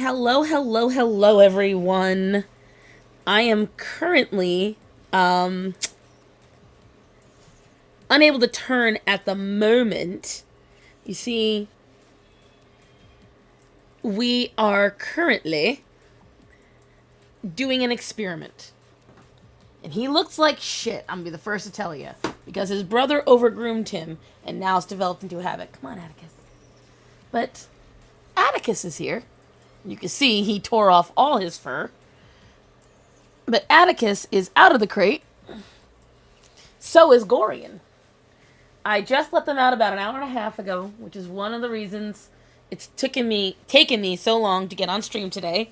Hello, everyone. I am currently unable to turn at the moment. You see, we are currently doing an experiment. And he looks like shit, I'm gonna be the first to tell you. Because his brother overgroomed him, and now it's developed into a habit. Come on, Atticus. But Atticus is here. You can see he tore off all his fur. But Atticus is out of the crate. So is Gorian. I just let them out about an hour and a half ago, which is one of the reasons it's taken me so long to get on stream today.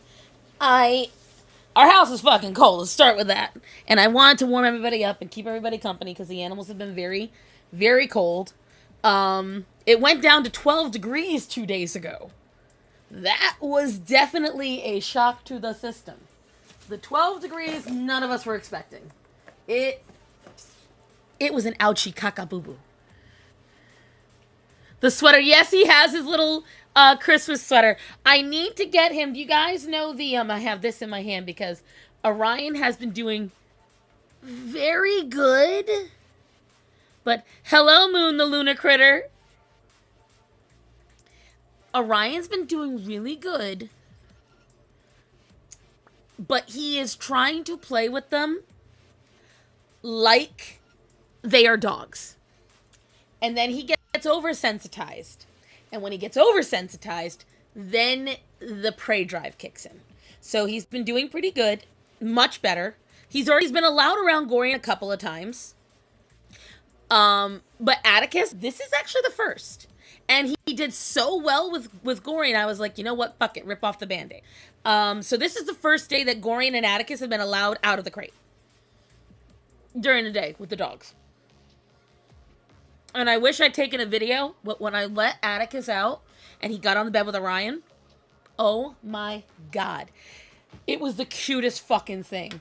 Our house is fucking cold. Let's start with that. And I wanted to warm everybody up and keep everybody company because the animals have been very, very cold. It went down to 12 degrees 2 days ago. That was definitely a shock to the system. The 12 degrees, none of us were expecting. It was an ouchie caca-boo-boo. The sweater, yes, he has his little Christmas sweater. I need to get him. Do you guys know the, I have this in my hand because Orion has been doing very good. But, hello, Moon, the Luna Critter. Orion's been doing really good. But he is trying to play with them like they are dogs. And then he gets oversensitized. And when he gets oversensitized, then the prey drive kicks in. So he's been doing pretty good. Much better. He's been allowed around Gorian a couple of times. But Atticus, this is actually the first. And he did so well with Gorian, I was like, you know what? Fuck it. Rip off the Band-Aid. So this is the first day that Gorian and Atticus have been allowed out of the crate. During the day with the dogs. And I wish I'd taken a video, but when I let Atticus out and he got on the bed with Orion, oh my god. It was the cutest fucking thing.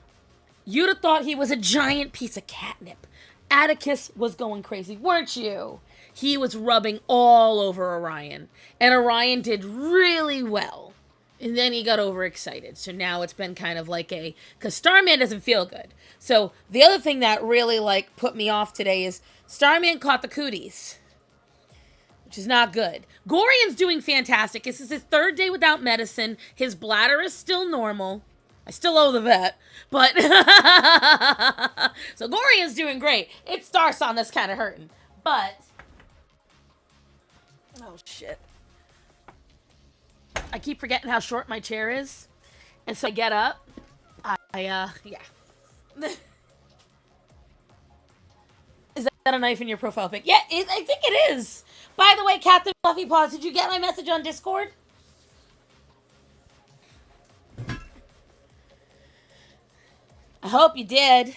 You'd have thought he was a giant piece of catnip. Atticus was going crazy, weren't you? He was rubbing all over Orion. And Orion did really well. And then he got overexcited. So now it's been kind of like because Starman doesn't feel good. So the other thing that really put me off today is Starman caught the cooties. Which is not good. Gorian's doing fantastic. This is his third day without medicine. His bladder is still normal. I still owe the vet. But so Gorian's doing great. It's Starson that's kind of hurting. But oh shit. I keep forgetting how short my chair is. And so I get up. Yeah. Is that a knife in your profile pic? Yeah, I think it is. By the way, Captain Fluffy Paws, did you get my message on Discord? I hope you did.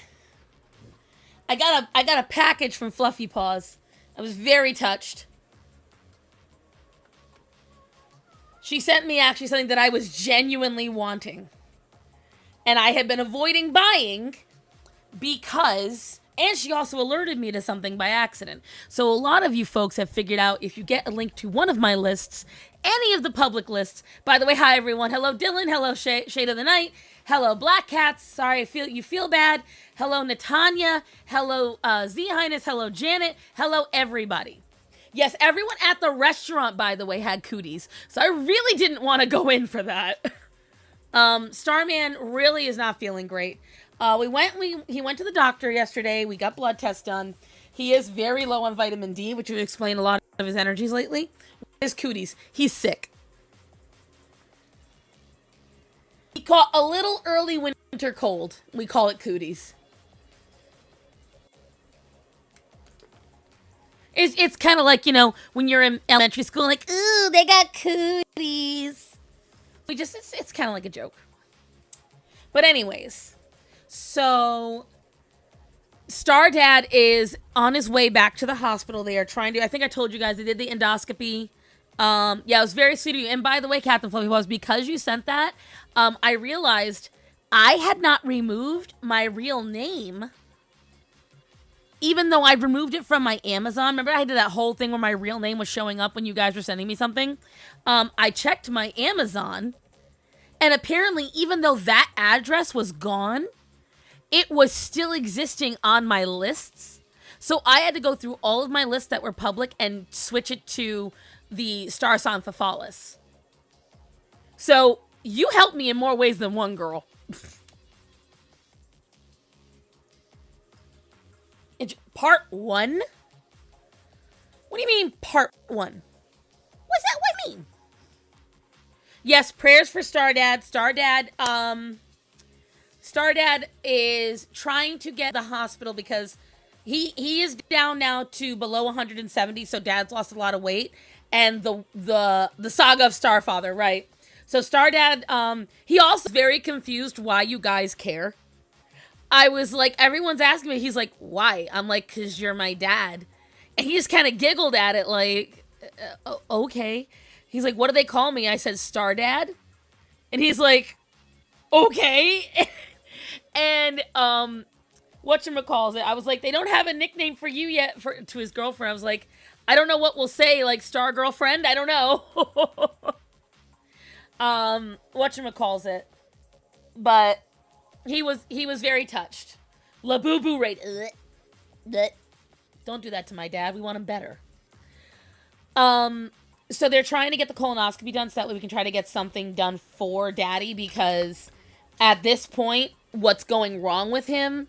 I got a package from Fluffy Paws. I was very touched. She sent me actually something that I was genuinely wanting. And I had been avoiding buying because... And she also alerted me to something by accident. So a lot of you folks have figured out if you get a link to one of my lists, any of the public lists... By the way, hi everyone. Hello Dylan. Hello Shade of the Night. Hello Black Cats. Sorry, you feel bad. Hello Natanya. Hello Z Highness. Hello Janet. Hello everybody. Yes, everyone at the restaurant, by the way, had cooties. So I really didn't want to go in for that. Starman really is not feeling great. He went to the doctor yesterday. We got blood tests done. He is very low on vitamin D, which would explain a lot of his energies lately. His cooties. He's sick. He caught a little early winter cold. We call it cooties. It's kind of like, when you're in elementary school, like, ooh, they got cooties. It's kind of like a joke. But anyways, so Star Dad is on his way back to the hospital. They are trying to, I think I told you guys, they did the endoscopy. Yeah, it was very sweet of you. And by the way, Captain Fluffy was because you sent that, I realized I had not removed my real name. Even though I removed it from my Amazon. Remember I did that whole thing where my real name was showing up when you guys were sending me something? I checked my Amazon, And apparently, even though that address was gone, it was still existing on my lists. So I had to go through all of my lists that were public and switch it to the star sign Fathalis. So you helped me in more ways than one, girl. Part 1? What do you mean, part 1? What's that? What mean? Yes, prayers for Stardad. Stardad is trying to get the hospital because he is down now to below 170, so Dad's lost a lot of weight. And the saga of Starfather, right? So Stardad, he also is very confused why you guys care. I was like, everyone's asking me. He's like, why? I'm like, because you're my dad. And he just kind of giggled at it like, okay. He's like, what do they call me? I said, Stardad. And he's like, okay. And whatchamacallit, I was like, they don't have a nickname for you yet, to his girlfriend. I was like, I don't know what we'll say, like Star Girlfriend. I don't know. Whatchamacallit. But he was very touched. La Boo Boo rate. Don't do that to my dad. We want him better. So they're trying to get the colonoscopy done so that way we can try to get something done for Daddy, because at this point, what's going wrong with him?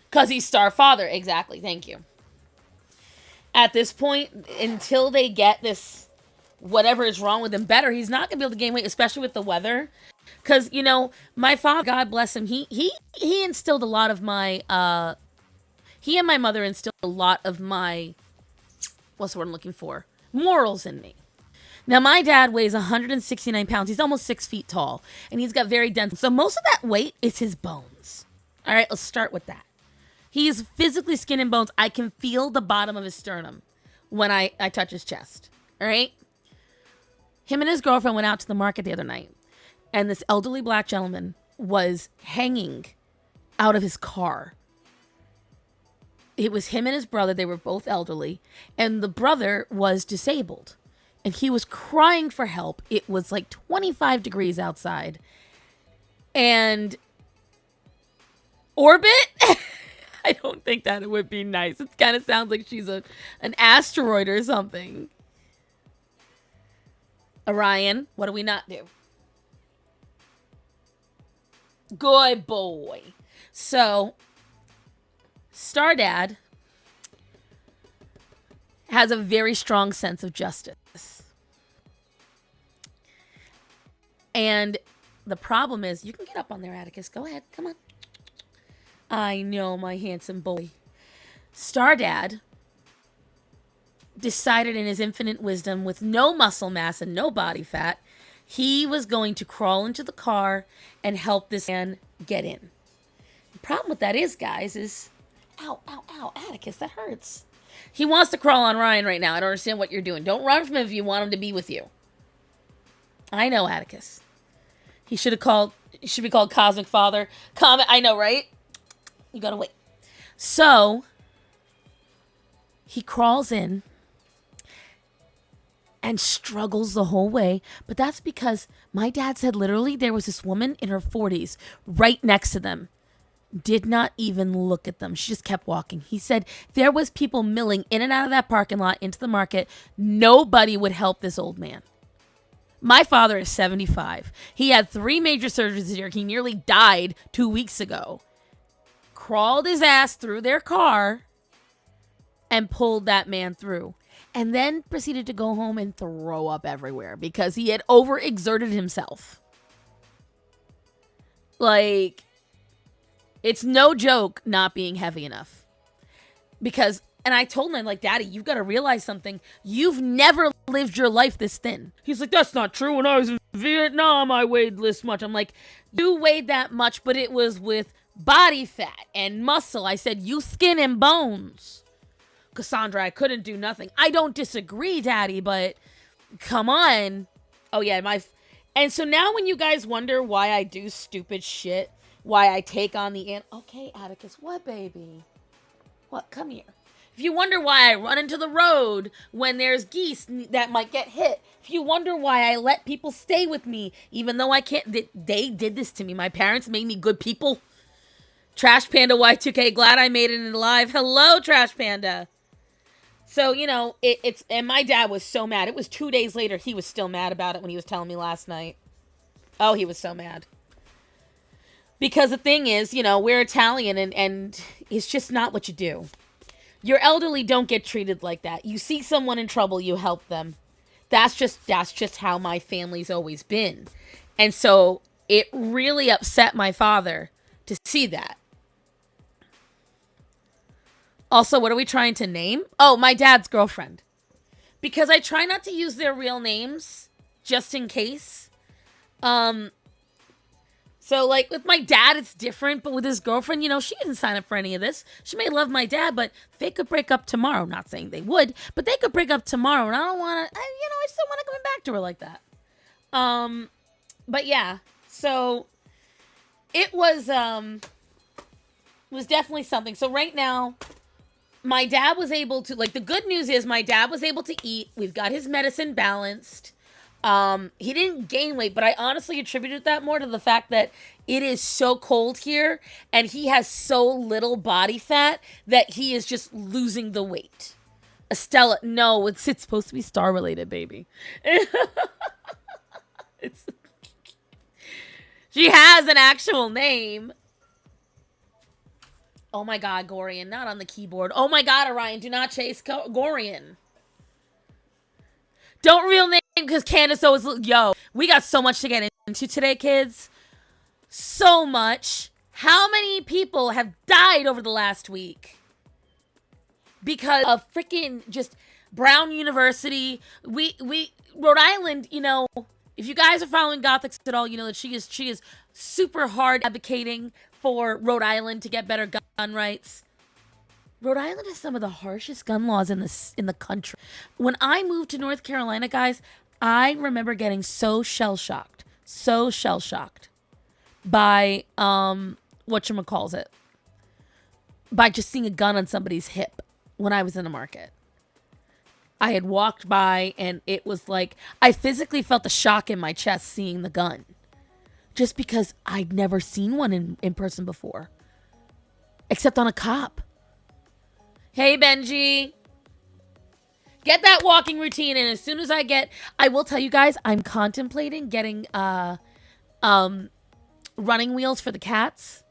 Because he's Starfather. Exactly. Thank you. At this point, until they get this, whatever is wrong with him better, he's not going to be able to gain weight, especially with the weather. Because, you know, my father, God bless him, he instilled a lot of my, he and my mother instilled a lot of my, what's the word I'm looking for? Morals in me. Now, my dad weighs 169 pounds. He's almost 6 feet tall. And he's got very dense. So most of that weight is his bones. All right, let's start with that. He is physically skin and bones. I can feel the bottom of his sternum when I touch his chest. All right? Him and his girlfriend went out to the market the other night. And this elderly black gentleman was hanging out of his car. It was him and his brother. They were both elderly. And the brother was disabled. And he was crying for help. It was like 25 degrees outside. And Orbit? I don't think that it would be nice. It kind of sounds like she's an asteroid or something. Orion, what do we not do? Good boy. So, Stardad has a very strong sense of justice. And the problem is, you can get up on there, Atticus. Go ahead. Come on. I know, my handsome boy. Stardad decided in his infinite wisdom, with no muscle mass and no body fat, he was going to crawl into the car and help this man get in. The problem with that is, guys, is... Ow, ow, ow, Atticus, that hurts. He wants to crawl on Ryan right now. I don't understand what you're doing. Don't run from him if you want him to be with you. I know, Atticus. He should be called Cosmic Father. Comet, I know, right? You gotta wait. So, he crawls in and struggles the whole way. But that's because my dad said literally there was this woman in her 40s right next to them. Did not even look at them. She just kept walking. He said there was people milling in and out of that parking lot into the market. Nobody would help this old man. My father is 75. He had 3 major surgeries this year. He nearly died 2 weeks ago. Crawled his ass through their car and pulled that man through. And then proceeded to go home and throw up everywhere because he had overexerted himself. Like... It's no joke not being heavy enough. Because, and I told him, I'm like, Daddy, you've got to realize something. You've never lived your life this thin. He's like, that's not true. When I was in Vietnam, I weighed this much. I'm like, you weighed that much, but it was with body fat and muscle. I said, you skin and bones. Cassandra, I couldn't do nothing. I don't disagree, Daddy, but come on. Oh, yeah, and so now when you guys wonder why I do stupid shit, why I take on the okay, Atticus, what, baby? What? Come here. If If you wonder why I run into the road when there's geese that might get hit, if you wonder why I let people stay with me, even though I can't, they did this to me. My parents made me good people. Trash Panda Y2K, glad I made it in live. Hello, Trash Panda. So, you know, and my dad was so mad. It was 2 days later, he was still mad about it when he was telling me last night. Oh, he was so mad. Because the thing is, you know, we're Italian and it's just not what you do. Your elderly don't get treated like that. You see someone in trouble, you help them. That's just how my family's always been. And so it really upset my father to see that. Also, what are we trying to name? Oh, my dad's girlfriend. Because I try not to use their real names just in case. So, like, with my dad, it's different. But with his girlfriend, you know, she didn't sign up for any of this. She may love my dad, but they could break up tomorrow. Not saying they would, but they could break up tomorrow. And I don't want to, I still want to come back to her like that. But yeah. So, it was definitely something. So, right now, my dad was able to, like, the good news is my dad was able to eat. We've got his medicine balanced. He didn't gain weight, but I honestly attributed that more to the fact that it is so cold here and he has so little body fat that he is just losing the weight. Estella, no, it's supposed to be star related, baby. She has an actual name. Oh my God, Gorian, not on the keyboard. Oh my God, Orion, do not chase Gorian. Don't real name because Candace always, yo, we got so much to get into today, kids. So much. How many people have died over the last week? Because of freaking just Brown University. Rhode Island, you know, if you guys are following Gothics at all, you know that she is super hard advocating for Rhode Island to get better gun rights. Rhode Island has some of the harshest gun laws in the country. When I moved to North Carolina, guys, I remember getting so shell-shocked by whatchamacallit, by just seeing a gun on somebody's hip when I was in the market. I had walked by and it was like I physically felt the shock in my chest seeing the gun. Just because I'd never seen one in person before. Except on a cop. Hey, Benji. Get that walking routine in. As soon as I will tell you guys, I'm contemplating getting running wheels for the cats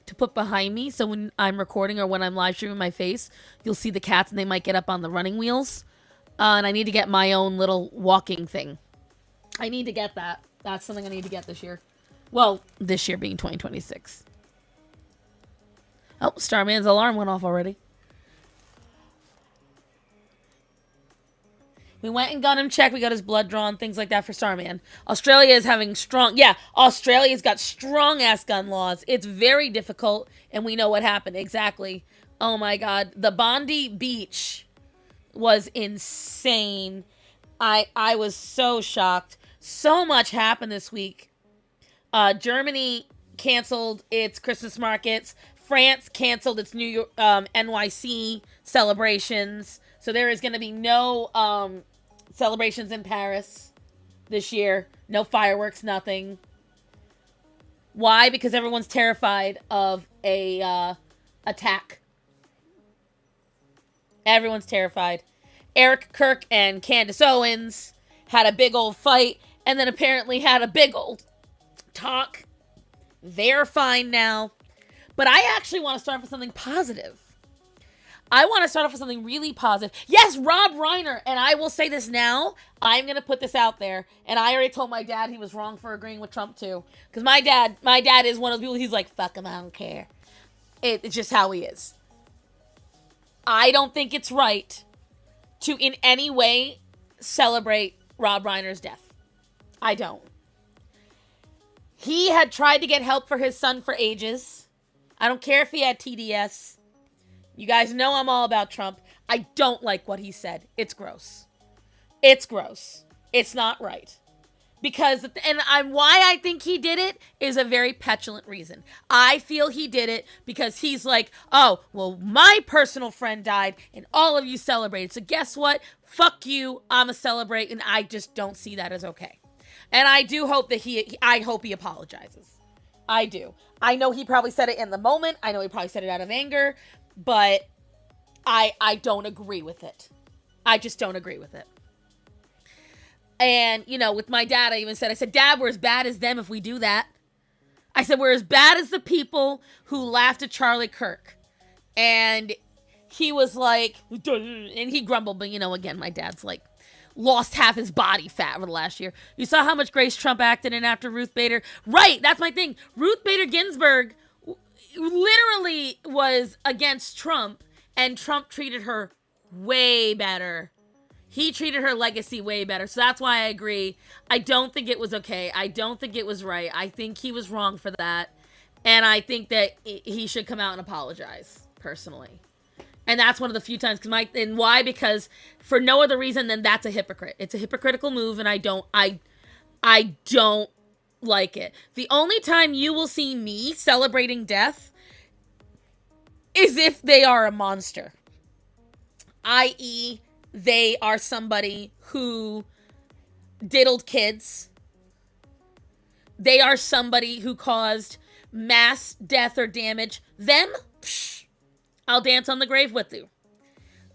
to put behind me. So when I'm recording or when I'm live streaming my face, you'll see the cats and they might get up on the running wheels. And I need to get my own little walking thing. I need to get that. That's something I need to get this year. Well, this year being 2026. Oh, Starman's alarm went off already. We went and got him checked. We got his blood drawn, things like that for Starman. Australia is having Australia's got strong-ass gun laws. It's very difficult, and we know what happened. Exactly. Oh, my God. The Bondi Beach was insane. I was so shocked. So much happened this week. Germany canceled its Christmas markets. France canceled its New York NYC celebrations. So there is going to be no celebrations in Paris this year. No fireworks, nothing. Why? Because everyone's terrified of a attack. Everyone's terrified. Eric Kirk and Candace Owens had a big old fight and then apparently had a big old talk. They're fine now. But I actually want to start with something positive. I want to start off with something really positive. Yes, Rob Reiner. And I will say this now. I'm going to put this out there. And I already told my dad he was wrong for agreeing with Trump too. Because my dad is one of those people, he's like, fuck him, I don't care. It's just how he is. I don't think it's right to in any way celebrate Rob Reiner's death. I don't. He had tried to get help for his son for ages. I don't care if he had TDS. You guys know I'm all about Trump. I don't like what he said. It's gross. It's gross. It's not right. Because, why I think he did it is a very petulant reason. I feel he did it because he's like, oh, well, my personal friend died and all of you celebrated. So guess what? Fuck you. I'm a celebrate. And I just don't see that as okay. And I do hope that I hope he apologizes. I do. I know he probably said it in the moment. I know he probably said it out of anger, but I don't agree with it. I just don't agree with it. And, with my dad, I said, Dad, we're as bad as them if we do that. I said, we're as bad as the people who laughed at Charlie Kirk. And he was like, and he grumbled, but, again, my dad's like, lost half his body fat over the last year. You saw how much Grace Trump acted in after Ruth Bader. Right, that's my thing. Ruth Bader Ginsburg literally was against Trump, and Trump treated her way better. He treated her legacy way better. So that's why I agree. I don't think it was okay. I don't think it was right. I think he was wrong for that. And I think that he should come out and apologize, personally. And that's one of the few times. And why? Because for no other reason than that's a hypocrite. It's a hypocritical move, and I don't like it. The only time you will see me celebrating death is if they are a monster. I.e., they are somebody who diddled kids. They are somebody who caused mass death or damage. Them, I'll dance on the grave with you.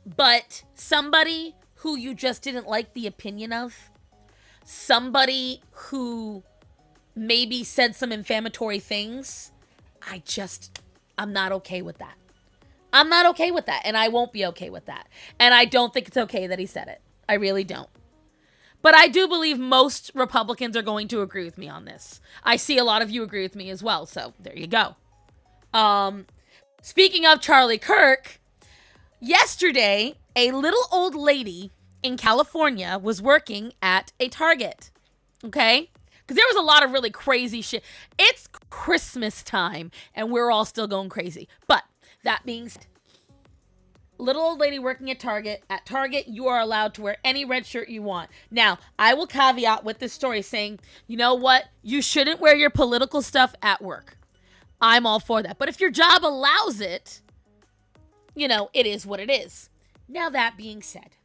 But somebody who you just didn't like the opinion of, somebody who maybe said some inflammatory things, I'm not okay with that. I'm not okay with that, and I won't be okay with that. And I don't think it's okay that he said it. I really don't. But I do believe most Republicans are going to agree with me on this. I see a lot of you agree with me as well, so there you go. Speaking of Charlie Kirk, yesterday, a little old lady in California was working at a Target, okay? Because there was a lot of really crazy shit. It's Christmas time, and we're all still going crazy. But that being said, little old lady working at Target. At Target, you are allowed to wear any red shirt you want. Now, I will caveat with this story saying, you know what? You shouldn't wear your political stuff at work. I'm all for that. But if your job allows it, it is what it is. Now, that being said,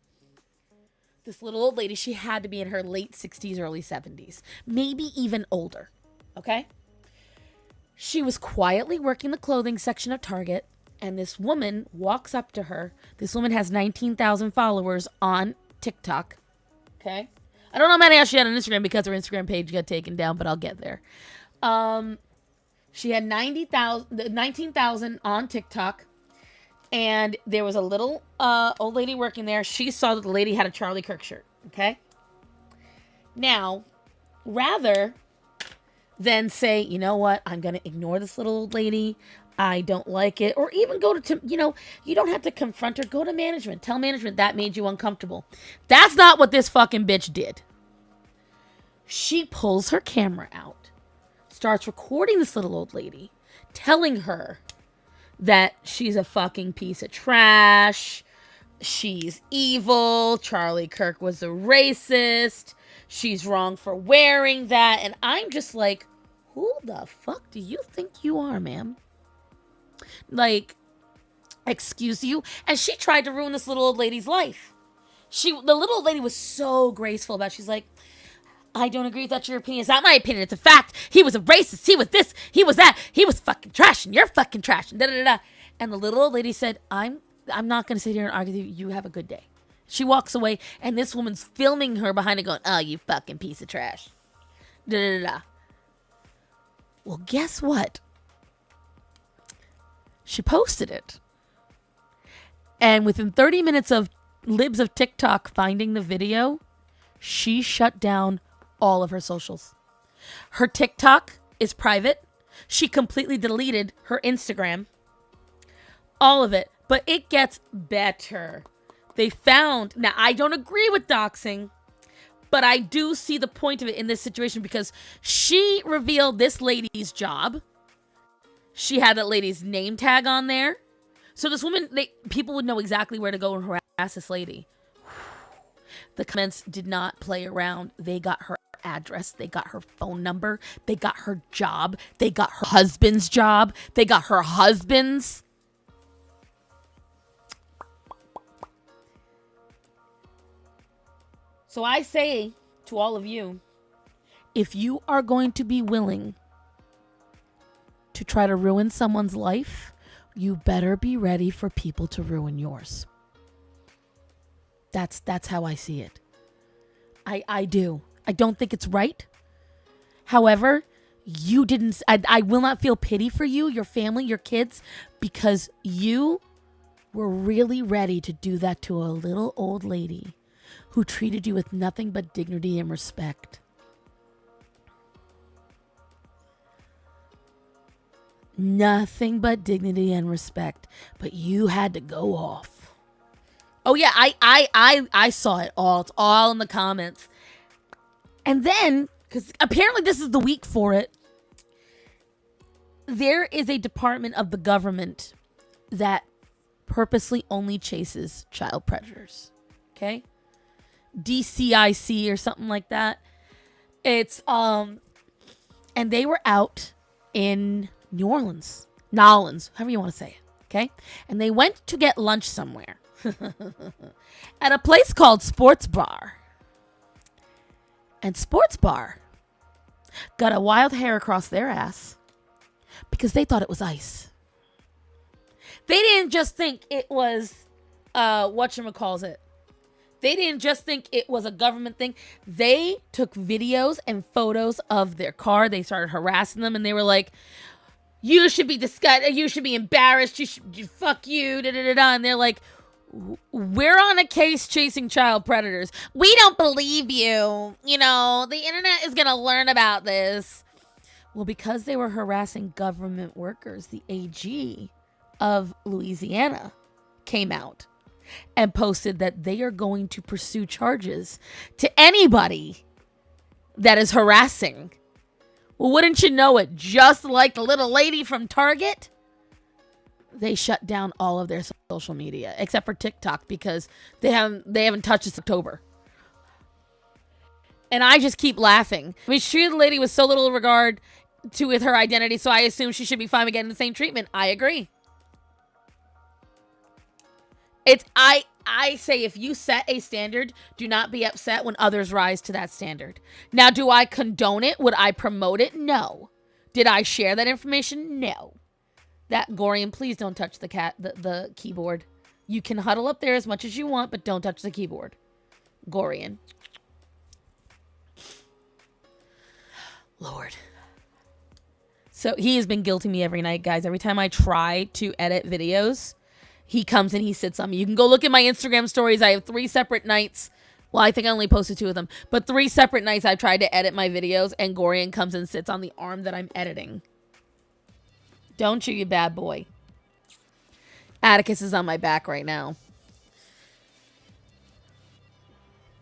this little old lady, she had to be in her late 60s, early 70s, maybe even older, okay? She was quietly working the clothing section of Target, and this woman walks up to her. This woman has 19,000 followers on TikTok, okay? I don't know how many else she had on Instagram because her Instagram page got taken down, but I'll get there. She had 19,000 on TikTok, and there was a little old lady working there. She saw that the lady had a Charlie Kirk shirt, okay? Now, rather than say, you know what, I'm going to ignore this little old lady, I don't like it, or even go to, you don't have to confront her, go to management, tell management that made you uncomfortable. That's not what this fucking bitch did. She pulls her camera out, starts recording this little old lady, telling her that she's a fucking piece of trash, she's evil, Charlie Kirk was a racist, she's wrong for wearing that, and I'm just like, who the fuck do you think you are, ma'am? Like, excuse you? And she tried to ruin this little old lady's life. The little old lady was so graceful about it. She's like, I don't agree with that. Your opinion. It's not my opinion. It's a fact. He was a racist. He was this. He was that. He was fucking trash, and you're fucking trash. And da da da. And the little old lady said, I'm not going to sit here and argue with you. You have a good day. She walks away, and this woman's filming her behind it going, oh, you fucking piece of trash. Da da da da. Well, guess what? She posted it. And within 30 minutes of libs of TikTok finding the video, she shut down all of her socials. Her TikTok is private. She completely deleted her Instagram. All of it. But it gets better. They found, now I don't agree with doxing, but I do see the point of it in this situation because she revealed this lady's job. She had that lady's name tag on there. So this woman, people would know exactly where to go and harass this lady. The comments did not play around. They got her address. They got her phone number. They got her job. They got her husband's job. They got her husband's. So I say to all of you, if you are going to be willing to try to ruin someone's life, you better be ready for people to ruin yours. That's how I see it. I do. I don't think it's right. However, you didn't. I will not feel pity for you, your family, your kids, because you were really ready to do that to a little old lady who treated you with nothing but dignity and respect. Nothing but dignity and respect. But you had to go off. Oh yeah, I saw it all. It's all in the comments. And then, because apparently this is the week for it, there is a department of the government that purposely only chases child predators. Okay? DCIC or something like that. It's and they were out in New Orleans, Nolans, however you want to say it, okay? And they went to get lunch somewhere at a place called Sports Bar. And Sports Bar got a wild hair across their ass because they thought it was ice. They didn't just think it was whatchamacallit. They didn't just think it was a government thing. They took videos and photos of their car. They started harassing them, and they were like, you should be disgusted. You should be embarrassed. Fuck you. Da, da, da, da. And they're like, we're on a case chasing child predators. We don't believe you. You know, the internet is going to learn about this. Well, because they were harassing government workers, the AG of Louisiana came out and posted that they are going to pursue charges to anybody that is harassing. Well, wouldn't you know it, just like the little lady from Target, they shut down all of their social media except for TikTok because they haven't touched this October. And I just keep laughing. I mean, she treated the lady with so little regard with her identity, so I assume she should be fine with getting the same treatment. I agree. I say if you set a standard, do not be upset when others rise to that standard. Now, do I condone it? Would I promote it? No. Did I share that information? No. That Gorian, please don't touch the keyboard. You can huddle up there as much as you want, but don't touch the keyboard. Gorian. Lord. So he has been guilting me every night, guys. Every time I try to edit videos, he comes and he sits on me. You can go look at my Instagram stories. I have 3 separate nights. Well, I think I only posted 2 of them. But 3 separate nights I've tried to edit my videos, and Gorian comes and sits on the arm that I'm editing. Don't you bad boy. Atticus is on my back right now.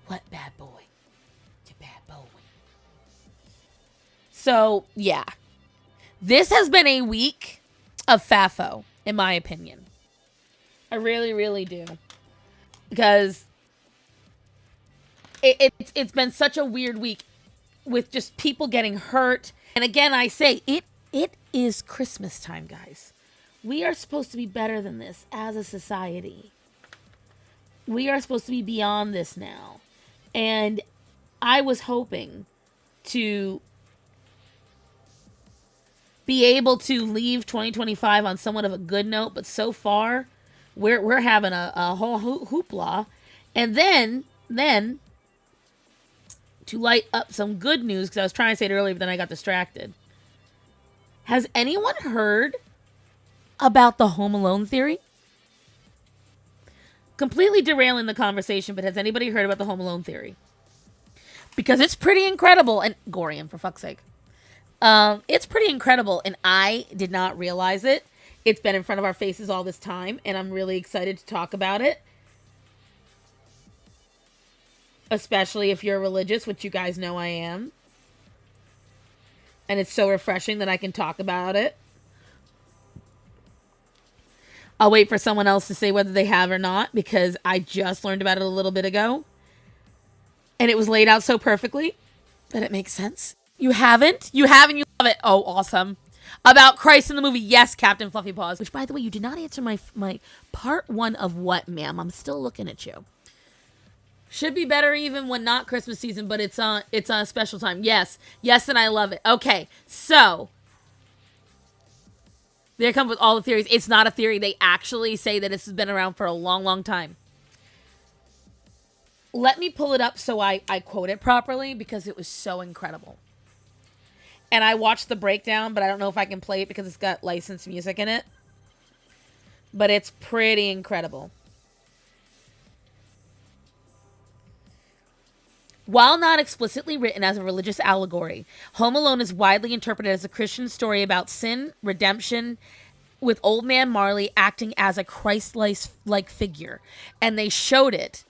What bad boy? You bad boy. So, yeah. This has been a week of FAFO, in my opinion. I really, really do. Because it's been such a weird week with just people getting hurt. And again, I say, it is Christmas time, guys. We are supposed to be better than this as a society. We are supposed to be beyond this now. And I was hoping to be able to leave 2025 on somewhat of a good note, but so far we're having a whole hoopla. And then to light up some good news, because I was trying to say it earlier, but then I got distracted. Has anyone heard about the Home Alone theory? Completely derailing the conversation, but has anybody heard about the Home Alone theory? Because it's pretty incredible. And Gorian, for fuck's sake. It's pretty incredible, and I did not realize it. It's been in front of our faces all this time, and I'm really excited to talk about it. Especially if you're religious, which you guys know I am. And it's so refreshing that I can talk about it. I'll wait for someone else to say whether they have or not, because I just learned about it a little bit ago. And it was laid out so perfectly. But it makes sense. You haven't? You haven't, you love it. Oh, awesome. About Christ in the movie. Yes, Captain Fluffy Paws. Which, by the way, you did not answer my part one of what, ma'am? I'm still looking at you. Should be better even when not Christmas season, but it's on a special time. Yes. Yes, and I love it. Okay, so they come with all the theories. It's not a theory. They actually say that this has been around for a long, long time. Let me pull it up so I quote it properly because it was so incredible. And I watched the breakdown, but I don't know if I can play it because it's got licensed music in it. But it's pretty incredible. While not explicitly written as a religious allegory, Home Alone is widely interpreted as a Christian story about sin, redemption, with Old Man Marley acting as a Christ-like figure. And they showed it,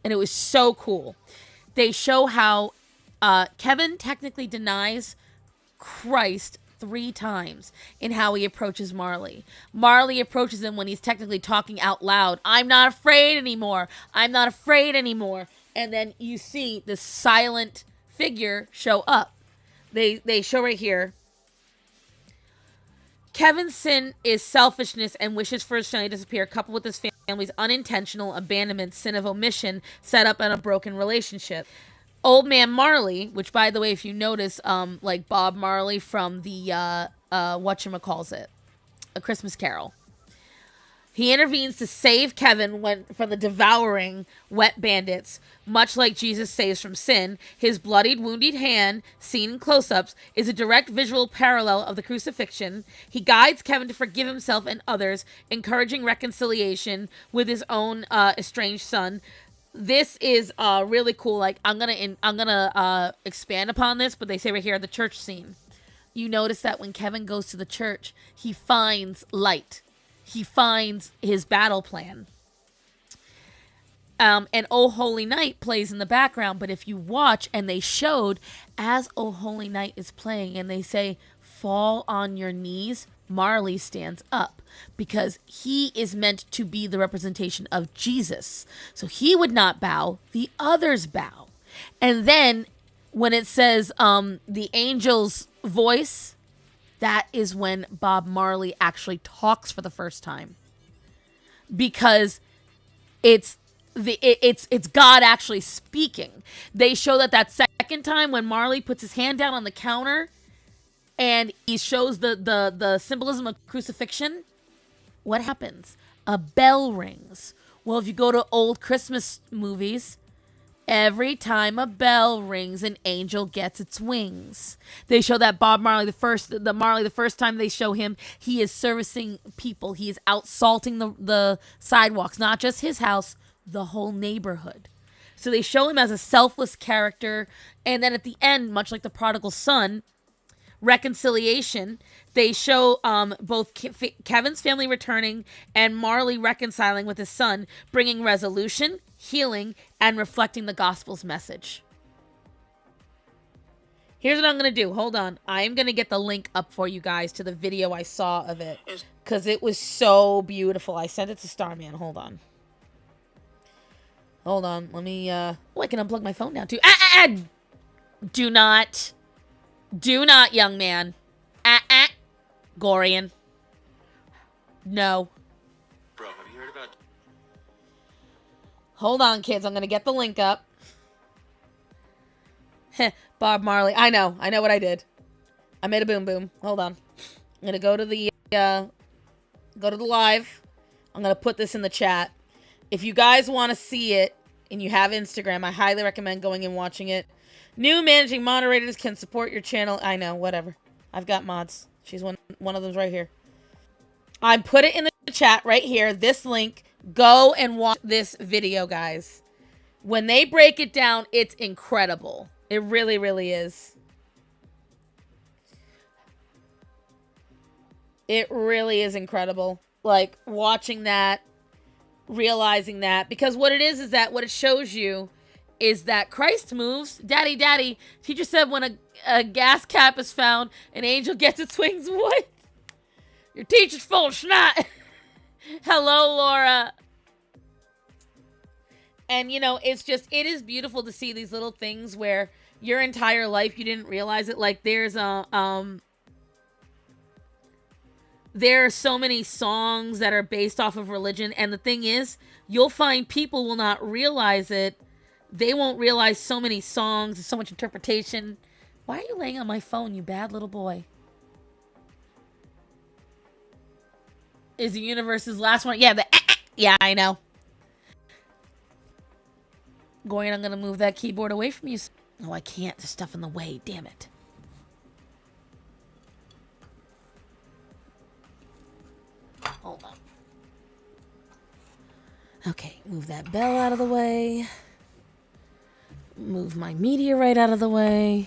and it was so cool. They show how Kevin technically denies Christ 3 times in how he approaches Marley. Marley approaches him when he's technically talking out loud. I'm not afraid anymore. I'm not afraid anymore. And then you see the silent figure show up. They show right here. Kevin's sin is selfishness and wishes for his family to disappear, coupled with his family's unintentional abandonment, sin of omission, set up in a broken relationship. Old Man Marley, which, by the way, if you notice, like Bob Marley from the, whatchamacallit, A Christmas Carol. He intervenes to save Kevin from the devouring wet bandits. Much like Jesus saves from sin, his bloodied, wounded hand, seen in close-ups, is a direct visual parallel of the crucifixion. He guides Kevin to forgive himself and others, encouraging reconciliation with his own estranged son. This is really cool. Like, I'm gonna expand upon this, but they say right here the church scene. You notice that when Kevin goes to the church, he finds light. He finds his battle plan. And Oh Holy Night plays in the background, but if you watch, and they showed as Oh Holy Night is playing, and they say, fall on your knees, Marley stands up because he is meant to be the representation of Jesus. So he would not bow, the others bow. And then when it says the angel's voice, that is when Bob Marley actually talks for the first time. Because it's God actually speaking. They show that second time when Marley puts his hand down on the counter and he shows the symbolism of crucifixion, what happens? A bell rings. Well, if you go to old Christmas movies, every time a bell rings, an angel gets its wings. They show that Bob Marley, the first time they show him, he is servicing people. He is out salting the sidewalks, not just his house, the whole neighborhood. So they show him as a selfless character. And then at the end, much like the prodigal son, reconciliation, they show both Kevin's family returning and Marley reconciling with his son, bringing resolution, healing, and reflecting the gospel's message. Here's what I'm going to do. Hold on. I am going to get the link up for you guys to the video I saw of it, because it was so beautiful. I sent it to Starman. Hold on. Let me, I can unplug my phone now too. Do not, young man. Gorian. No. Bro, have you heard about... Hold on, kids. I'm going to get the link up. Bob Marley. I know what I did. I made a boom boom. Hold on. I'm going to go to the live. I'm going to put this in the chat. If you guys want to see it and you have Instagram, I highly recommend going and watching it. New managing moderators can support your channel. I know, whatever. I've got mods. She's one of them's right here. I put it in the chat right here. This link. Go and watch this video, guys. When they break it down, it's incredible. It really, really is. It really is incredible. Like, watching that, realizing that. Because what it is that what it shows you is that Christ moves. Daddy, teacher said when a gas cap is found, an angel gets its wings. What? Your teacher's full of snot. Hello, Laura. And, you know, it is beautiful to see these little things where your entire life you didn't realize it. Like there are so many songs that are based off of religion, and the thing is, you'll find people will not realize it. They won't realize so many songs, so much interpretation. Why are you laying on my phone, you bad little boy? Is the universe's last one? Yeah, yeah, I know. Goyan, I'm gonna move that keyboard away from you. No, I can't. There's stuff in the way. Damn it. Hold on. Okay, move that bell out of the way. Move my meteorite out of the way.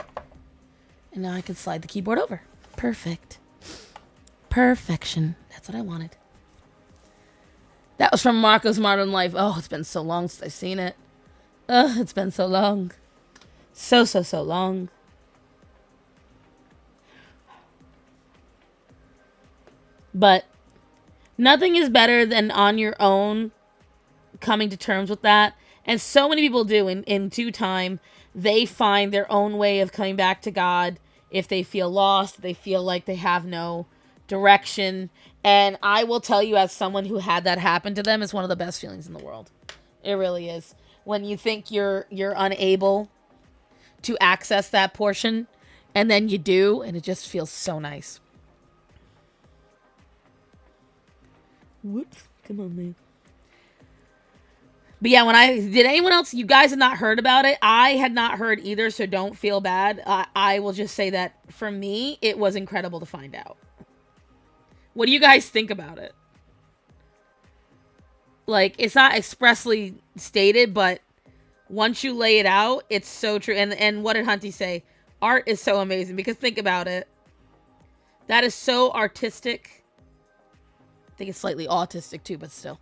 And now I can slide the keyboard over. Perfect. Perfection. That's what I wanted. That was from Marco's Modern Life. Oh, it's been so long since I've seen it. It's been so long. So long. But nothing is better than on your own coming to terms with that. And so many people do. In due time, they find their own way of coming back to God. If they feel lost, they feel like they have no direction. And I will tell you, as someone who had that happen to them, it's one of the best feelings in the world. It really is. When you think you're unable to access that portion, and then you do, and it just feels so nice. Whoops. Come on, man. But yeah, did anyone else, you guys have not heard about it? I had not heard either, so don't feel bad. I will just say that for me, it was incredible to find out. What do you guys think about it? Like, it's not expressly stated, but once you lay it out, it's so true. And what did Hunty say? Art is so amazing, because think about it. That is so artistic. I think it's slightly autistic too, but still.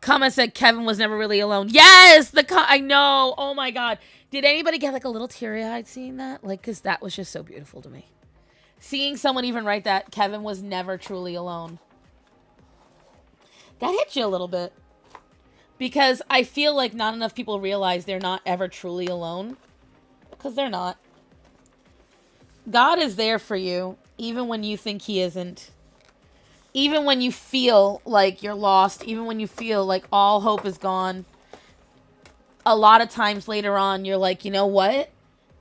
Comment said Kevin was never really alone. Yes! I know! Oh my god. Did anybody get like a little teary-eyed seeing that? Like, because that was just so beautiful to me. Seeing someone even write that Kevin was never truly alone. That hit you a little bit. Because I feel like not enough people realize they're not ever truly alone. Because they're not. God is there for you, even when you think he isn't. Even when you feel like you're lost, even when you feel like all hope is gone, a lot of times later on, you're like, you know what?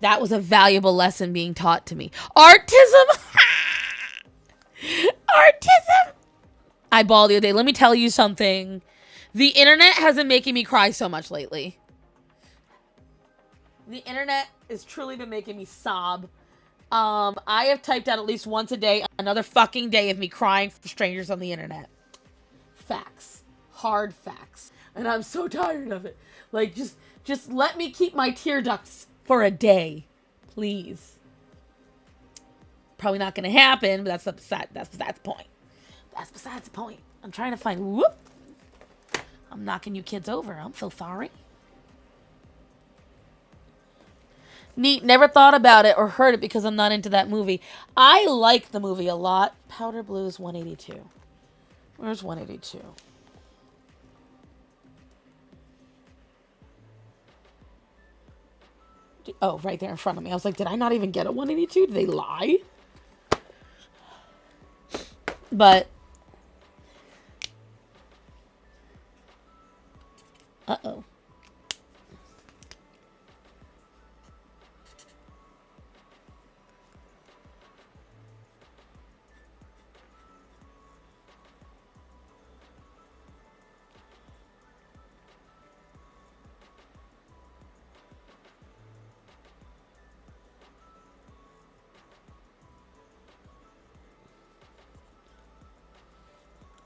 That was a valuable lesson being taught to me. Artism! Artism! I bawled the other day. Let me tell you something. The internet has been making me cry so much lately. The internet has truly been making me sob. I have typed out at least once a day, another fucking day of me crying for strangers on the internet. Facts. Hard facts. And I'm so tired of it. Like, just let me keep my tear ducts for a day. Please. Probably not gonna happen, but that's besides the point. That's besides the point. I'm trying to find, whoop. I'm knocking you kids over. I'm so sorry. Neat. Never thought about it or heard it because I'm not into that movie. I like the movie a lot. Powder Blues 182. Where's 182? Oh, right there in front of me. I was like, did I not even get a 182? Did they lie? But. Uh-oh.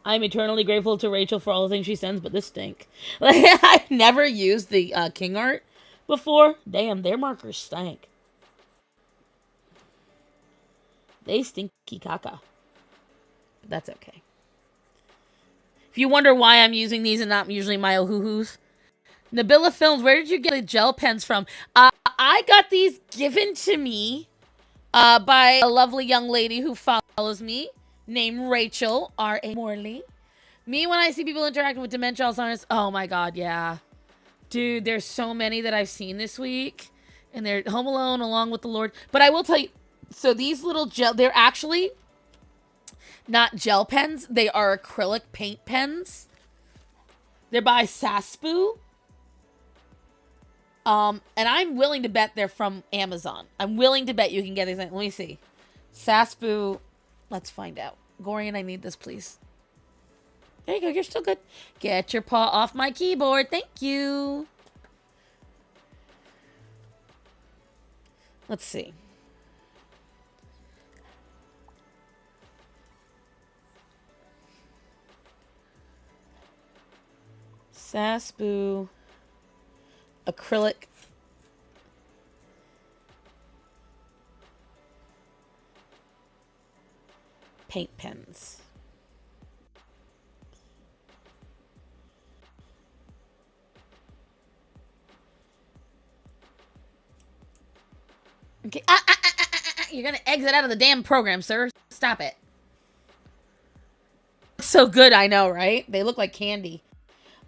I'm eternally grateful to Rachel for all the things she sends, but this stink. Like, I've never used the King art before. Damn, their markers stank. They stinky caca. But that's okay. If you wonder why I'm using these and not usually my Ohuhus. Nabila Films, where did you get the gel pens from? I got these given to me by a lovely young lady who follows me, named Rachel, R.A. Morley. Me, when I see people interacting with dementia, Alzheimer's, oh my god, yeah. Dude, there's so many that I've seen this week. And they're Home Alone along with the Lord. But I will tell you, so these little gel, they're actually not gel pens. They are acrylic paint pens. They're by Saspu. And I'm willing to bet they're from Amazon. I'm willing to bet you can get these. Let me see. Saspu. Let's find out. Gorian, I need this, please. There you go. You're still good. Get your paw off my keyboard. Thank you. Let's see. Saspu acrylic paint pens. Okay. You're gonna exit out of the damn program, sir. Stop it. So good, I know, right? They look like candy.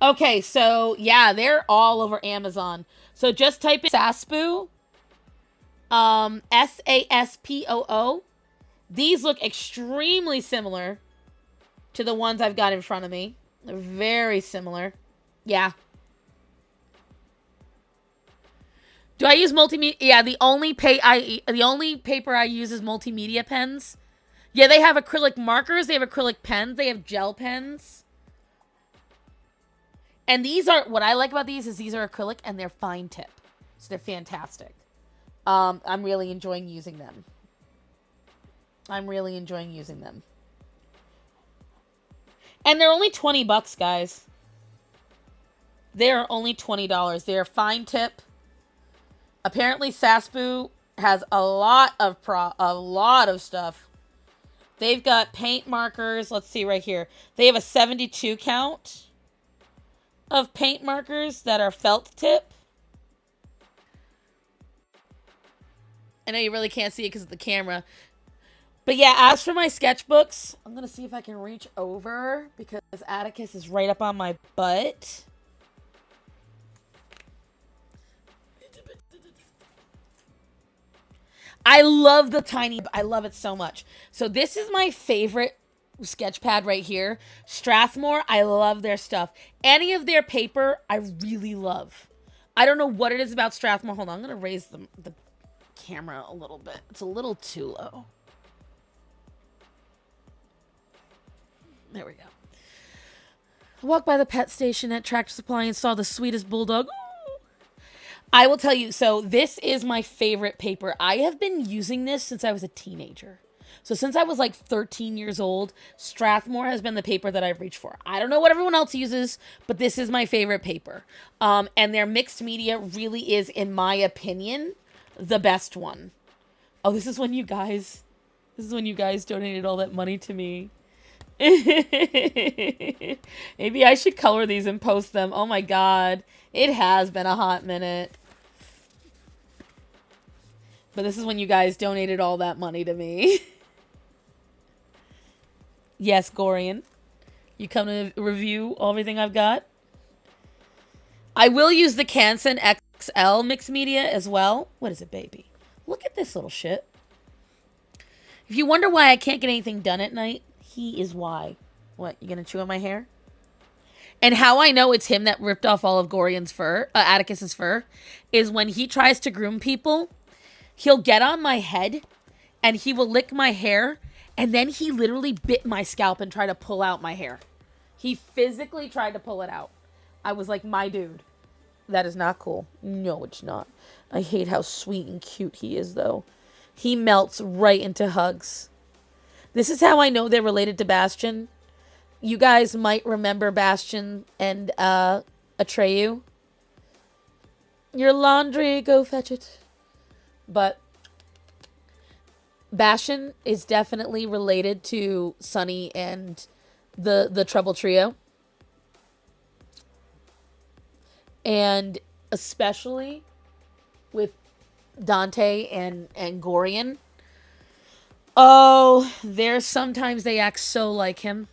Okay, so yeah, they're all over Amazon. So just type in Saspoo. Saspoo. These look extremely similar to the ones I've got in front of me. They're very similar. Yeah. Do I use multimedia? Yeah, the only paper I use is multimedia pens. Yeah, they have acrylic markers, they have acrylic pens, they have gel pens. And these are, what I like about these is these are acrylic and they're fine tip. So they're fantastic. I'm really enjoying using them. I'm really enjoying using them. And they're only $20, guys. They're only $20. They're fine tip. Apparently Saspu has a lot of stuff. They've got paint markers. Let's see right here. They have a 72 count of paint markers that are felt tip. I know you really can't see it because of the camera. But yeah, as for my sketchbooks, I'm going to see if I can reach over because Atticus is right up on my butt. I love the tiny, I love it so much. So this is my favorite sketch pad right here. Strathmore, I love their stuff. Any of their paper, I really love. I don't know what it is about Strathmore. Hold on, I'm going to raise the camera a little bit. It's a little too low. There we go. I walked by the pet station at Tractor Supply and saw the sweetest bulldog. I will tell you, so this is my favorite paper. I have been using this since I was a teenager. So since I was like 13 years old, Strathmore has been the paper that I've reached for. I don't know what everyone else uses, but this is my favorite paper. And their mixed media really is, in my opinion, the best one. Oh, this is when you guys donated all that money to me. Maybe I should color these and post them. Oh my god. It has been a hot minute. But this is when you guys donated all that money to me. Yes, Gorian. You come to review everything I've got. I will use the Canson XL mixed media as well. What is it, baby? Look at this little shit. If you wonder why I can't get anything done at night, he is why. What, you gonna chew on my hair? And how I know it's him that ripped off all of Gorian's fur, Atticus's fur, is when he tries to groom people, he'll get on my head and he will lick my hair, and then he literally bit my scalp and tried to pull out my hair. He physically tried to pull it out. I was like, my dude, that is not cool. No, it's not. I hate how sweet and cute he is, though. He melts right into hugs. This is how I know they're related to Bastion. You guys might remember Bastion and Atreyu. Your laundry, go fetch it. But Bastion is definitely related to Sunny and the Trouble Trio. And especially with Dante and Gorian. Oh, there's sometimes they act so like him.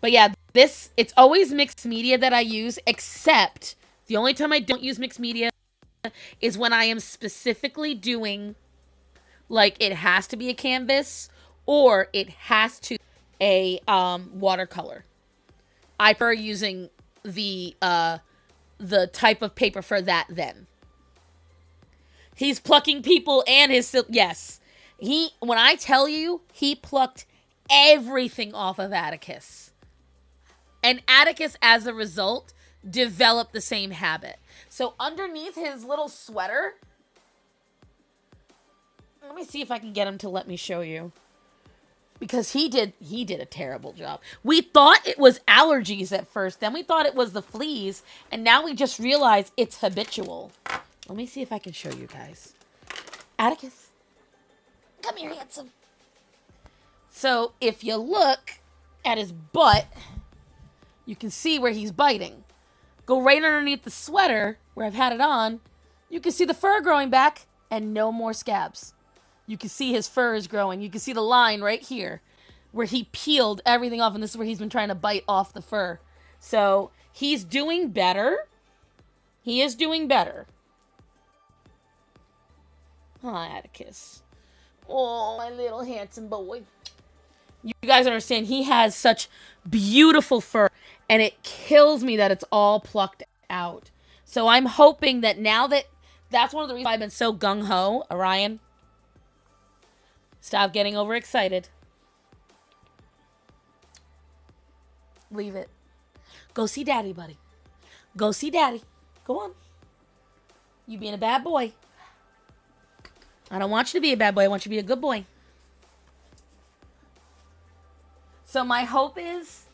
But yeah, it's always mixed media that I use, except the only time I don't use mixed media is when I am specifically doing, like, it has to be a canvas or it has to a watercolor. I prefer using the type of paper for that then. He's plucking people and his... Yes. When I tell you, he plucked everything off of Atticus. And Atticus, as a result, developed the same habit. So underneath his little sweater... Let me see if I can get him to let me show you. Because he did a terrible job. We thought it was allergies at first. Then we thought it was the fleas. And now we just realize it's habitual. Let me see if I can show you guys. Atticus. Come here, handsome. So if you look at his butt, you can see where he's biting. Go right underneath the sweater where I've had it on. You can see the fur growing back and no more scabs. You can see his fur is growing. You can see the line right here where he peeled everything off. And this is where he's been trying to bite off the fur. So he's doing better. He is doing better. Hi, Atticus. Oh, my little handsome boy. You guys understand, he has such beautiful fur. And it kills me that it's all plucked out. So I'm hoping that now that's one of the reasons I've been so gung-ho, Orion. Stop getting overexcited. Leave it. Go see Daddy, buddy. Go see Daddy. Go on. You being a bad boy. I don't want you to be a bad boy. I want you to be a good boy. So my hope is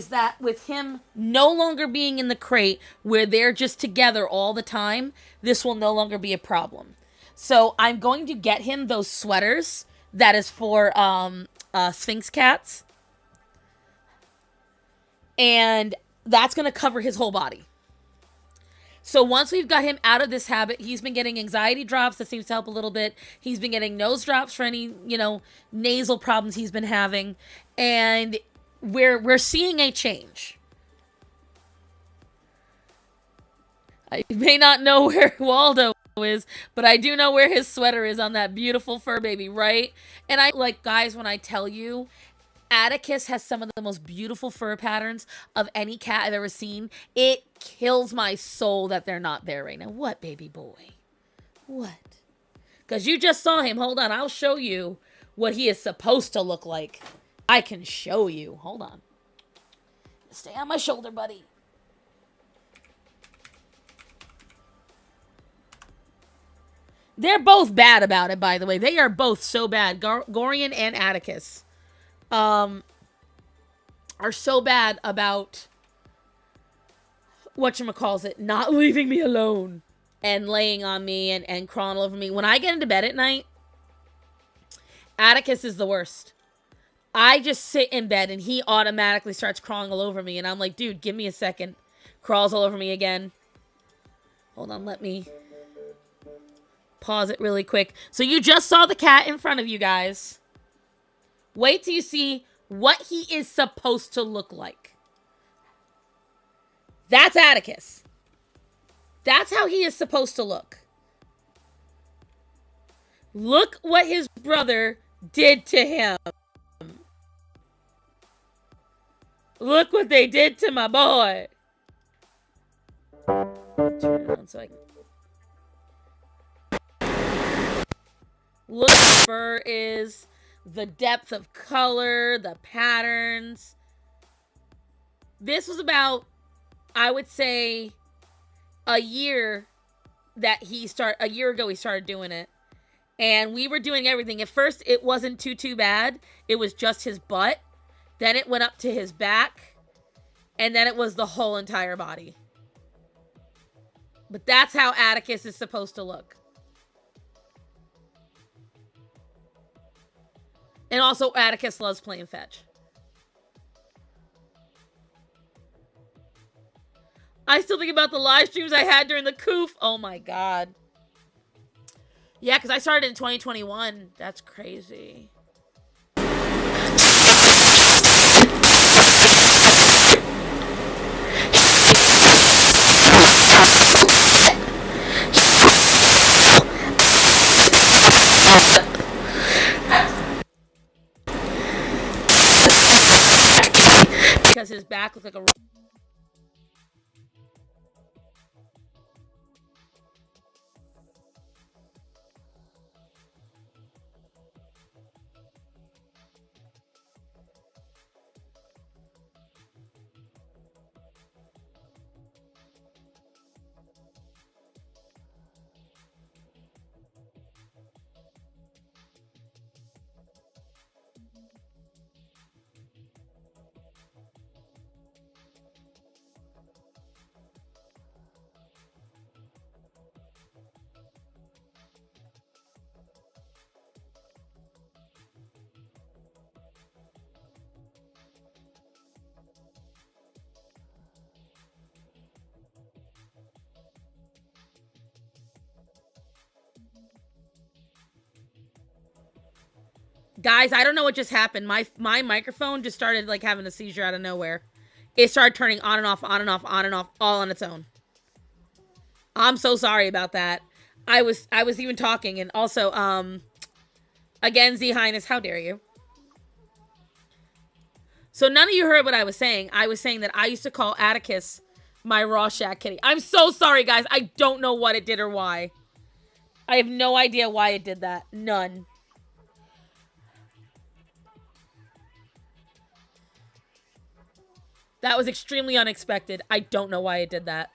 that with him no longer being in the crate where they're just together all the time, this will no longer be a problem. So I'm going to get him those sweaters that is for Sphinx cats. And that's going to cover his whole body. So once we've got him out of this habit, he's been getting anxiety drops. That seems to help a little bit. He's been getting nose drops for any, nasal problems he's been having. And we're seeing a change. I may not know where Waldo is, but I do know where his sweater is on that beautiful fur baby, right? And guys, when I tell you, Atticus has some of the most beautiful fur patterns of any cat I've ever seen. It kills my soul that they're not there right now. What, baby boy? What? Because you just saw him. Hold on, I'll show you what he is supposed to look like. I can show you. Hold on. Stay on my shoulder, buddy. They're both bad about it, by the way. They are both so bad. Gorian and Atticus are so bad about whatchamacallit, not leaving me alone and laying on me and crawling all over me. When I get into bed at night, Atticus is the worst. I just sit in bed and he automatically starts crawling all over me. And I'm like, dude, give me a second. Crawls all over me again. Hold on, let me pause it really quick. So you just saw the cat in front of you guys. Wait till you see what he is supposed to look like. That's Atticus. That's how he is supposed to look. Look what his brother did to him. Look what they did to my boy. Turn it on so I can... Look what the fur is. The depth of color. The patterns. This was about, I would say, a year ago he started doing it. And we were doing everything. At first, it wasn't too bad. It was just his butt. Then it went up to his back. And then it was the whole entire body. But that's how Atticus is supposed to look. And also, Atticus loves playing fetch. I still think about the live streams I had during the coof. Oh my god. Yeah, because I started in 2021. That's crazy. his back looked like a... Guys, I don't know what just happened. My microphone just started like having a seizure out of nowhere. It started turning on and off, on and off, on and off, all on its own. I'm so sorry about that. I was even talking, and also, again, Z Highness, how dare you? So none of you heard what I was saying. I was saying that I used to call Atticus my Rorschach kitty. I'm so sorry, guys. I don't know what it did or why. I have no idea why it did that. None. That was extremely unexpected. I don't know why it did that.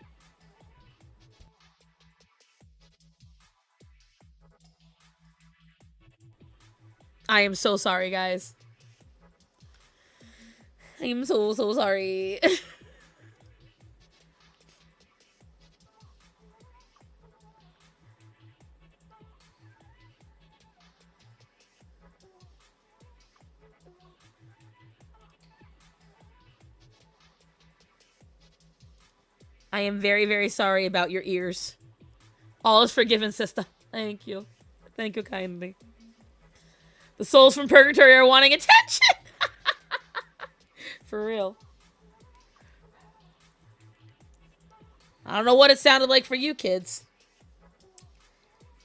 I am so sorry, guys. I am so sorry. I am very, very sorry about your ears. All is forgiven, sister. Thank you. Thank you kindly. The souls from purgatory are wanting attention. For real. I don't know what it sounded like for you kids.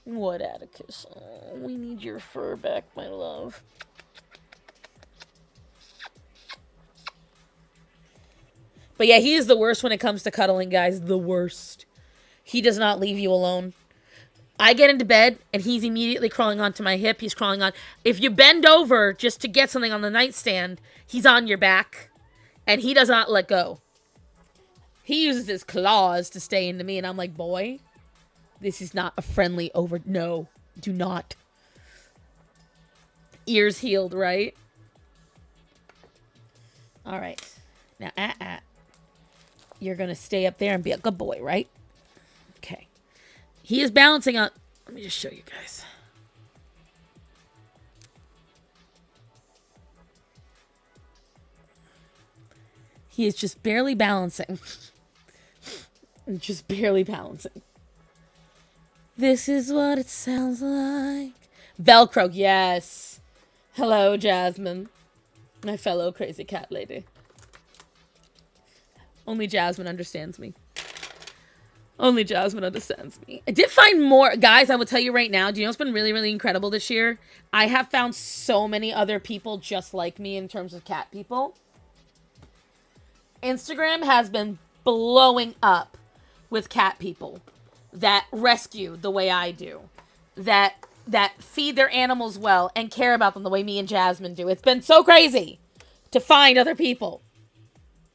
What, Atticus? Oh, we need your fur back, my love. But yeah, he is the worst when it comes to cuddling, guys. The worst. He does not leave you alone. I get into bed, and he's immediately crawling onto my hip. He's crawling on. If you bend over just to get something on the nightstand, he's on your back, and he does not let go. He uses his claws to stay into me, and I'm like, boy, this is not a friendly over... No, do not. Ears healed, right? All right. Now, you're going to stay up there and be a good boy, right? Okay. He is balancing on... Let me just show you guys. He is just barely balancing. Just barely balancing. This is what it sounds like. Velcro, yes. Hello, Jasmine. My fellow crazy cat lady. Only Jasmine understands me. Only Jasmine understands me. I did find more. Guys, I will tell you right now. Do you know what's been really, really incredible this year? I have found so many other people just like me in terms of cat people. Instagram has been blowing up with cat people that rescue the way I do. That feed their animals well and care about them the way me and Jasmine do. It's been so crazy to find other people.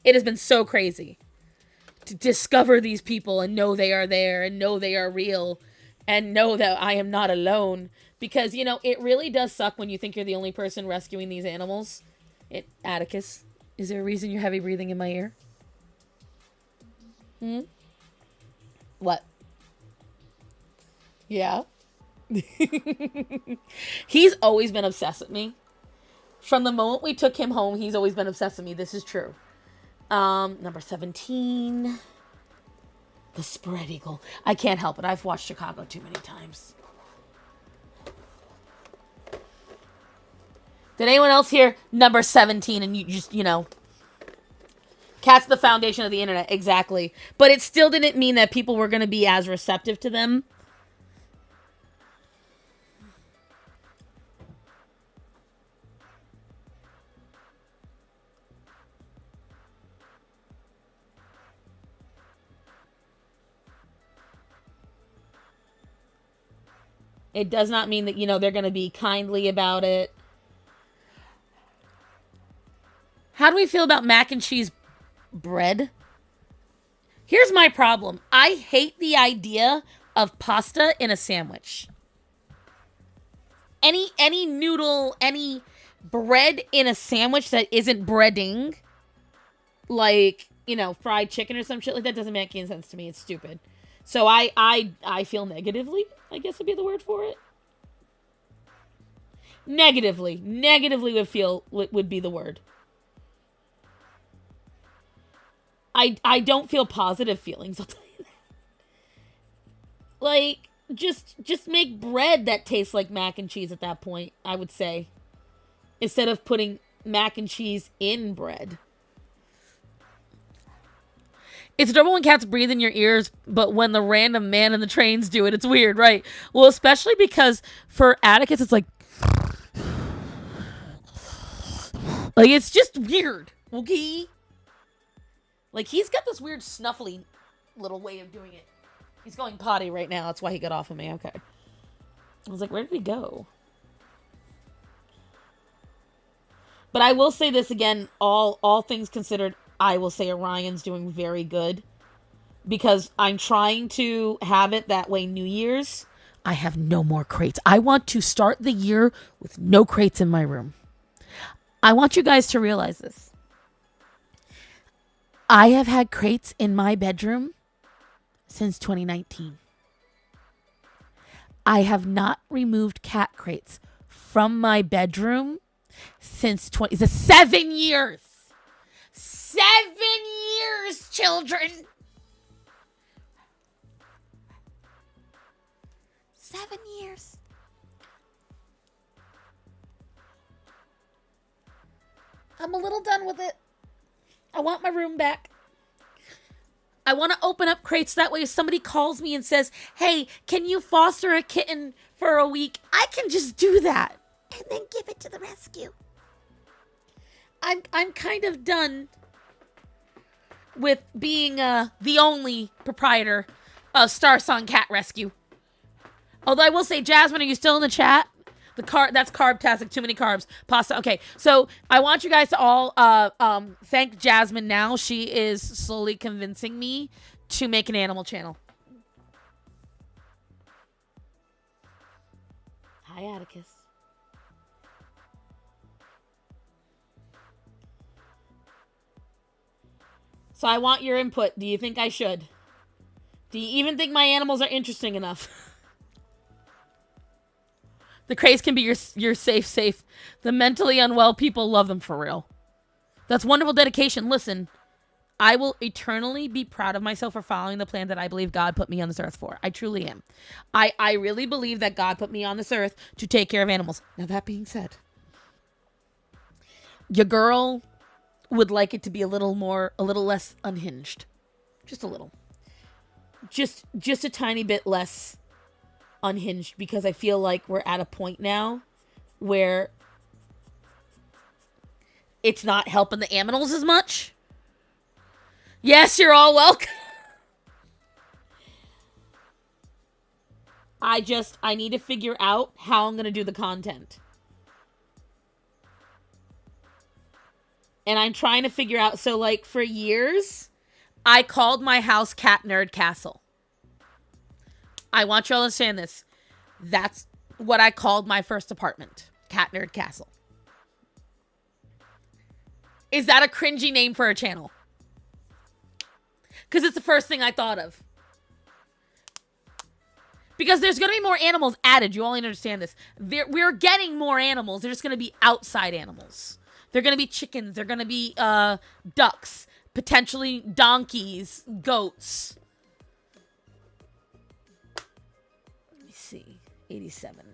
It has been so crazy to discover these people and know they are there and know they are real and know that I am not alone. Because, you know, it really does suck when you think you're the only person rescuing these animals. Atticus, is there a reason you're heavy breathing in my ear? What? Yeah? He's always been obsessed with me. From the moment we took him home, he's always been obsessed with me. This is true. Number 17. The spread eagle. I can't help it. I've watched Chicago too many times. Did anyone else hear number 17 and you just, you know... Cat's the foundation of the internet. Exactly. But it still didn't mean that people were going to be as receptive to them. It does not mean that, they're going to be kindly about it. How do we feel about mac and cheese bread? Here's my problem. I hate the idea of pasta in a sandwich. Any noodle, any bread in a sandwich that isn't breading, like, fried chicken or some shit like that, doesn't make any sense to me. It's stupid. So I feel negatively, I guess would be the word for it. Negatively would be the word. I don't feel positive feelings, I'll tell you that. Like, just make bread that tastes like mac and cheese at that point, I would say. Instead of putting mac and cheese in bread. It's adorable when cats breathe in your ears, but when the random man in the trains do it, it's weird, right? Well, especially because for Atticus, it's like it's just weird, okay? Like, he's got this weird snuffly little way of doing it. He's going potty right now. That's why he got off of me. Okay. I was like, where did he go? But I will say this again, all things considered, I will say Orion's doing very good. Because I'm trying to have it that way New Year's. I have no more crates. I want to start the year with no crates in my room. I want you guys to realize this. I have had crates in my bedroom since 2019. I have not removed cat crates from my bedroom since 7 years. 7 years, children. 7 years. I'm a little done with it. I want my room back. I want to open up crates. That way if somebody calls me and says, hey, can you foster a kitten for a week? I can just do that. And then give it to the rescue. I'm kind of done with being the only proprietor of Star Song Cat Rescue. Although I will say, Jasmine, are you still in the chat? That's carb-tastic, too many carbs. Pasta. Okay, so I want you guys to all thank Jasmine now. She is slowly convincing me to make an animal channel. Hi, Atticus. So I want your input. Do you think I should? Do you even think my animals are interesting enough? The craze can be your safe. The mentally unwell people love them for real. That's wonderful dedication. Listen, I will eternally be proud of myself for following the plan that I believe God put me on this earth for. I truly am. I really believe that God put me on this earth to take care of animals. Now, that being said, your girl would like it to be a little less unhinged. Just a little. Just a tiny bit less unhinged, because I feel like we're at a point now where it's not helping the animals as much. Yes, you're all welcome. I need to figure out how I'm going to do the content. And I'm trying to figure out, so like for years, I called my house Cat Nerd Castle. I want you all to understand this. That's what I called my first apartment. Cat Nerd Castle. Is that a cringy name for a channel? Because it's the first thing I thought of. Because there's going to be more animals added. You all need to understand this. We're getting more animals. They're just going to be outside animals. They're going to be chickens. They're going to be ducks. Potentially donkeys. Goats. 87.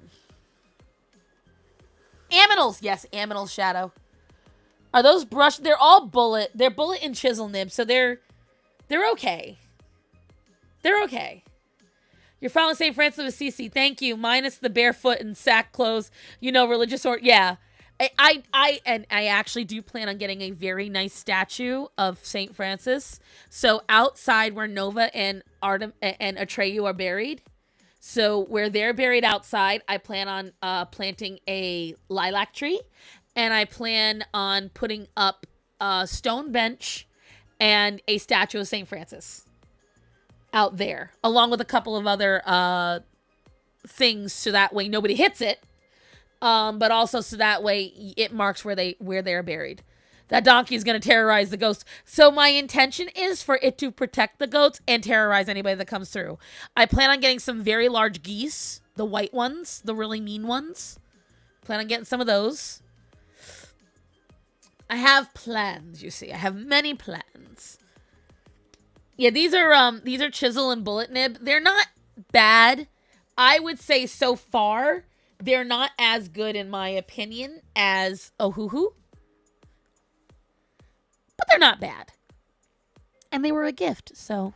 Aminals! Yes, Aminals, Shadow. Are those brush? They're all bullet. They're bullet and chisel nibs, so they're okay. They're okay. You're following St. Francis of Assisi. Thank you. Minus the barefoot and sack clothes. Religious or yeah. I actually do plan on getting a very nice statue of St. Francis. So outside where Nova and Atreyu are buried, So where they're buried outside, I plan on planting a lilac tree, and I plan on putting up a stone bench and a statue of St. Francis out there, along with a couple of other things, so that way nobody hits it, but also so that way it marks where they're buried. That donkey is going to terrorize the ghosts. So my intention is for it to protect the goats and terrorize anybody that comes through. I plan on getting some very large geese, the white ones, the really mean ones. Plan on getting some of those. I have plans, you see. I have many plans. Yeah, these are chisel and bullet nib. They're not bad. I would say so far they're not as good in my opinion as Ohuhu. But they're not bad. And they were a gift, so.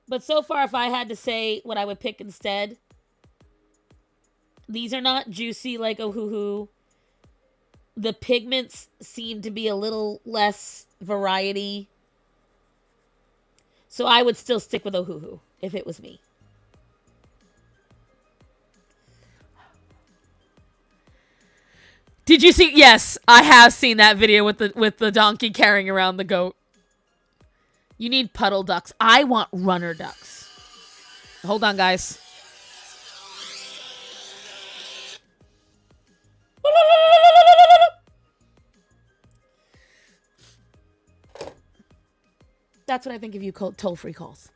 But so far, if I had to say what I would pick instead, these are not juicy like Ohuhu. The pigments seem to be a little less variety. So I would still stick with Ohuhu if it was me. Did you see? Yes, I have seen that video with the donkey carrying around the goat. You need puddle ducks. I want runner ducks. Hold on, guys. That's what I think of you toll-free calls.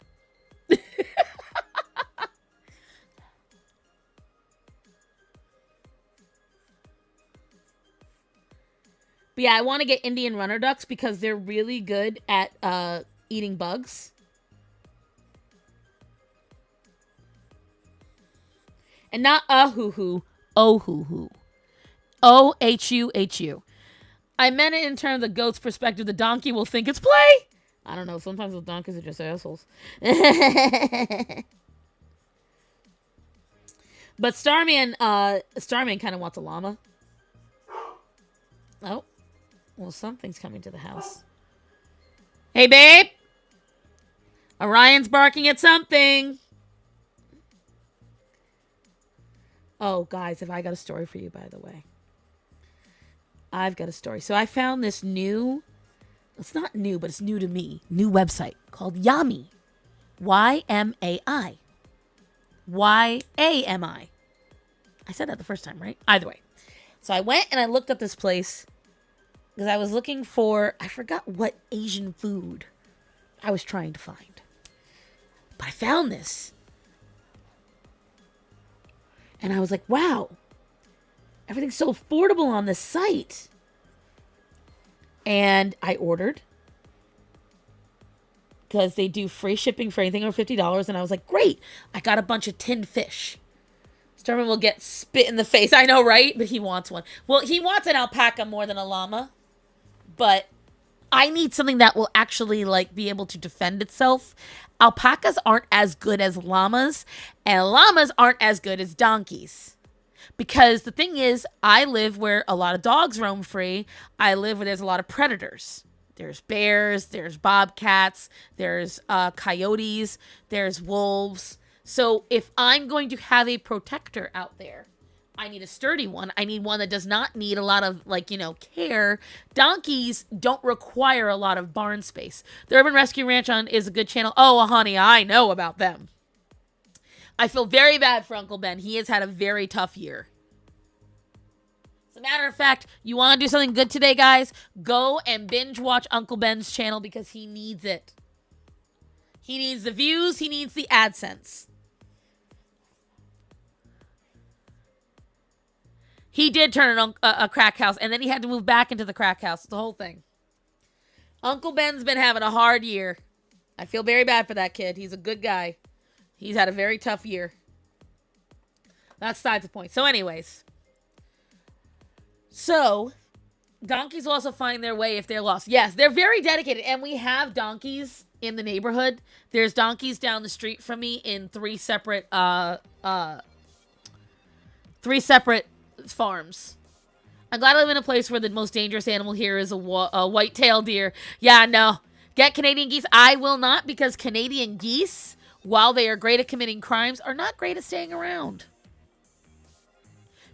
But yeah, I want to get Indian runner ducks because they're really good at eating bugs. And not Ohuhu, Ohuhu. O-H-U-H-U. I meant it in terms of the goat's perspective. The donkey will think it's play. I don't know. Sometimes those donkeys are just assholes. But Starman kind of wants a llama. Oh. Well, something's coming to the house. Hey, babe. Orion's barking at something. Oh, guys, have I got a story for you, by the way. I've got a story. So I found this new, it's not new, but it's new to me, new website called Yami. Y-M-A-I. Y-A-M-I. I said that the first time, right? Either way. So I went and I looked up this place because I was looking for, I forgot what Asian food I was trying to find. But I found this. And I was like, wow, everything's so affordable on this site. And I ordered because they do free shipping for anything over $50. And I was like, great, I got a bunch of tinned fish. Sturman will get spit in the face. I know, right? But he wants one. Well, he wants an alpaca more than a llama. But I need something that will actually, like, be able to defend itself. Alpacas aren't as good as llamas. And llamas aren't as good as donkeys. Because the thing is, I live where a lot of dogs roam free. I live where there's a lot of predators. There's bears. There's bobcats. There's coyotes. There's wolves. So if I'm going to have a protector out there, I need a sturdy one. I need one that does not need a lot of, like, you know, care. Donkeys don't require a lot of barn space. The Urban Rescue Ranch is a good channel. Oh, honey, I know about them. I feel very bad for Uncle Ben. He has had a very tough year. As a matter of fact, you want to do something good today, guys? Go and binge watch Uncle Ben's channel because he needs it. He needs the views. He needs the AdSense. He did turn a crack house, and then he had to move back into the crack house. The whole thing. Uncle Ben's been having a hard year. I feel very bad for that kid. He's a good guy. He's had a very tough year. That's besides the point. So anyways. So, donkeys will also find their way if they're lost. Yes, they're very dedicated, and we have donkeys in the neighborhood. There's donkeys down the street from me in three separate farms. I'm glad I live in a place where the most dangerous animal here is a white-tailed deer. Yeah, no. Get Canadian geese. I will not, because Canadian geese while they are great at committing crimes, are not great at staying around.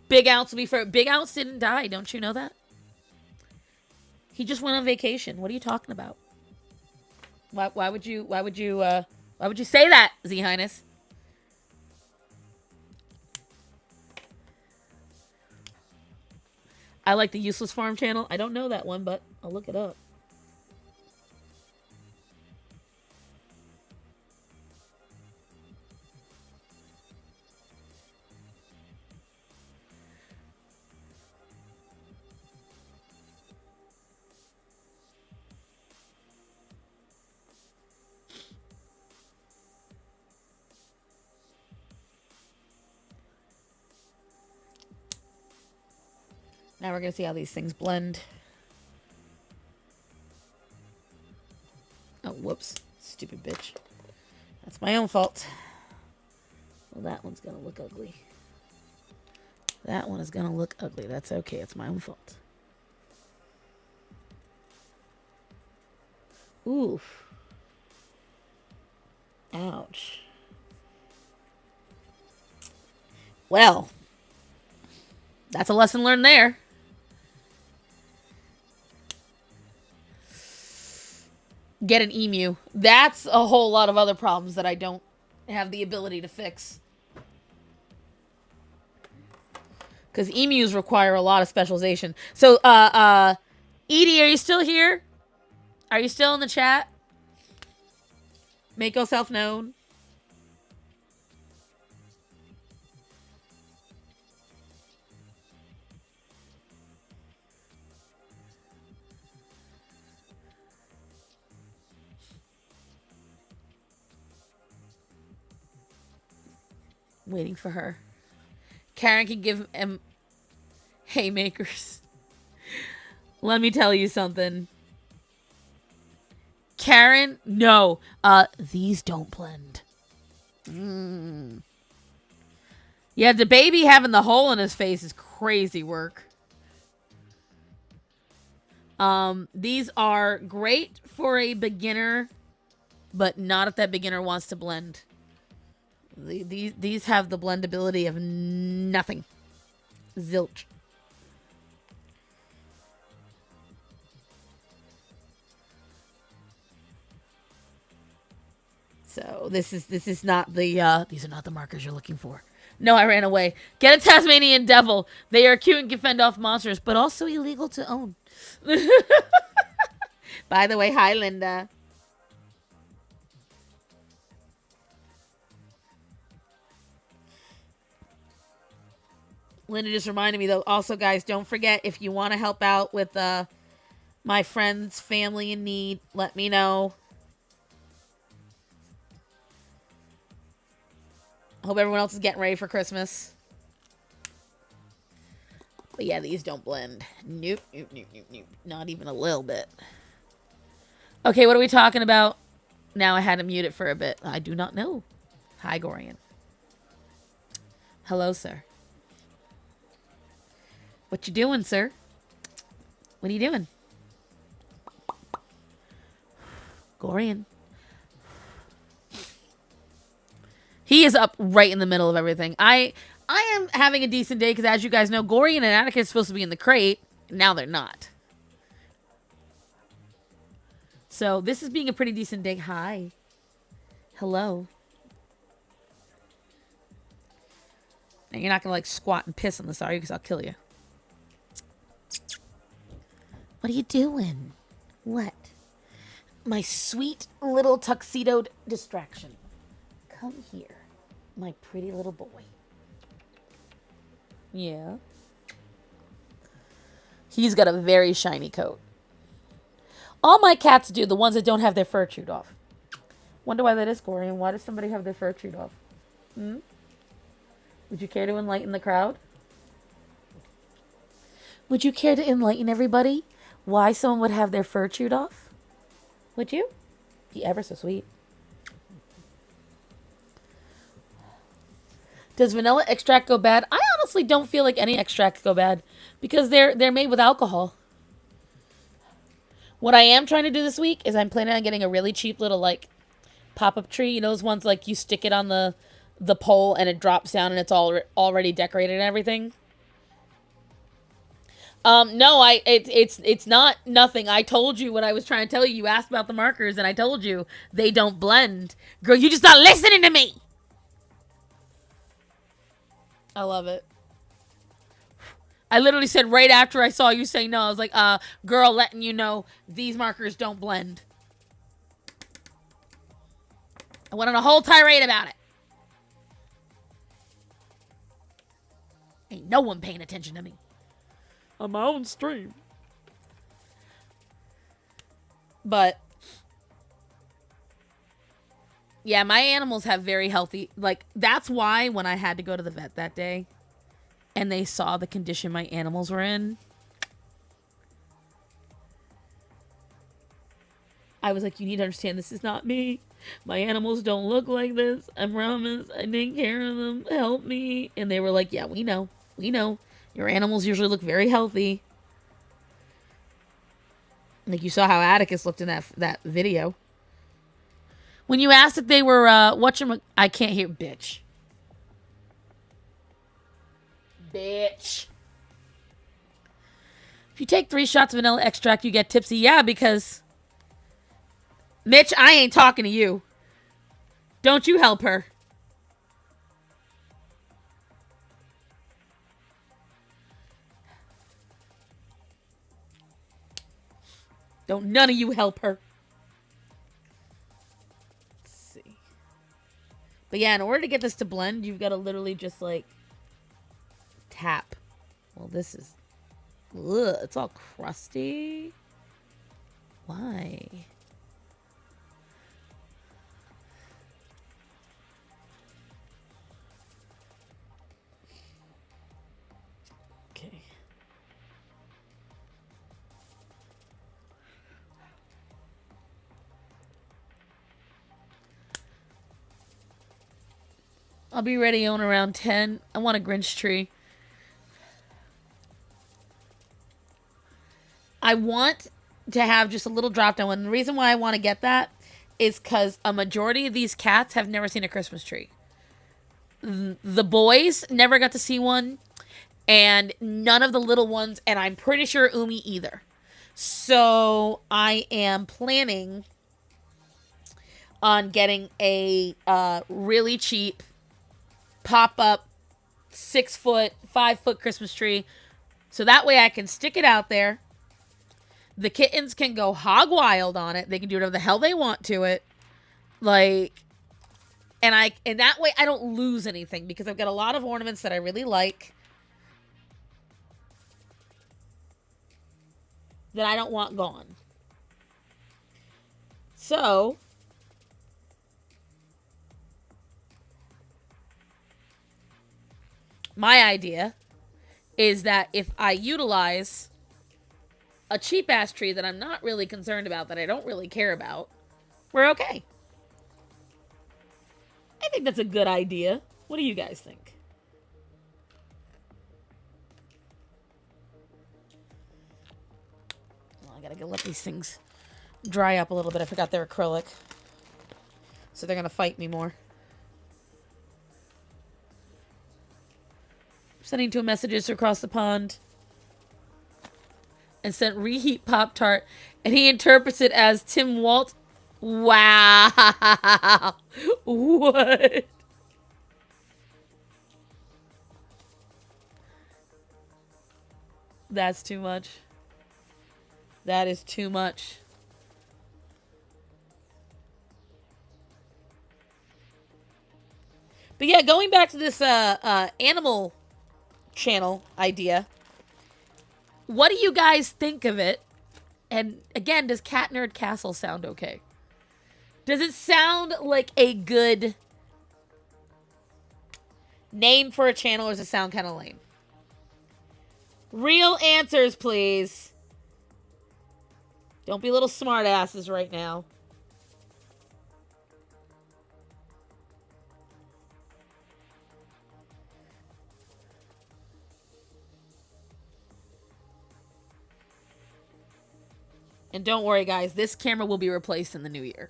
Big Outs will be for Big Outs didn't die, don't you know that? He just went on vacation. What are you talking about? Why would you say that, Z Highness? I like the Useless Farm channel. I don't know that one, but I'll look it up. Now we're going to see how these things blend. Oh, whoops. Stupid bitch. That's my own fault. Well, that one's going to look ugly. That one is going to look ugly. That's okay. It's my own fault. Oof. Ouch. Well, that's a lesson learned there. Get an emu. That's a whole lot of other problems that I don't have the ability to fix. Because emus require a lot of specialization. So, Edie, are you still here? Are you still in the chat? Make yourself known. Waiting for her. Karen can give him haymakers. Let me tell you something. Karen, no. These don't blend. Yeah, the baby having the hole in his face is crazy work. These are great for a beginner, but not if that beginner wants to blend. These have the blendability of nothing. Zilch. So this is not the these are not the markers you're looking for. No, I ran away. Get a Tasmanian devil. They are cute and can fend off monsters, but also illegal to own. By the way, hi Linda. Linda just reminded me, though, also, guys, don't forget, if you want to help out with my friend's family in need, let me know. I hope everyone else is getting ready for Christmas. But yeah, these don't blend. Nope, nope, nope, nope, nope. Not even a little bit. Okay, what are we talking about? Now I had to mute it for a bit. I do not know. Hi, Gorian. Hello, sir. What you doing, sir? What are you doing? Gorian. He is up right in the middle of everything. I am having a decent day because, as you guys know, Gorian and Atticus are supposed to be in the crate. Now they're not. So this is being a pretty decent day. Hi. Hello. Now, you're not going to, like, squat and piss on this, are you? Because I'll kill you. What are you doing? What? My sweet little tuxedoed distraction. Come here, my pretty little boy. Yeah. He's got a very shiny coat. All my cats do, the ones that don't have their fur chewed off. Wonder why that is, Corey, and why does somebody have their fur chewed off? Would you care to enlighten the crowd? Would you care to enlighten everybody why someone would have their fur chewed off? Would you? Be ever so sweet. Does vanilla extract go bad? I honestly don't feel like any extracts go bad because they're made with alcohol. What I am trying to do this week is I'm planning on getting a really cheap little, like, pop-up tree. You know those ones like you stick it on the pole and it drops down and it's all already decorated and everything. No, it's not nothing. I told you what I was trying to tell you. You asked about the markers and I told you they don't blend. Girl, you just not listening to me. I love it. I literally said right after I saw you say no, I was like, girl, letting you know these markers don't blend. I went on a whole tirade about it. Ain't no one paying attention to me. On my own stream. But yeah, my animals have very healthy, like, that's why when I had to go to the vet that day and they saw the condition my animals were in, I was like, you need to understand this is not me. My animals don't look like this. I promise. I take care of them. Help me. And they were like, yeah, we know. We know. Your animals usually look very healthy. Like, you saw how Atticus looked in that video. When you asked if they were, I can't hear, bitch. Bitch. If you take 3 shots of vanilla extract, you get tipsy. Yeah, because... Mitch, I ain't talking to you. Don't you help her. Don't none of you help her. Let's see. But yeah, in order to get this to blend, you've got to literally just, like, tap. Well, this is... Ugh, it's all crusty. Why? Okay. I'll be ready on around 10. I want a Grinch tree. I want to have just a little drop down one. And the reason why I want to get that is because a majority of these cats have never seen a Christmas tree. The boys never got to see one, and none of the little ones, and I'm pretty sure Umi either. So I am planning on getting a really cheap pop-up 6-foot, 5-foot Christmas tree. So that way I can stick it out there. The kittens can go hog wild on it. They can do whatever the hell they want to it. Like, and that way I don't lose anything because I've got a lot of ornaments that I really like that I don't want gone. So, my idea is that if I utilize a cheap-ass tree that I'm not really concerned about, that I don't really care about, we're okay. I think that's a good idea. What do you guys think? Well, I gotta go let these things dry up a little bit. I forgot they're acrylic. So they're gonna fight me more. Sending 2 messages across the pond. And sent reheat Pop-Tart. And he interprets it as Tim Walt. Wow. What? That's too much. That is too much. But yeah, going back to this animal channel idea. What do you guys think of it? And again, does Cat Nerd Castle sound okay? Does it sound like a good name for a channel, or does it sound kind of lame? Real answers, please. Don't be little smart asses right now. And don't worry, guys. This camera will be replaced in the new year.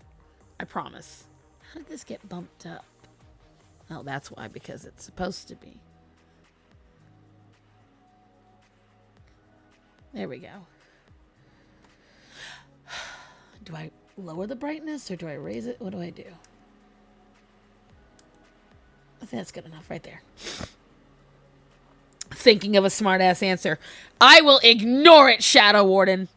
I promise. How did this get bumped up? Oh, that's why, because it's supposed to be. There we go. Do I lower the brightness or do I raise it? What do I do? I think that's good enough right there. Thinking of a smart-ass answer. I will ignore it, Shadow Warden.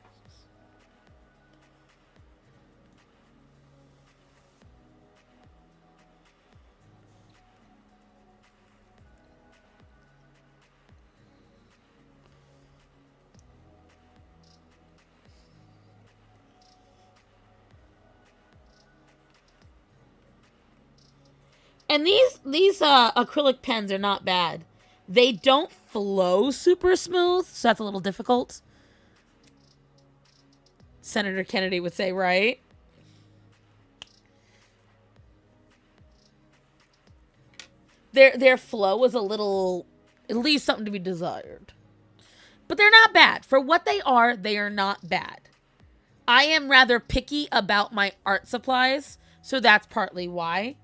And these acrylic pens are not bad. They don't flow super smooth, so that's a little difficult. Senator Kennedy would say, right? Their flow is a little, it leaves something to be desired. But they're not bad. For what they are not bad. I am rather picky about my art supplies, so that's partly why.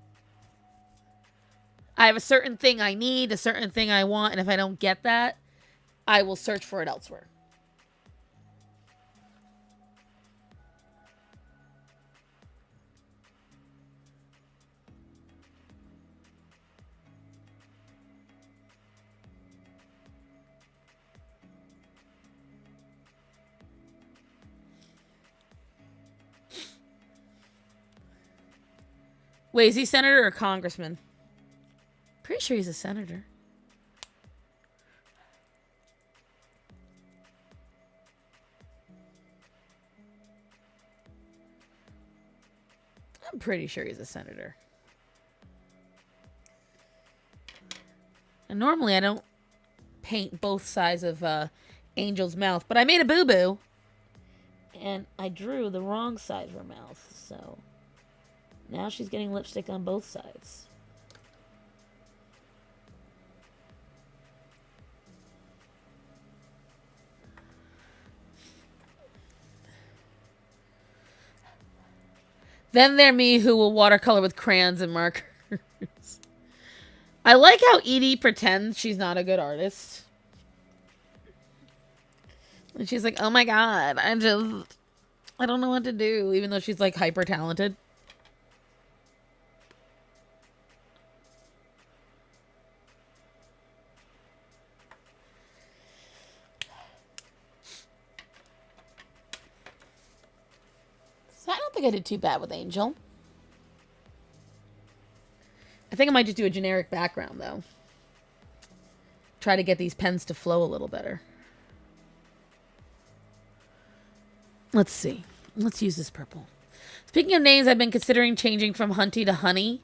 I have a certain thing I need, a certain thing I want, and if I don't get that, I will search for it elsewhere. Wait, is he senator or congressman? Pretty sure he's a senator. I'm pretty sure he's a senator. And normally I don't paint both sides of Angel's mouth, but I made a boo-boo. And I drew the wrong side of her mouth, so now she's getting lipstick on both sides. Then there me who will watercolor with crayons and markers. I like how Edie pretends she's not a good artist. And she's like, oh my god, I don't know what to do, even though she's like hyper talented. So I don't think I did too bad with Angel. I think I might just do a generic background, though. Try to get these pens to flow a little better. Let's see. Let's use this purple. Speaking of names, I've been considering changing from Hunty to Honey.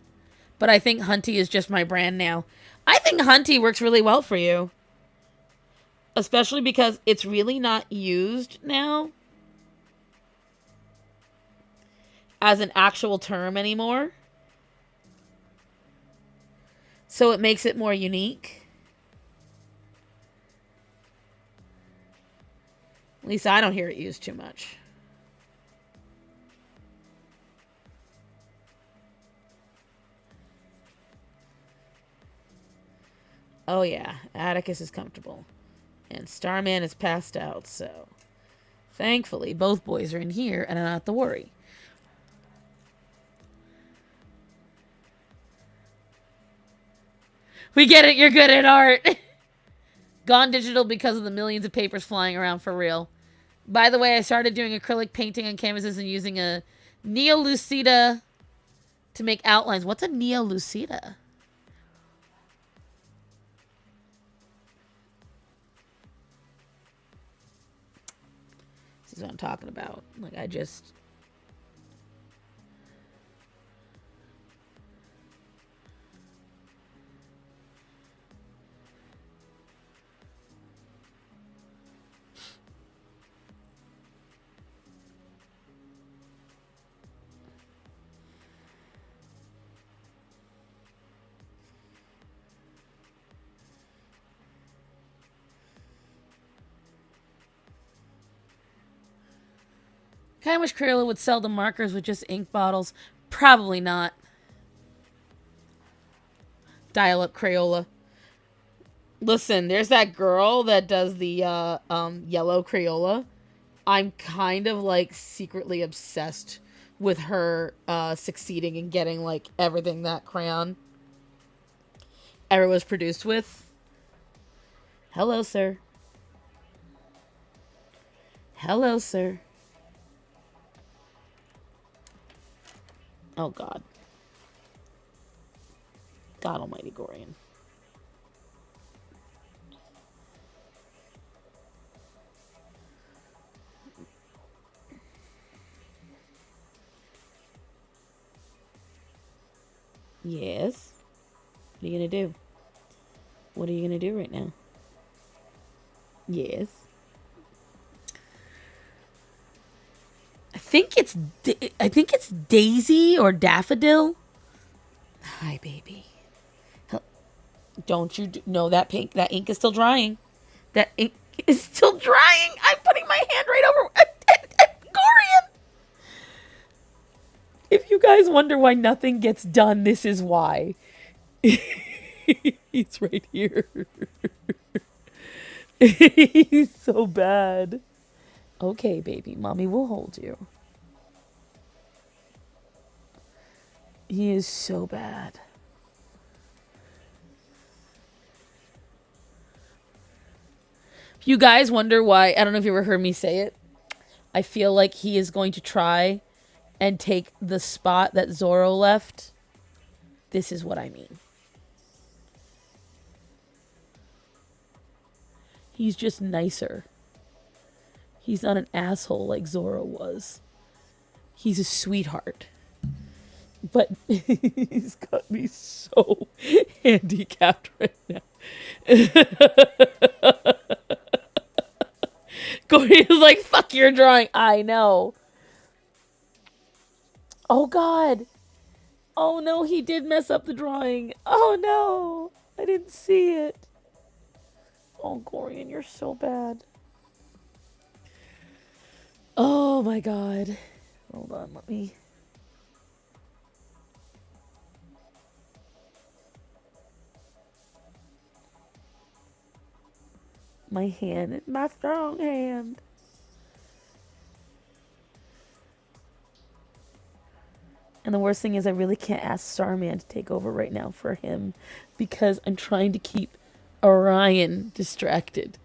But I think Hunty is just my brand now. I think Hunty works really well for you. Especially because it's really not used now as an actual term anymore. So it makes it more unique. At least I don't hear it used too much. Oh yeah, Atticus is comfortable. And Starman is passed out, so thankfully both boys are in here and I don't have to worry. We get it, you're good at art. Gone digital because of the millions of papers flying around for real. By the way, I started doing acrylic painting on canvases and using a Neolucida to make outlines. What's a Neolucida? This is what I'm talking about. Like, I just... I wish Crayola would sell the markers with just ink bottles. Probably not. dial-up Crayola. Listen, there's that girl that does the yellow Crayola. I'm kind of like secretly obsessed with her succeeding in getting like everything that crayon ever was produced with. Hello, sir. Hello, sir. Oh, God. God almighty, Gorian. Yes? What are you gonna do? What are you gonna do right now? Yes? I think it's Daisy or Daffodil. Hi, baby. Don't you know that ink is still drying. That ink is still drying. I'm putting my hand right over at Gorian. If you guys wonder why nothing gets done, this is why. He's right here. He's so bad. Okay, baby. Mommy will hold you. He is so bad. If you guys wonder why, I don't know if you ever heard me say it. I feel like he is going to try and take the spot that Zoro left. This is what I mean. He's just nicer. He's not an asshole like Zoro was. He's a sweetheart. But he's got me so handicapped right now. Corey is like, fuck your drawing. I know. Oh, God. Oh, no, he did mess up the drawing. Oh, no. I didn't see it. Oh, Gorian, you're so bad. Oh, my God. Hold on, let me... My hand, my strong hand. And the worst thing is I really can't ask Starman to take over right now for him because I'm trying to keep Orion distracted.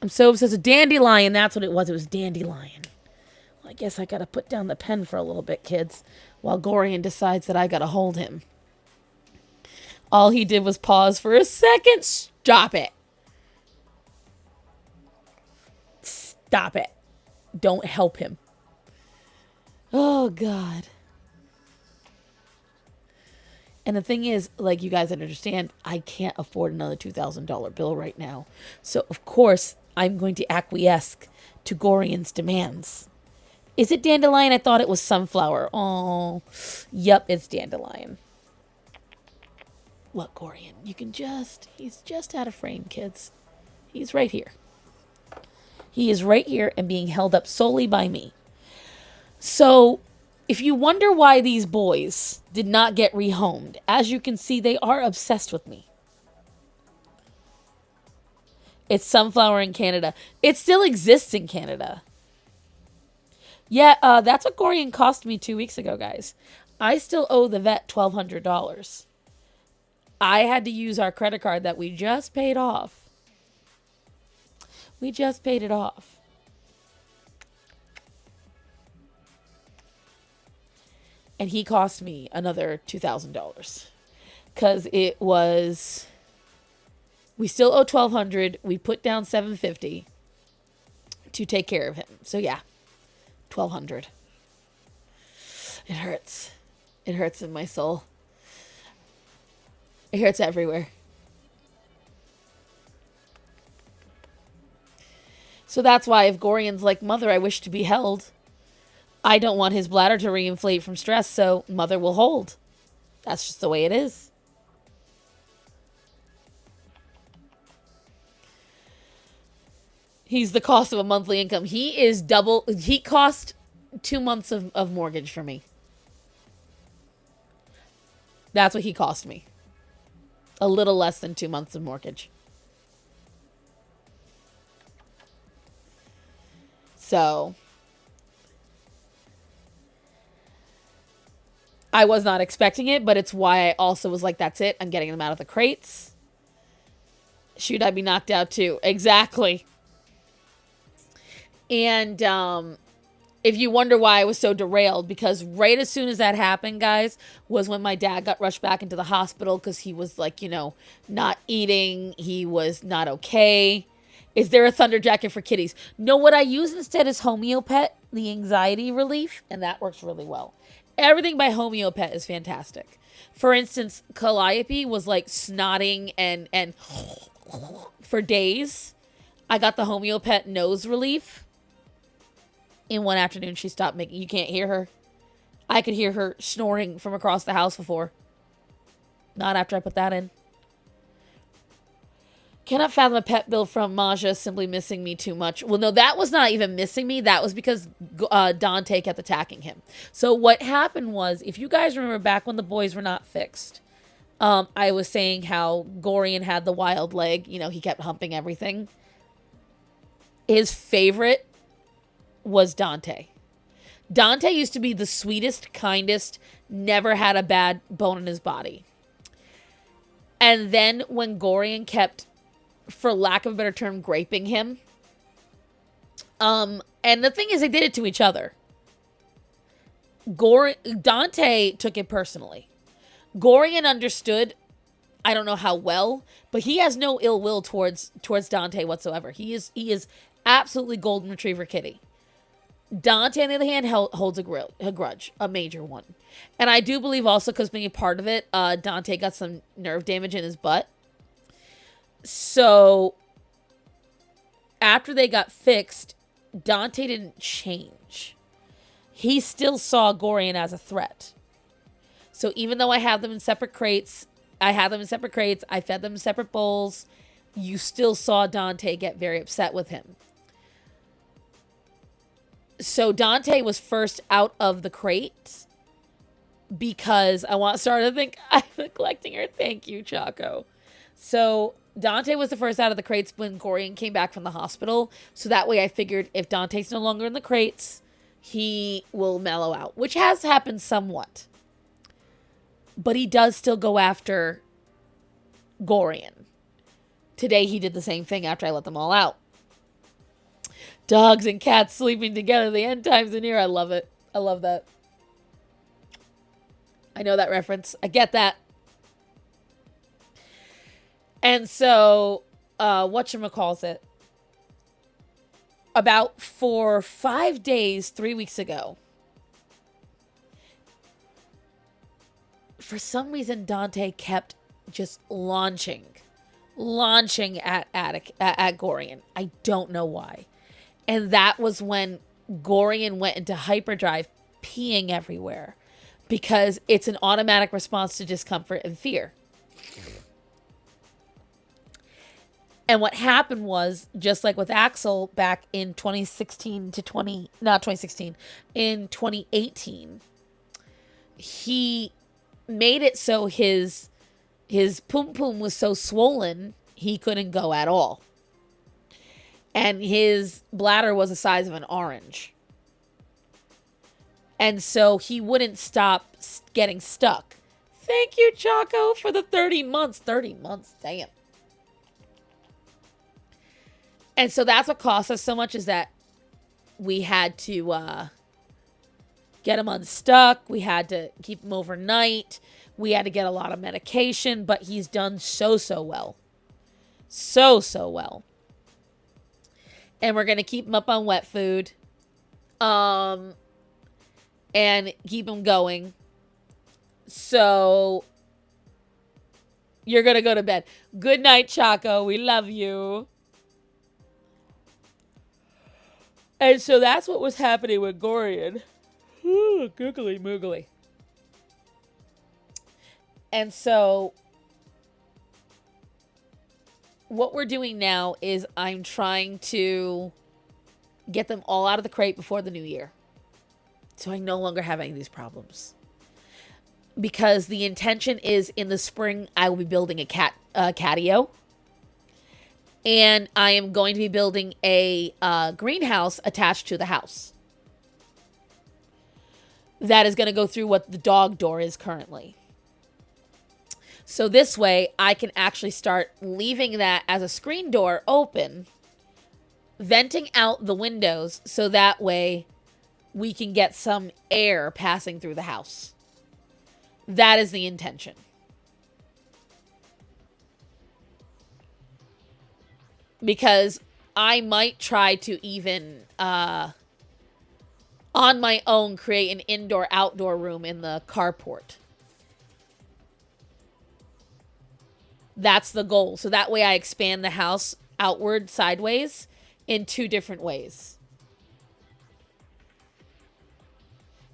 I'm so obsessed with Dandelion. That's what it was. It was Dandelion. Well, I guess I gotta put down the pen for a little bit, kids, while Gorian decides that I gotta hold him. All he did was pause for a second. Stop it. Stop it. Don't help him. Oh, God. And the thing is, like you guys understand, I can't afford another $2,000 bill right now. So, of course, I'm going to acquiesce to Gorian's demands. Is it Dandelion? I thought it was Sunflower. Oh, yep, it's Dandelion. What, Gorian? You can he's just out of frame, kids. He's right here. He is right here and being held up solely by me. So, if you wonder why these boys did not get rehomed, as you can see, they are obsessed with me. It's Sunflower in Canada. It still exists in Canada. Yeah, that's what Gorian cost me 2 weeks ago, guys. I still owe the vet $1,200. I had to use our credit card that we just paid off. We just paid it off. And he cost me another $2,000. Because it was... We still owe $1,200. We put down $750 to take care of him. So yeah, $1,200. It hurts. It hurts in my soul. It hurts everywhere. So that's why if Gorian's like, Mother, I wish to be held, I don't want his bladder to reinflate from stress, so Mother will hold. That's just the way it is. He's the cost of a monthly income. He is double. He cost 2 months of mortgage for me. That's what he cost me. A little less than 2 months of mortgage. So I was not expecting it, but it's why I also was like, that's it. I'm getting them out of the crates. Should I be knocked out too? Exactly. And if you wonder why I was so derailed, because right as soon as that happened, guys, was when my dad got rushed back into the hospital because he was like, not eating. He was not okay. Is there a thunder jacket for kitties? No, what I use instead is Homeopet, the anxiety relief, and that works really well. Everything by Homeopet is fantastic. For instance, Calliope was like snotting and for days. I got the Homeopet nose relief. In one afternoon, she stopped making... You can't hear her. I could hear her snoring from across the house before. Not after I put that in. Cannot fathom a pet bill from Maja simply missing me too much. Well, no, that was not even missing me. That was because Dante kept attacking him. So what happened was, if you guys remember back when the boys were not fixed, I was saying how Gorian had the wild leg. He kept humping everything. His favorite was Dante. Dante used to be the sweetest, kindest, never had a bad bone in his body. And then when Gorian kept, for lack of a better term, graping him, and the thing is, they did it to each other. Dante took it personally. Gorian understood, I don't know how well, but he has no ill will towards Dante whatsoever. He is absolutely golden retriever kitty. Dante, on the other hand, holds a grudge, a major one. And I do believe also, because being a part of it, Dante got some nerve damage in his butt. So, after they got fixed, Dante didn't change. He still saw Gorian as a threat. So, even though I have them in separate crates, I fed them in separate bowls, you still saw Dante get very upset with him. So Dante was first out of the crate because I want Sarah to think I'm neglecting her. Thank you, Chaco. So Dante was the first out of the crates when Gorian came back from the hospital. So that way I figured if Dante's no longer in the crates, he will mellow out, which has happened somewhat. But he does still go after Gorian. Today he did the same thing after I let them all out. Dogs and cats sleeping together. The end times are near. I love it. I love that. I know that reference. I get that. And so, whatchamacallit? About for 5 days, 3 weeks ago, for some reason, Dante kept just launching at Gorian. I don't know why. And that was when Gorian went into hyperdrive, peeing everywhere, because it's an automatic response to discomfort and fear. And what happened was, just like with Axel back in 2018, he made it so his pum pum was so swollen, he couldn't go at all. And his bladder was the size of an orange. And so he wouldn't stop getting stuck. Thank you, Chaco, for the 30 months. 30 months, damn. And so that's what cost us so much, is that we had to get him unstuck. We had to keep him overnight. We had to get a lot of medication, but he's done so well. So well. And we're going to keep him up on wet food. And keep him going. So, you're going to go to bed. Good night, Chaco. We love you. And so that's what was happening with Gorian. Ooh, googly moogly. And so what we're doing now is I'm trying to get them all out of the crate before the new year, so I no longer have any of these problems. because the intention is in the spring I will be building a catio. And I am going to be building a greenhouse attached to the house. That is going to go through what the dog door is currently. So this way, I can actually start leaving that as a screen door open, venting out the windows, so that way we can get some air passing through the house. That is the intention. Because I might try to even, on my own, create an indoor-outdoor room in the carport. That's the goal. So that way I expand the house outward, sideways, in 2 different ways.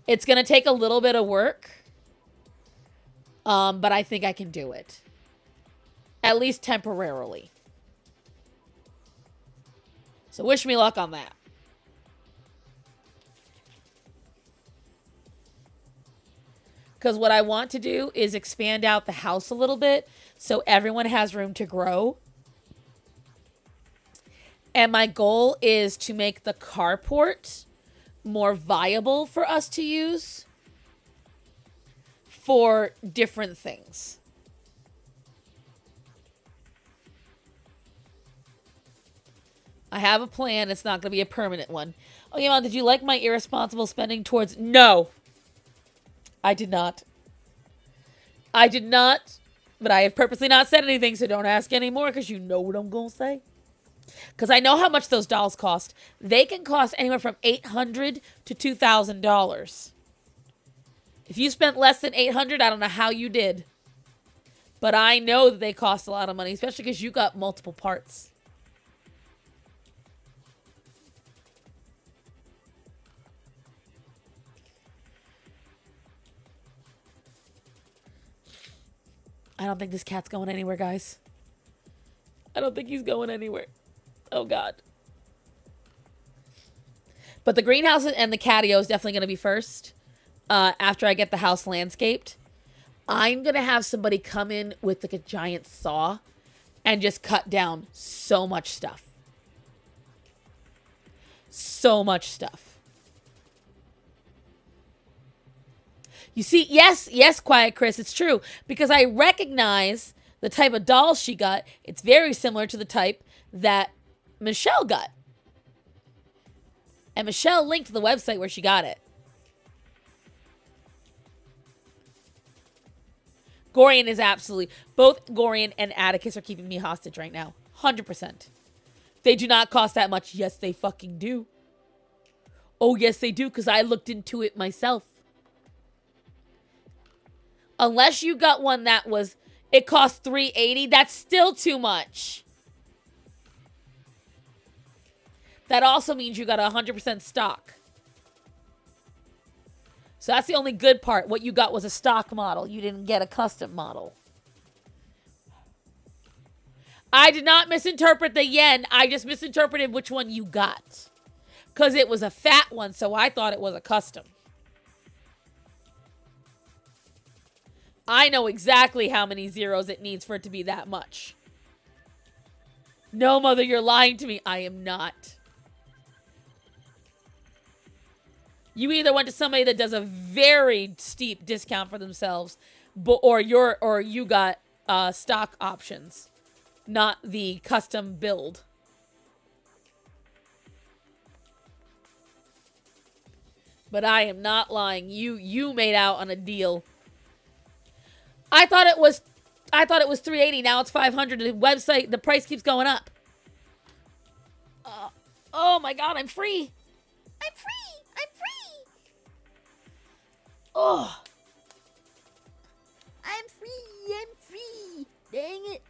It's going to take a little bit of work, but I think I can do it. At least temporarily. So wish me luck on that. Because what I want to do is expand out the house a little bit so everyone has room to grow. And my goal is to make the carport more viable for us to use for different things. I have a plan. It's not going to be a permanent one. Oh, yeah, Mom, did you like my irresponsible spending towards... No. I did not. I did not. But I have purposely not said anything, so don't ask anymore, because you know what I'm going to say. Because I know how much those dolls cost. They can cost anywhere from $800 to $2,000. If you spent less than $800, I don't know how you did. But I know that they cost a lot of money, especially because you got multiple parts. I don't think this cat's going anywhere, guys. I don't think he's going anywhere. Oh, God. But the greenhouse and the catio is definitely going to be first. After I get the house landscaped. I'm going to have somebody come in with like a giant saw and just cut down so much stuff. So much stuff. You see, yes, Quiet Chris, it's true. Because I recognize the type of doll she got. It's very similar to the type that Michelle got. And Michelle linked to the website where she got it. Gorian is absolutely... Both Gorian and Atticus are keeping me hostage right now. 100%. They do not cost that much. Yes, they fucking do. Oh, yes, they do, because I looked into it myself. Unless you got one that was... It cost $380. That's still too much. That also means you got 100% stock. So that's the only good part. What you got was a stock model. You didn't get a custom model. I did not misinterpret the yen. I just misinterpreted which one you got. Because it was a fat one, so I thought it was a custom. I know exactly how many zeros it needs for it to be that much. No, Mother, you're lying to me. I am not. You either went to somebody that does a very steep discount for themselves, or you got stock options, not the custom build. But I am not lying. You made out on a deal. I thought it was $380. Now it's $500. The website, the price keeps going up. Oh my God, I'm free. I'm free. Oh. I'm free. Dang it.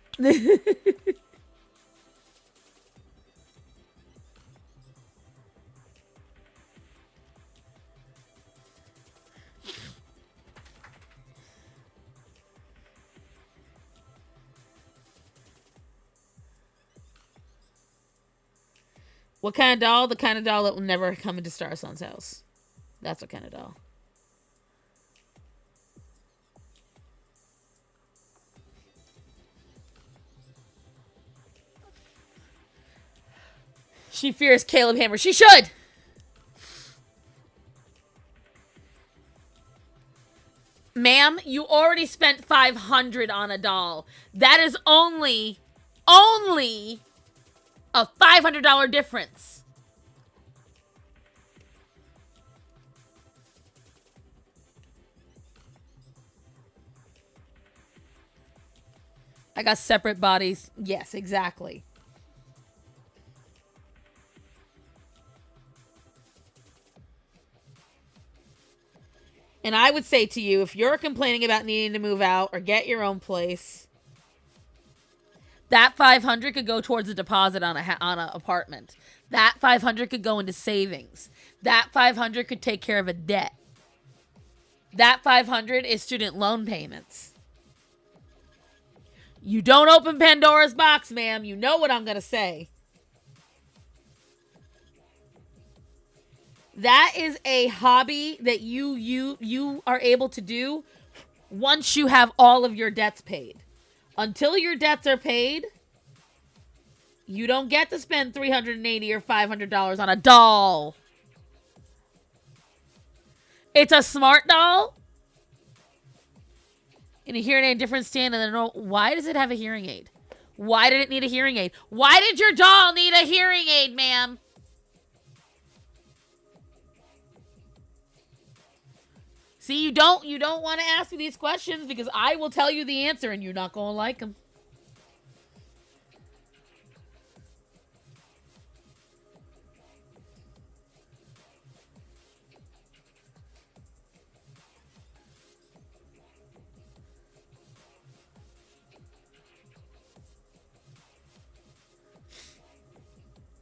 What kind of doll? The kind of doll that will never come into Star Sun's house. That's what kind of doll. She fears Caleb Hammer. She should. Ma'am, you already spent $500 on a doll. That is only a $500 difference. I got separate bodies. Yes, exactly. And I would say to you, if you're complaining about needing to move out or get your own place, that $500 could go towards a deposit on an apartment. That $500 could go into savings. That $500 could take care of a debt. That $500 is student loan payments. You don't open Pandora's box, ma'am. You know what I'm going to say. That is a hobby that you are able to do once you have all of your debts paid. Until your debts are paid, you don't get to spend $380 or $500 on a doll. It's a smart doll in a hearing aid different stand, and then why does it have a hearing aid? Why did it need a hearing aid? Why did your doll need a hearing aid, ma'am? See, you don't want to ask me these questions because I will tell you the answer and you're not going to like them.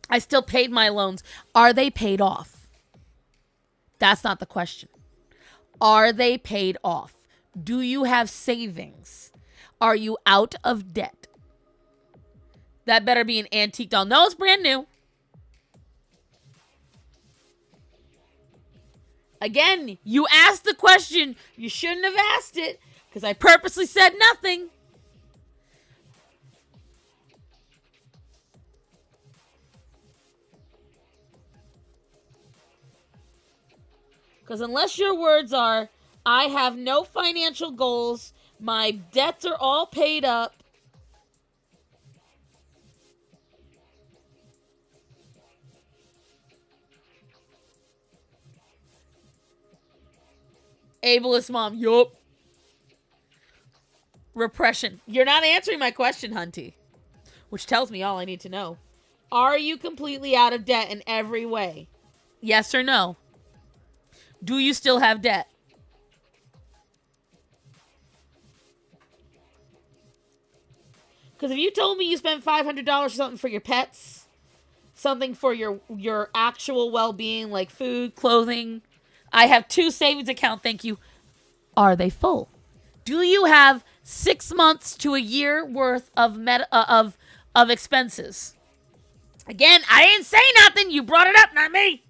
I still paid my loans. Are they paid off? That's not the question. Are they paid off? Do you have savings? Are you out of debt? That better be an antique doll. No, it's brand new. Again, you asked the question. You shouldn't have asked it because I purposely said nothing. Because unless your words are, I have no financial goals, my debts are all paid up. Ableist mom, yup. Repression. You're not answering my question, Hunty. Which tells me all I need to know. Are you completely out of debt in every way? Yes or no? Do you still have debt? Because if you told me you spent $500 or something for your pets, something for your actual well-being, like food, clothing, I have 2 savings accounts, thank you. Are they full? Do you have 6 months to a year worth of expenses? Again, I didn't say nothing. You brought it up, not me.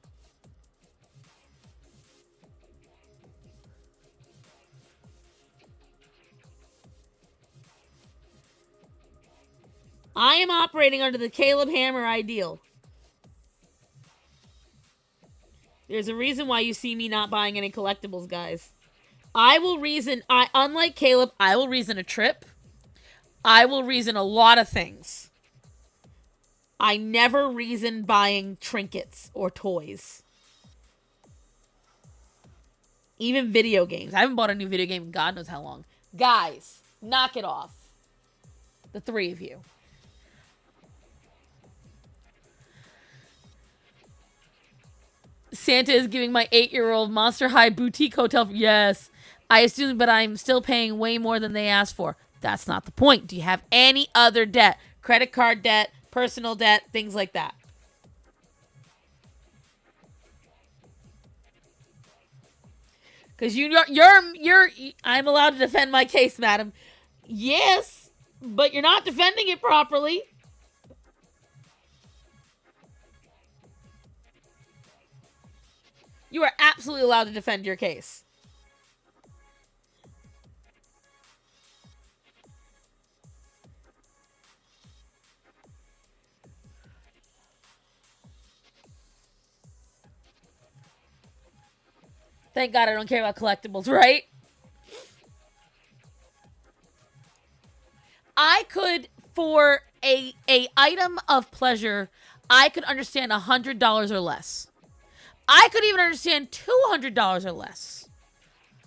I am operating under the Caleb Hammer ideal. There's a reason why you see me not buying any collectibles, guys. Unlike Caleb, I will reason a trip. I will reason a lot of things. I never reason buying trinkets or toys. Even video games. I haven't bought a new video game in God knows how long. Guys, knock it off. The 3 of you. Santa is giving my 8-year-old Monster High boutique hotel. Yes, I assume, but I'm still paying way more than they asked for. That's not the point. Do you have any other debt? Credit card debt, personal debt, things like that. Because I'm allowed to defend my case, madam. Yes, but you're not defending it properly. You are absolutely allowed to defend your case. Thank God I don't care about collectibles, right? I could, for a item of pleasure, I could understand $100 or less. I could even understand $200 or less.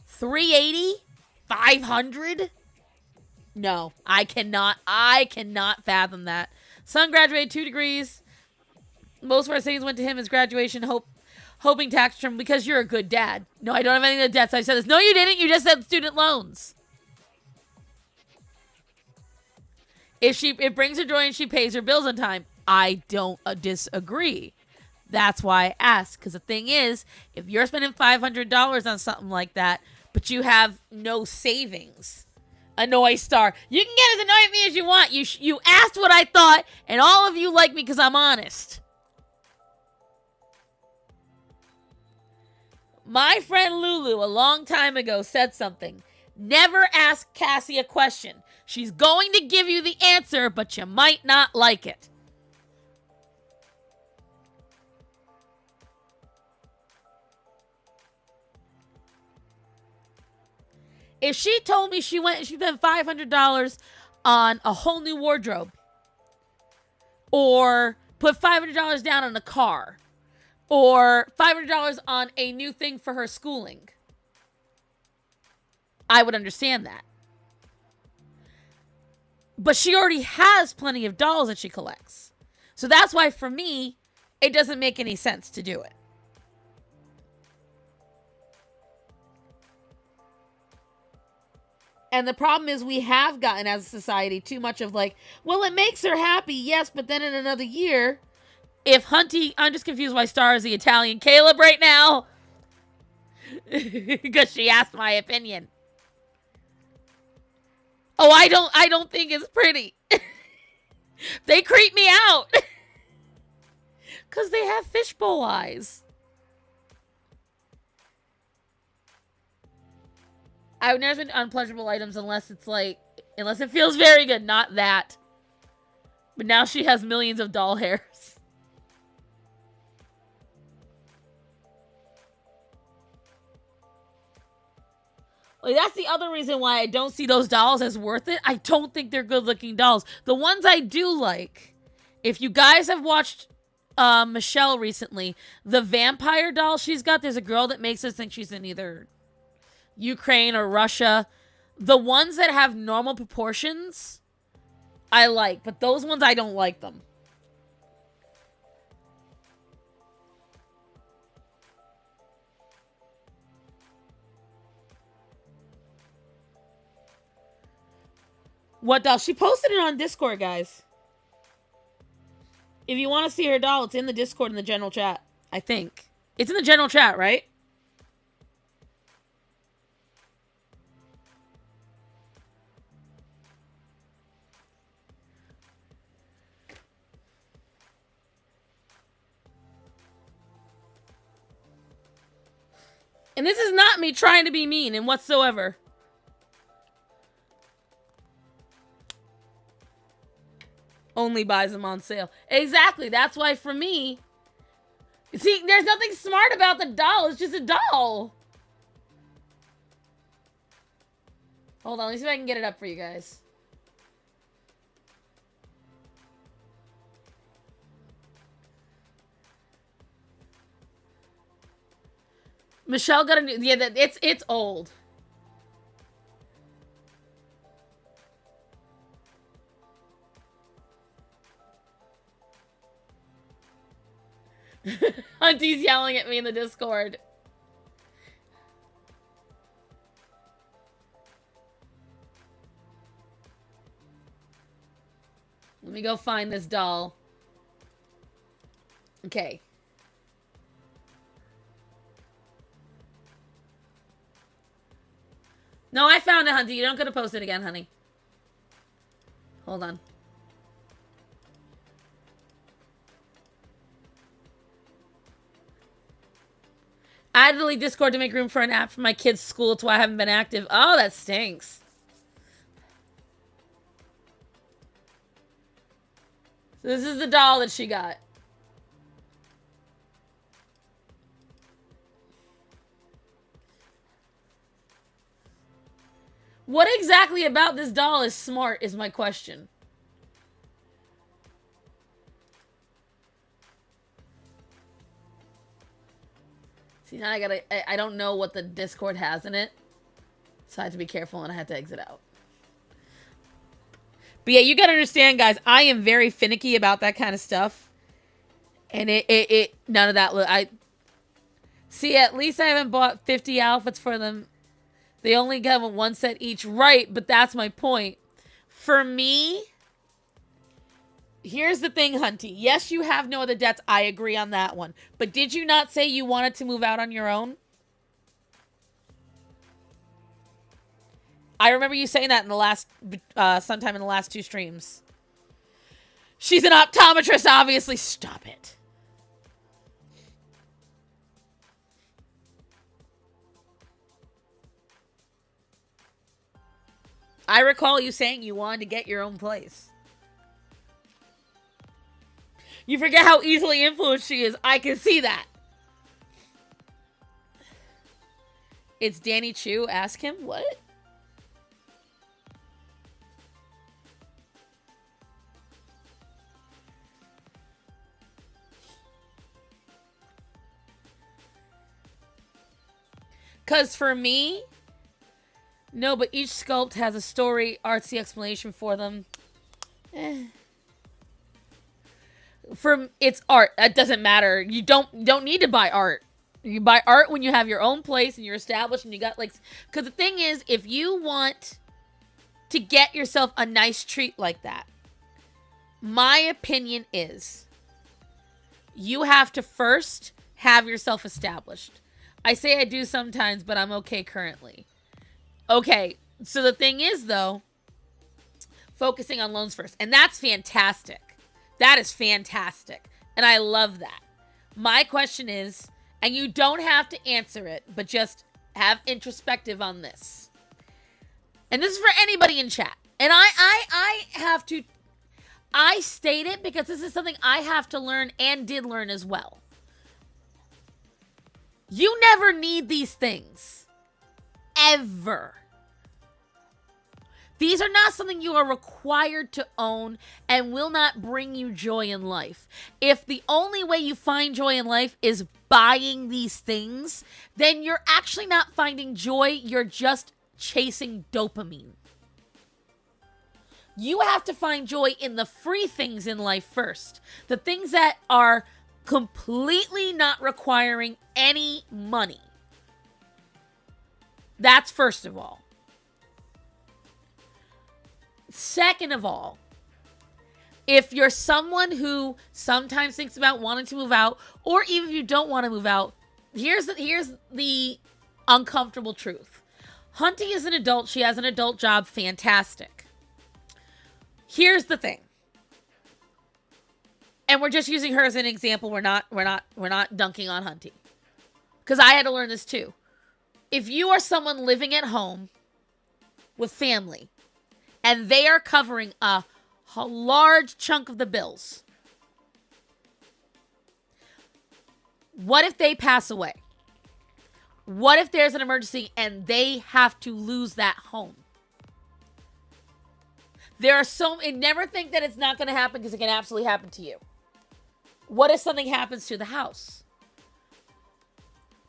380, 500. No, I cannot fathom that. Son graduated 2 degrees. Most of our savings went to him as graduation hoping tax return because you're a good dad. No, I don't have any of the debts. I said this. No, you didn't. You just said student loans. If it brings her joy and she pays her bills on time, I don't disagree. That's why I asked. Because the thing is, if you're spending $500 on something like that, but you have no savings, annoy star, you can get as annoyed at me as you want. You asked what I thought, and all of you like me because I'm honest. My friend Lulu, a long time ago, said something. Never ask Cassie a question. She's going to give you the answer, but you might not like it. If she told me she spent $500 on a whole new wardrobe, or put $500 down on a car, or $500 on a new thing for her schooling, I would understand that. But she already has plenty of dolls that she collects. So that's why, for me, it doesn't make any sense to do it. And the problem is we have gotten, as a society, too much of like, well, it makes her happy, yes, but then in another year, if Hunty... I'm just confused why Star is the Italian Caleb right now. Because she asked my opinion. Oh, I don't think it's pretty. They creep me out. Because they have fishbowl eyes. I would never spend unpleasurable items unless it feels very good. Not that. But now she has millions of doll hairs. Like, that's the other reason why I don't see those dolls as worth it. I don't think they're good-looking dolls. The ones I do like, if you guys have watched Michelle recently, the vampire doll she's got, there's a girl that makes us think she's in either Ukraine or Russia. The ones that have normal proportions, I like. But those ones, I don't like them. What doll? She posted it on Discord, guys. If you want to see her doll, it's in the Discord in the general chat. I think. It's in the general chat, right? And this is not me trying to be mean in whatsoever. Only buys them on sale. Exactly. That's why for me... See, there's nothing smart about the doll. It's just a doll. Hold on. Let me see if I can get it up for you guys. Michelle got a new... Yeah, it's old. Auntie's yelling at me in the Discord. Let me go find this doll. Okay. No, I found it, Hunty. You don't gotta post it again, honey. Hold on. I had to delete Discord to make room for an app for my kids' school. That's why I haven't been active. Oh, that stinks. So this is the doll that she got. What exactly about this doll is smart is my question. See, now I don't know what the Discord has in it. So I have to be careful and I have to exit out. But yeah, you gotta understand, guys, I am very finicky about that kind of stuff. And none of that, see, at least I haven't bought 50 outfits for them. They only have one set each, right? But that's my point. For me, here's the thing, Hunty. Yes, you have no other debts. I agree on that one. But did you not say you wanted to move out on your own? I remember you saying that in the last, sometime in the last 2 streams. She's an optometrist, obviously. Stop it. I recall you saying you wanted to get your own place. You forget how easily influenced she is. I can see that. It's Danny Chu. Ask him. What? Because for me... No, but each sculpt has a story, artsy explanation for them. It's art. That doesn't matter. You don't need to buy art. You buy art when you have your own place and you're established and you got, like... Because the thing is, if you want to get yourself a nice treat like that, my opinion is you have to first have yourself established. I say I do sometimes, but I'm okay currently. Okay, so the thing is, though, focusing on loans first. And that's fantastic. That is fantastic. And I love that. My question is, and you don't have to answer it, but just have introspective on this. And this is for anybody in chat. And I have to... I state it because this is something I have to learn and did learn as well. You never need these things. Ever. These are not something you are required to own and will not bring you joy in life. If the only way you find joy in life is buying these things, then you're actually not finding joy. You're just chasing dopamine. You have to find joy in the free things in life first. The things that are completely not requiring any money. That's first of all. Second of all, if you're someone who sometimes thinks about wanting to move out, or even if you don't want to move out, here's the uncomfortable truth. Hunty is an adult. She has an adult job. Fantastic. Here's the thing. And we're just using her as an example. We're not dunking on Hunty. Because I had to learn this too. If you are someone living at home with family, and they are covering a large chunk of the bills, what if they pass away? What if there's an emergency and they have to lose that home? Never think that it's not going to happen, because it can absolutely happen to you. What if something happens to the house?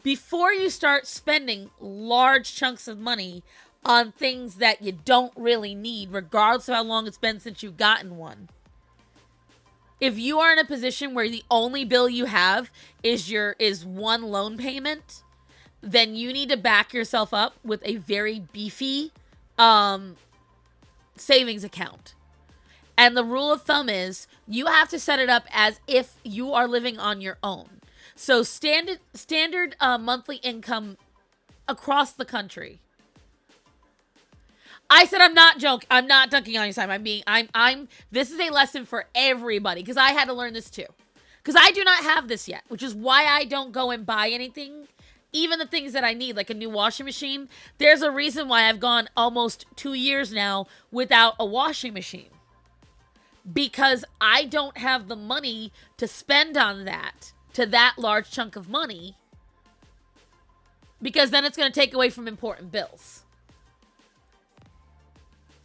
Before you start spending large chunks of money on things that you don't really need, regardless of how long it's been since you've gotten one. If you are in a position where the only bill you have is one loan payment, then you need to back yourself up with a very beefy savings account. And the rule of thumb is you have to set it up as if you are living on your own. So standard monthly income across the country. I said I'm not joking. I'm not dunking on you, Simon. This is a lesson for everybody, because I had to learn this too. Because I do not have this yet, which is why I don't go and buy anything. Even the things that I need, like a new washing machine. There's a reason why I've gone almost 2 years now without a washing machine. Because I don't have the money to spend on that, to that large chunk of money. Because then it's going to take away from important bills.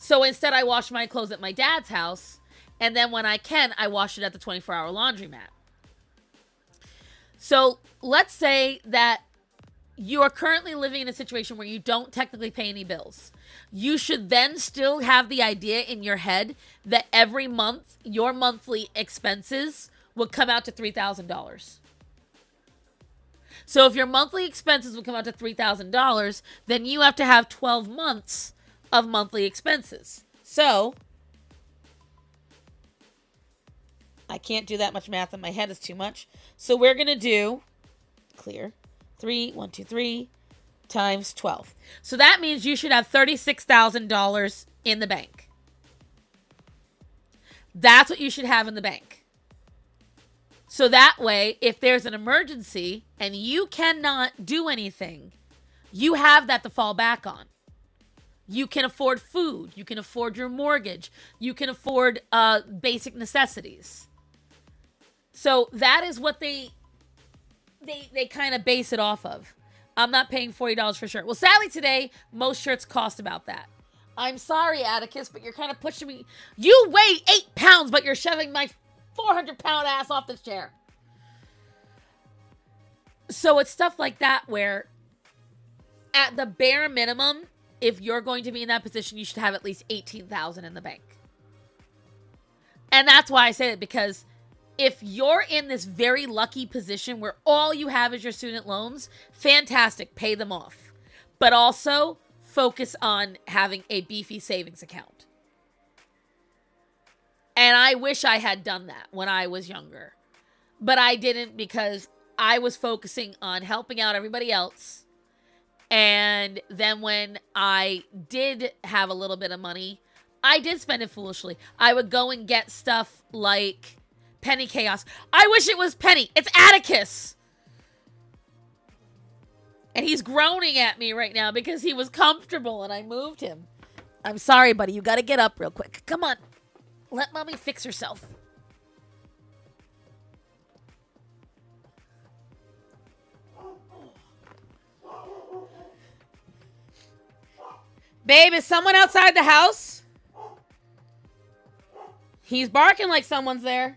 So instead, I wash my clothes at my dad's house. And then when I can, I wash it at the 24-hour laundromat. So let's say that you are currently living in a situation where you don't technically pay any bills. You should then still have the idea in your head that every month your monthly expenses would come out to $3,000. So if your monthly expenses would come out to $3,000, then you have to have 12 months of monthly expenses. So I can't do that much math in my head. It's too much. So we're going to do clear. 3 times 12. So that means you should have $36,000 in the bank. That's what you should have in the bank. So that way, if there's an emergency and you cannot do anything, you have that to fall back on. You can afford food. You can afford your mortgage. You can afford basic necessities. So that is what they kind of base it off of. I'm not paying $40 for a shirt. Well, sadly today, most shirts cost about that. I'm sorry, Atticus, but you're kind of pushing me. You weigh 8 pounds, but you're shoving my 400-pound ass off this chair. So it's stuff like that where, at the bare minimum, if you're going to be in that position, you should have at least $18,000 in the bank. And that's why I say it, because if you're in this very lucky position where all you have is your student loans, fantastic, pay them off. But also focus on having a beefy savings account. And I wish I had done that when I was younger. But I didn't, because I was focusing on helping out everybody else. And then when I did have a little bit of money, I did spend it foolishly. I would go and get stuff like Penny Chaos. I wish it was Penny. It's Atticus. And he's groaning at me right now because he was comfortable and I moved him. I'm sorry, buddy. You got to get up real quick. Come on. Let mommy fix herself. Babe, is someone outside the house? He's barking like someone's there.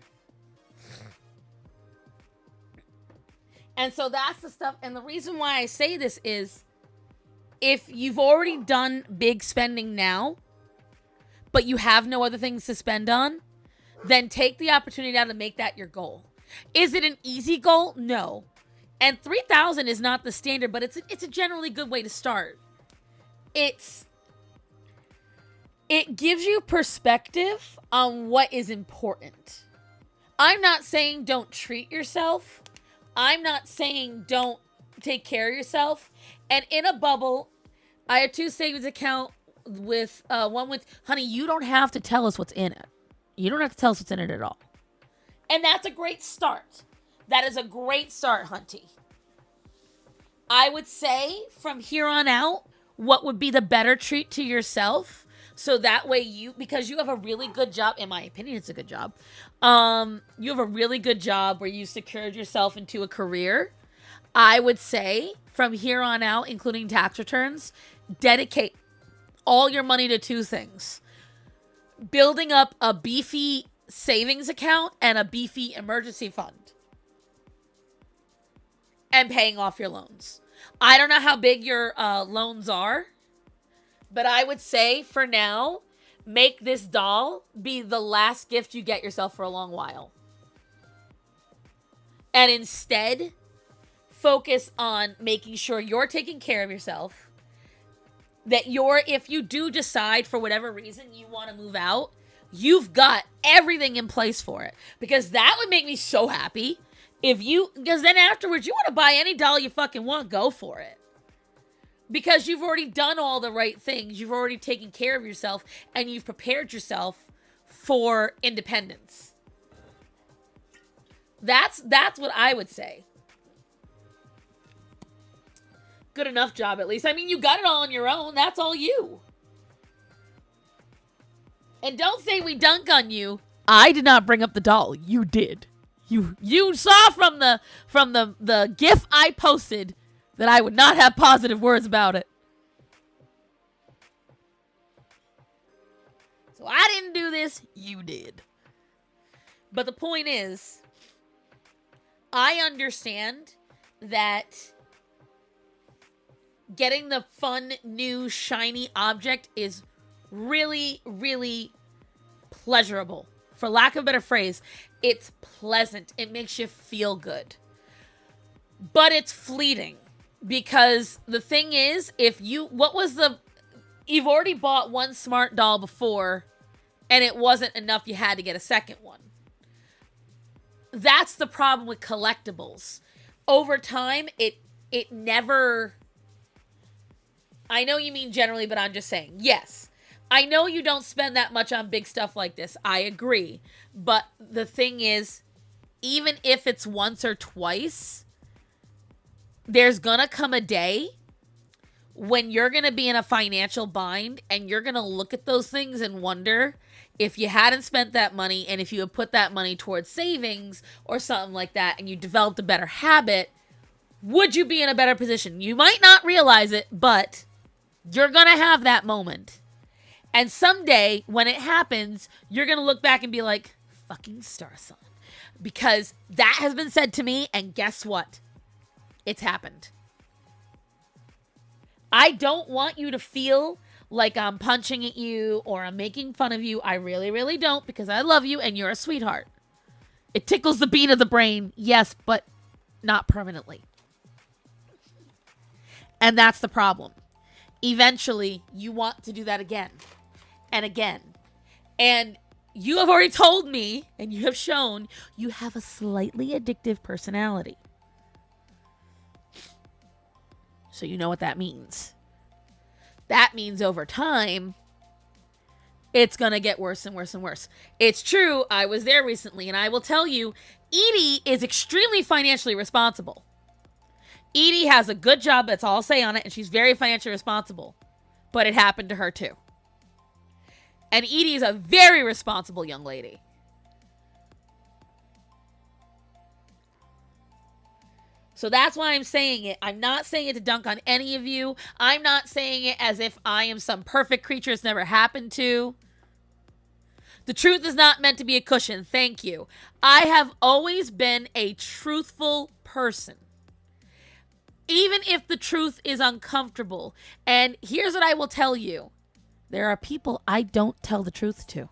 And so that's the stuff. And the reason why I say this is, if you've already done big spending now, but you have no other things to spend on, then take the opportunity now to make that your goal. Is it an easy goal? No. And 3,000 is not the standard, but it's a generally good way to start. It gives you perspective on what is important. I'm not saying don't treat yourself. I'm not saying don't take care of yourself. And in a bubble, I have 2 savings account with one with, honey, you don't have to tell us what's in it. You don't have to tell us what's in it at all. And that's a great start. That is a great start, Hunty. I would say from here on out, what would be the better treat to yourself? So that way because you have a really good job, in my opinion, it's a good job. You have a really good job where you secured yourself into a career. I would say from here on out, including tax returns, dedicate all your money to 2 things. Building up a beefy savings account and a beefy emergency fund. And paying off your loans. I don't know how big your loans are. But I would say, for now, make this doll be the last gift you get yourself for a long while. And instead, focus on making sure you're taking care of yourself. That if you do decide for whatever reason you want to move out, you've got everything in place for it. Because that would make me so happy. Because then afterwards, you want to buy any doll you fucking want, go for it. Because you've already done all the right things. You've already taken care of yourself. And you've prepared yourself for independence. That's what I would say. Good enough job, at least. I mean, you got it all on your own. That's all you. And don't say we dunk on you. I did not bring up the doll. You did. You saw from the GIF I posted that I would not have positive words about it. Well, I didn't do this. You did. But the point is, I understand that getting the fun, new, shiny object is really, really pleasurable. For lack of a better phrase, it's pleasant. It makes you feel good. But it's fleeting. Because the thing is, you've already bought one smart doll before, and it wasn't enough, you had to get a second one. That's the problem with collectibles. Over time, it never... I know you mean generally, but I'm just saying, yes. I know you don't spend that much on big stuff like this. I agree. But the thing is, even if it's once or twice, there's gonna come a day when you're gonna be in a financial bind and you're gonna look at those things and wonder if you hadn't spent that money and if you had put that money towards savings or something like that and you developed a better habit, would you be in a better position? You might not realize it, but you're going to have that moment. And someday when it happens, you're going to look back and be like, fucking Star Son. Because that has been said to me, and guess what? It's happened. I don't want you to feel like I'm punching at you or I'm making fun of you. I really, really don't, because I love you and you're a sweetheart. It tickles the beat of the brain, yes, but not permanently. And that's the problem. Eventually, you want to do that again and again. And you have already told me, and you have shown, you have a slightly addictive personality. So you know what that means. That means over time, it's going to get worse and worse and worse. It's true, I was there recently, and I will tell you, Edie is extremely financially responsible. Edie has a good job, that's all I'll say on it, and she's very financially responsible. But it happened to her too. And Edie is a very responsible young lady. So that's why I'm saying it. I'm not saying it to dunk on any of you. I'm not saying it as if I am some perfect creature it's never happened to. The truth is not meant to be a cushion. Thank you. I have always been a truthful person. Even if the truth is uncomfortable. And here's what I will tell you. There are people I don't tell the truth to.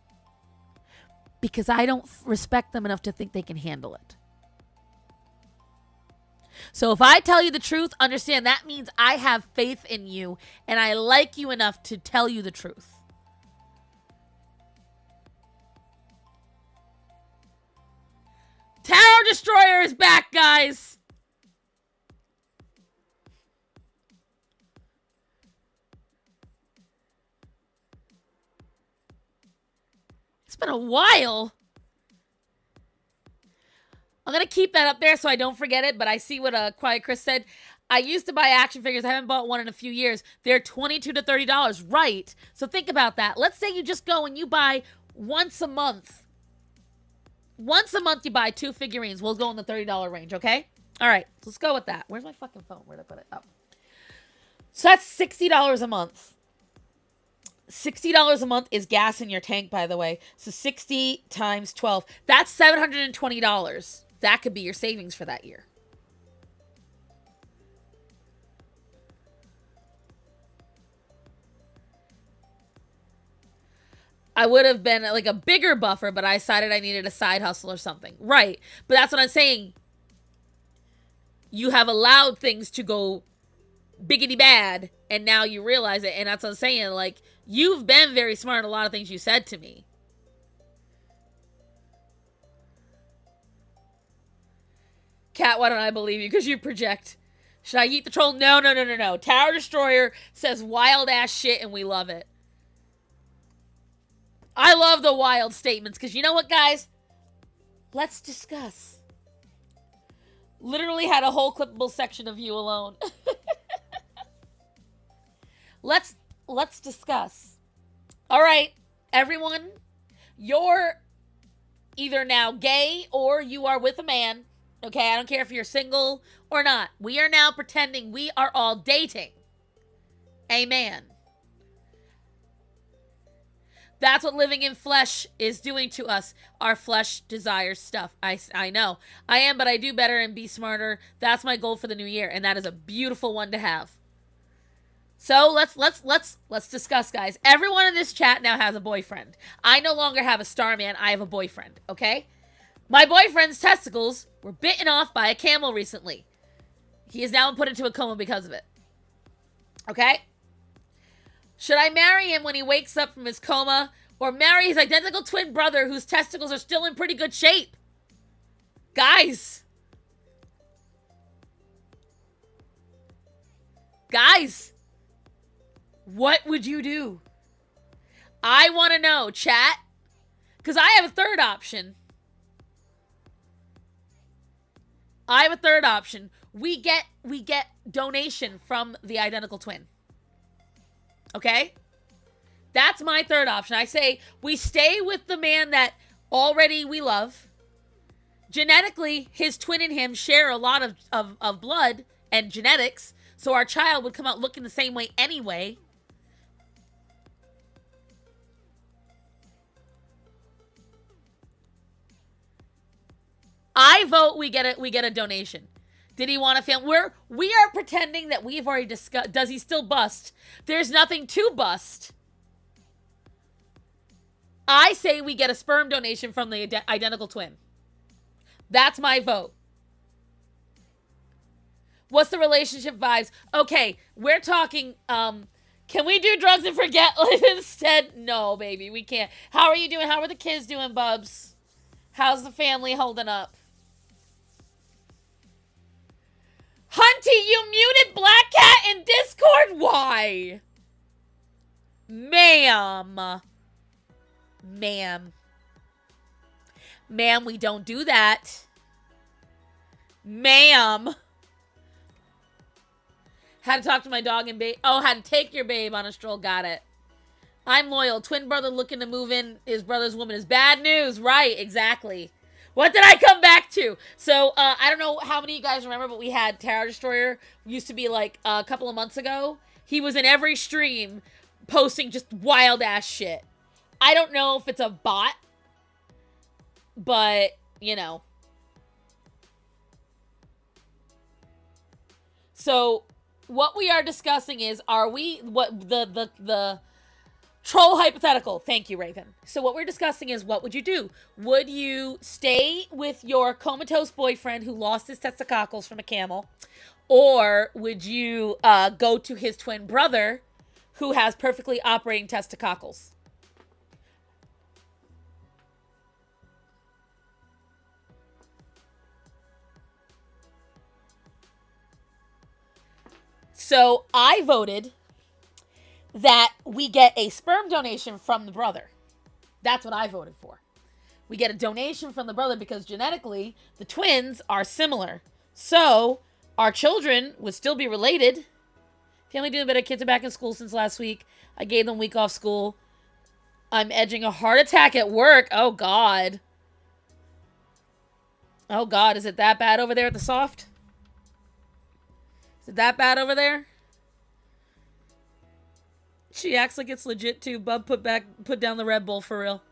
Because I don't respect them enough to think they can handle it. So if I tell you the truth, understand that means I have faith in you and I like you enough to tell you the truth. Tower Destroyer is back, guys. It's been a while. I'm going to keep that up there so I don't forget it, but I see what Quiet Chris said. I used to buy action figures. I haven't bought one in a few years. They're $22 to $30. Right. So think about that. Let's say you just go and you buy once a month. Once a month you buy 2 figurines. We'll go in the $30 range, okay? All right. Let's go with that. Where's my fucking phone? Where'd I put it? Oh. So that's $60 a month. $60 a month is gas in your tank, by the way. So 60 times 12. That's $720. That could be your savings for that year. I would have been like a bigger buffer, but I decided I needed a side hustle or something. Right. But that's what I'm saying. You have allowed things to go biggity bad, and now you realize it. And that's what I'm saying. Like, you've been very smart in a lot of things you said to me. Kat, why don't I believe you? Because you project. Should I eat the troll? No. Tower Destroyer says wild ass shit and we love it. I love the wild statements because you know what, guys? Let's discuss. Literally had a whole clippable section of you alone. Let's discuss. All right, everyone. You're either now gay or you are with a man. Okay, I don't care if you're single or not. We are now pretending we are all dating a man. That's what living in flesh is doing to us. Our flesh desires stuff. I know. I am, but I do better and be smarter. That's my goal for the new year, and that is a beautiful one to have. So let's discuss, guys. Everyone in this chat now has a boyfriend. I no longer have a Starman. I have a boyfriend, okay? My boyfriend's testicles were bitten off by a camel recently. He is now put into a coma because of it. Okay? Should I marry him when he wakes up from his coma, or marry his identical twin brother whose testicles are still in pretty good shape? Guys. Guys. What would you do? I want to know, chat. Because I have a third option. I have a third option. We get donation from the identical twin. Okay? That's my third option. I say we stay with the man that already we love. Genetically, his twin and him share a lot of blood and genetics, so our child would come out looking the same way anyway. I vote we get a donation. Did he want a family? We are pretending that we've already discussed. Does he still bust? There's nothing to bust. I say we get a sperm donation from the identical twin. That's my vote. What's the relationship vibes? Okay, we're talking, can we do drugs and forget life instead? No, baby, we can't. How are you doing? How are the kids doing, bubs? How's the family holding up? Hunty, you muted Black Cat in Discord? Why? Ma'am. Ma'am, we don't do that. Ma'am. Had to talk to my dog and babe. Oh, had to take your babe on a stroll. Got it. I'm loyal. Twin brother looking to move in. His brother's woman is bad news. Right, exactly. What did I come back to? So, I don't know how many of you guys remember, but we had Tower Destroyer. Used to be like a couple of months ago. He was in every stream posting just wild ass shit. I don't know if it's a bot, but, you know. So, what we are discussing is, are we, what, the troll hypothetical. Thank you, Raven. So what we're discussing is, what would you do? Would you stay with your comatose boyfriend who lost his testicles from a camel? Or would you go to his twin brother who has perfectly operating testicles? So I voted that we get a sperm donation from the brother. That's what I voted for. We get a donation from the brother because genetically, the twins are similar. So, our children would still be related. Family doing better. Kids are back in school since last week. I gave them a week off school. I'm edging a heart attack at work. Oh, God. Oh, God. Is it that bad over there at the soft? Is it that bad over there? She acts like it's legit too. Bub, put down the Red Bull for real.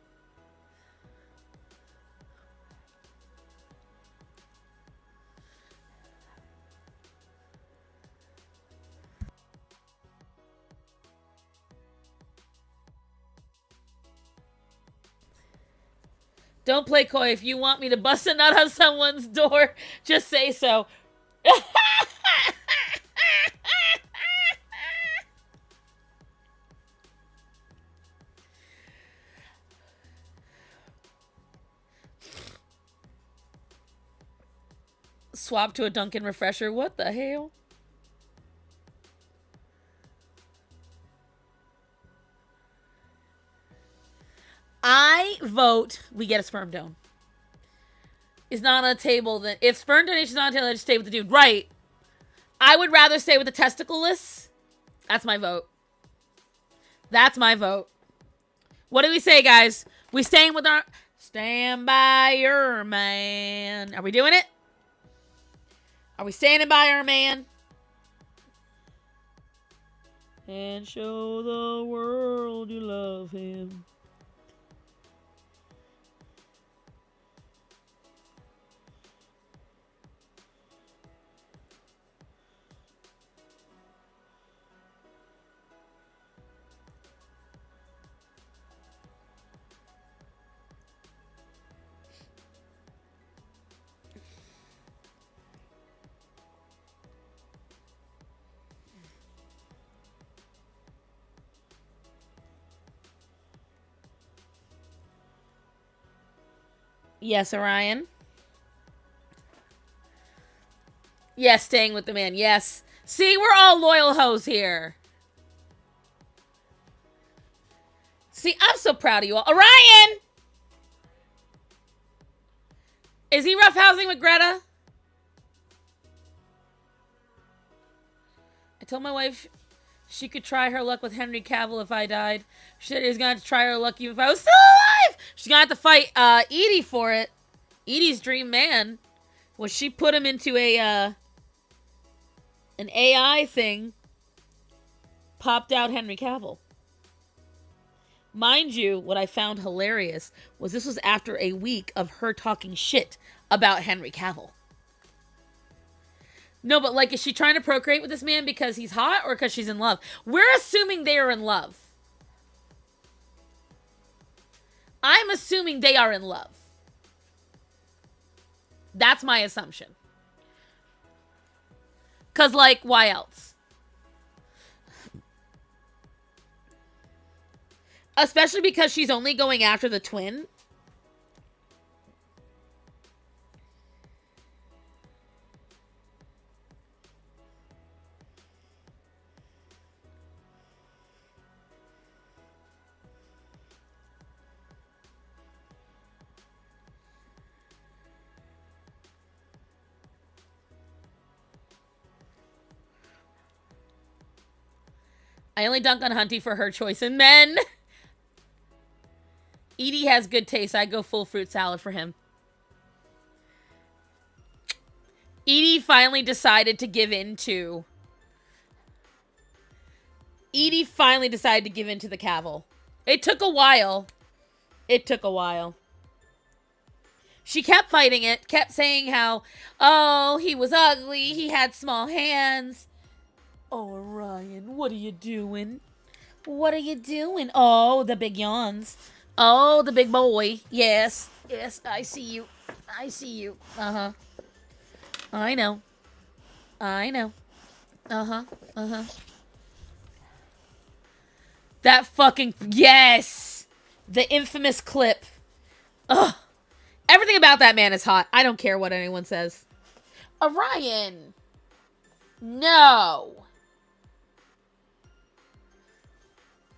Don't play coy. If you want me to bust a nut on someone's door, just say so. Swap to a Dunkin' Refresher. What the hell? I vote we get a sperm donor. Is not on a table. Then if sperm donation is not on a table, I just stay with the dude. Right. I would rather stay with the testicleless. That's my vote. That's my vote. What do we say, guys? We staying with our... Stand by your man. Are we doing it? Are we standing by our man? And show the world you love him. Yes, Orion. Yes, staying with the man. Yes. See, we're all loyal hoes here. See, I'm so proud of you all. Orion! Is he roughhousing with Greta? I told my wife she could try her luck with Henry Cavill if I died. She said he was going to have to try her luck even if I was still alive. She's going to have to fight Edie for it. Edie's dream man. Well, she put him into an AI thing. Popped out Henry Cavill. Mind you, what I found hilarious was this was after a week of her talking shit about Henry Cavill. No, but like, is she trying to procreate with this man because he's hot or because she's in love? We're assuming they are in love. I'm assuming they are in love. That's my assumption. Because, like, why else? Especially because she's only going after the twin. I only dunk on Hunty for her choice in men. Edie has good taste. I'd go full fruit salad for him. Edie finally decided to give in to... Edie finally decided to give in to the Cavill. It took a while. It took a while. She kept fighting it. Kept saying how, oh, he was ugly. He had small hands. Oh, Orion, what are you doing? What are you doing? Oh, the big yawns. Oh, the big boy. Yes. Yes, I see you. I see you. Uh-huh. I know. I know. Uh-huh. Uh-huh. That fucking... Yes! The infamous clip. Ugh. Everything about that man is hot. I don't care what anyone says. Orion! No!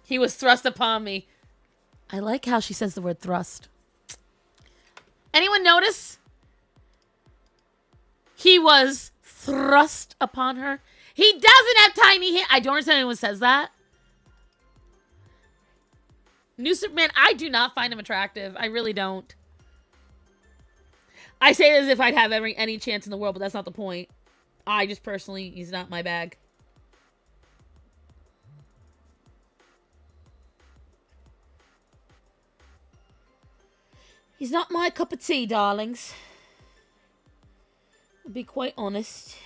He was thrust upon me. I like how she says the word thrust. Anyone notice? He was thrust upon her. He doesn't have tiny hands. I don't understand anyone says that. New Superman, I do not find him attractive. I really don't. I say it as if I'd have any chance in the world, but that's not the point. I just personally, he's not my bag. He's not my cup of tea, darlings. I'll be quite honest.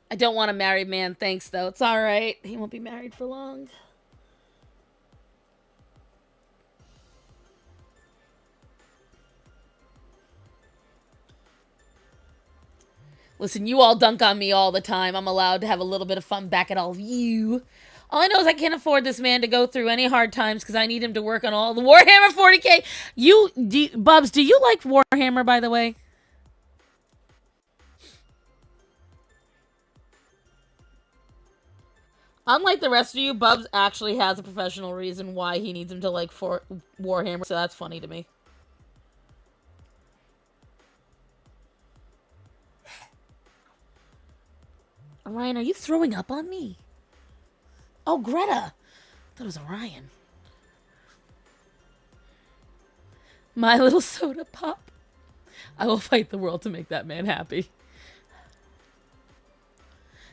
I don't want a married man, thanks, though. It's alright. He won't be married for long. Listen, you all dunk on me all the time. I'm allowed to have a little bit of fun back at all of you. All I know is I can't afford this man to go through any hard times because I need him to work on all the Warhammer 40K. Bubs, do you like Warhammer, by the way? Unlike the rest of you, Bubs actually has a professional reason why he needs him to like Warhammer, so that's funny to me. Orion, are you throwing up on me? Oh, Greta. I thought it was Orion. My little soda pop. I will fight the world to make that man happy.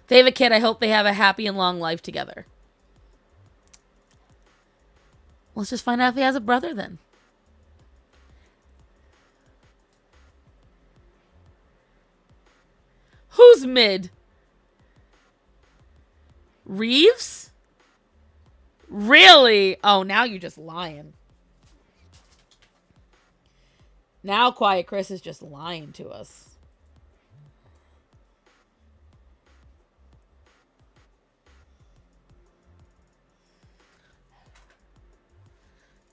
They have a kid. I hope they have a happy and long life together. Let's just find out if he has a brother then. Who's mid? Reeves? Really? Oh, now you're just lying. Now Quiet Chris is just lying to us.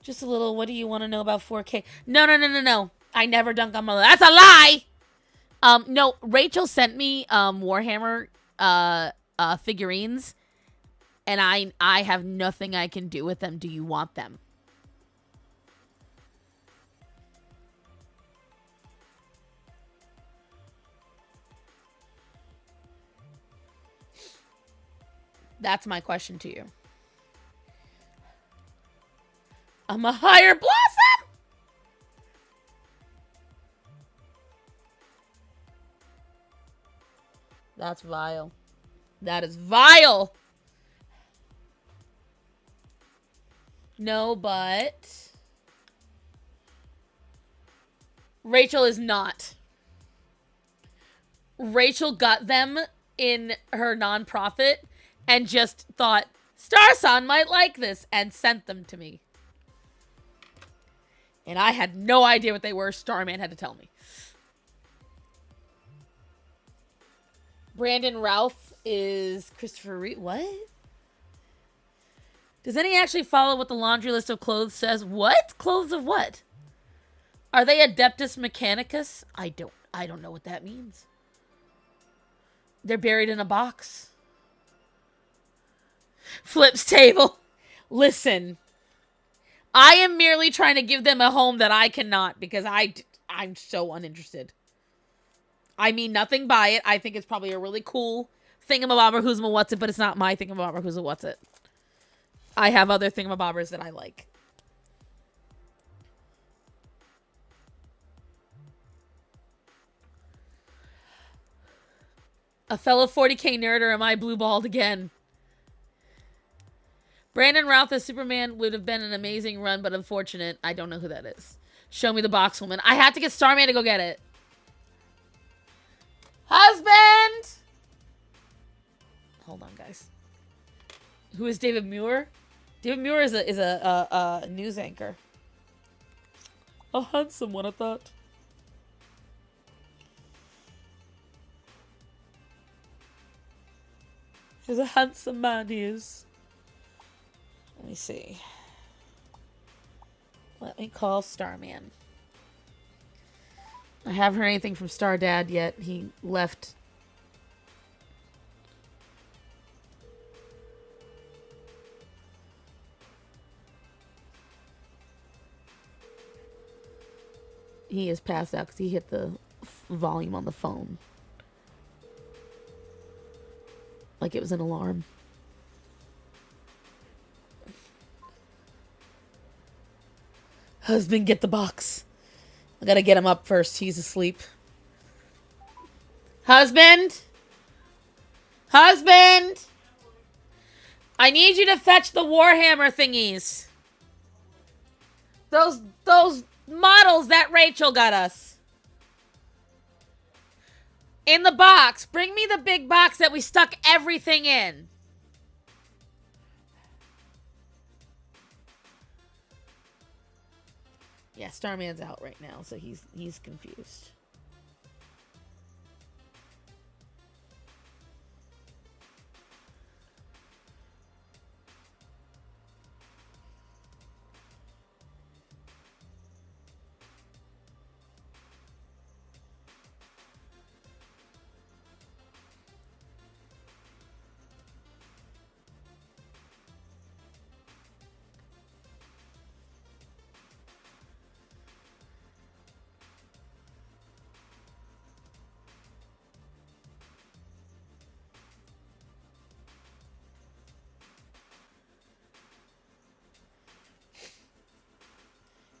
Just a little, what do you want to know about 4K? No. I never dunk on my... That's a lie! No, Rachel sent me, Warhammer, figurines. And I have nothing I can do with them. Do you want them? That's my question to you. I'm a higher blossom! That's vile. That is vile! No, but... Rachel is not. Rachel got them in her nonprofit and just thought, Starson might like this, and sent them to me. And I had no idea what they were. Starman had to tell me. Brandon Routh is Christopher Reed. What? Does any actually follow what the laundry list of clothes says? What? Clothes of what? Are they Adeptus Mechanicus? I don't know what that means. They're buried in a box. Flip's table. Listen. I am merely trying to give them a home that I cannot because I'm so uninterested. I mean nothing by it. I think it's probably a really cool thingamabobber who's what's it, but it's not my thingamabobber who's what's it. I have other thingamabobbers that I like. A fellow 40k nerd, or am I blue-balled again? Brandon Routh as Superman would have been an amazing run, but unfortunate. I don't know who that is. Show me the box woman. I had to get Starman to go get it. Husband! Hold on, guys. Who is David Muir? David Muir is a news anchor. A handsome one, I thought. He's a handsome man, he is. Let me see. Let me call Starman. I haven't heard anything from Star Dad yet. He left. He is passed out because he hit the volume on the phone. Like it was an alarm. Husband, get the box. I gotta get him up first. He's asleep. Husband? Husband? I need you to fetch the Warhammer thingies. Those models that Rachel got us. In the box. Bring me the big box that we stuck everything in. Yeah, Starman's out right now, so he's confused.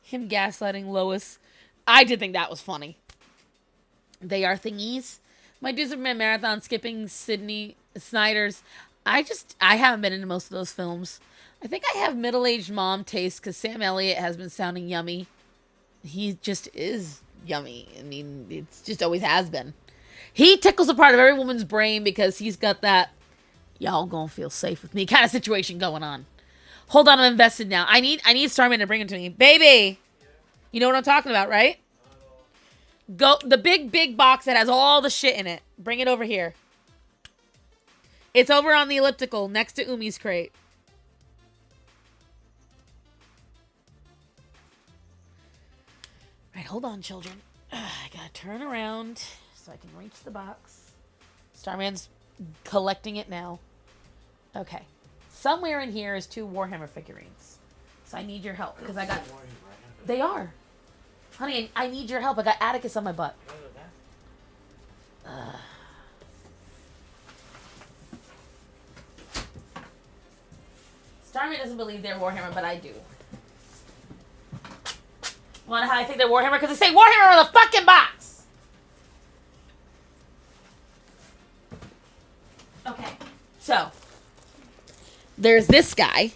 Him gaslighting Lois. I did think that was funny. They are thingies. My do Superman marathon skipping Sydney Snyder's. I haven't been into most of those films. I think I have middle-aged mom taste because Sam Elliott has been sounding yummy. He just is yummy. I mean, it's just always has been. He tickles a part of every woman's brain because he's got that y'all gonna feel safe with me kind of situation going on. Hold on, I'm invested now. I need Starman to bring him to me. Baby! You know what I'm talking about, right? Go the big box that has all the shit in it. Bring it over here. It's over on the elliptical next to Umi's crate. Right, hold on, children. I gotta turn around so I can reach the box. Starman's collecting it now. Okay. Somewhere in here is 2 Warhammer figurines. So I need your help because I got... They are. Honey, I need your help. I got Atticus on my butt. Starman doesn't believe they're Warhammer, but I do. Wanna know how I think they're Warhammer? Because they say Warhammer on the fucking box! Okay, so there's this guy.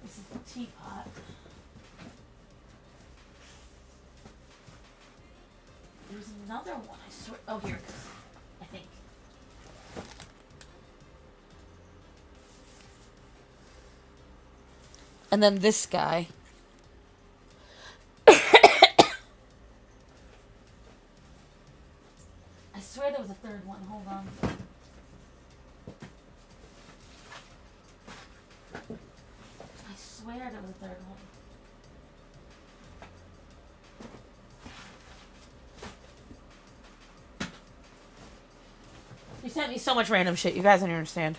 This is the teapot. There's another one, I swear. Oh, here it is. I think. And then this guy. I swear there was a third one. Hold on. I swear there was a third one. You sent me so much random shit. You guys don't understand.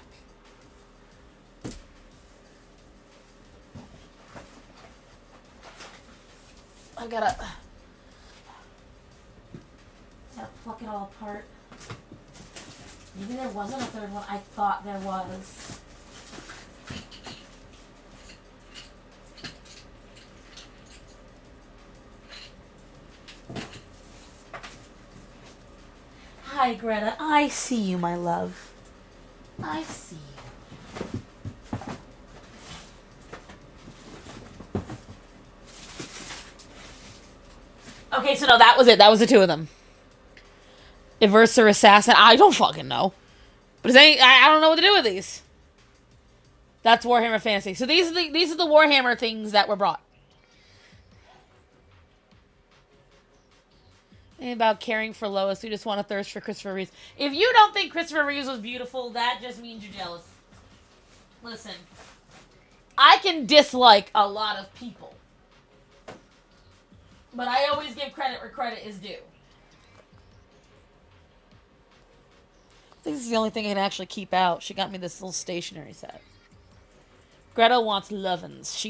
I gotta pluck it all apart. Maybe there wasn't a third one. I thought there was. Hi, Greta. I see you, my love. I see you. Okay, so no, that was it. That was the 2 of them. Everser Assassin. I don't fucking know. But I don't know what to do with these. That's Warhammer Fantasy. So these are the Warhammer things that were brought. And about caring for Lois, we just want to thirst for Christopher Reeves. If you don't think Christopher Reeves was beautiful, that just means you're jealous. Listen, I can dislike a lot of people, but I always give credit where credit is due. I think this is the only thing I can actually keep out. She got me this little stationery set. Greta wants lovin's.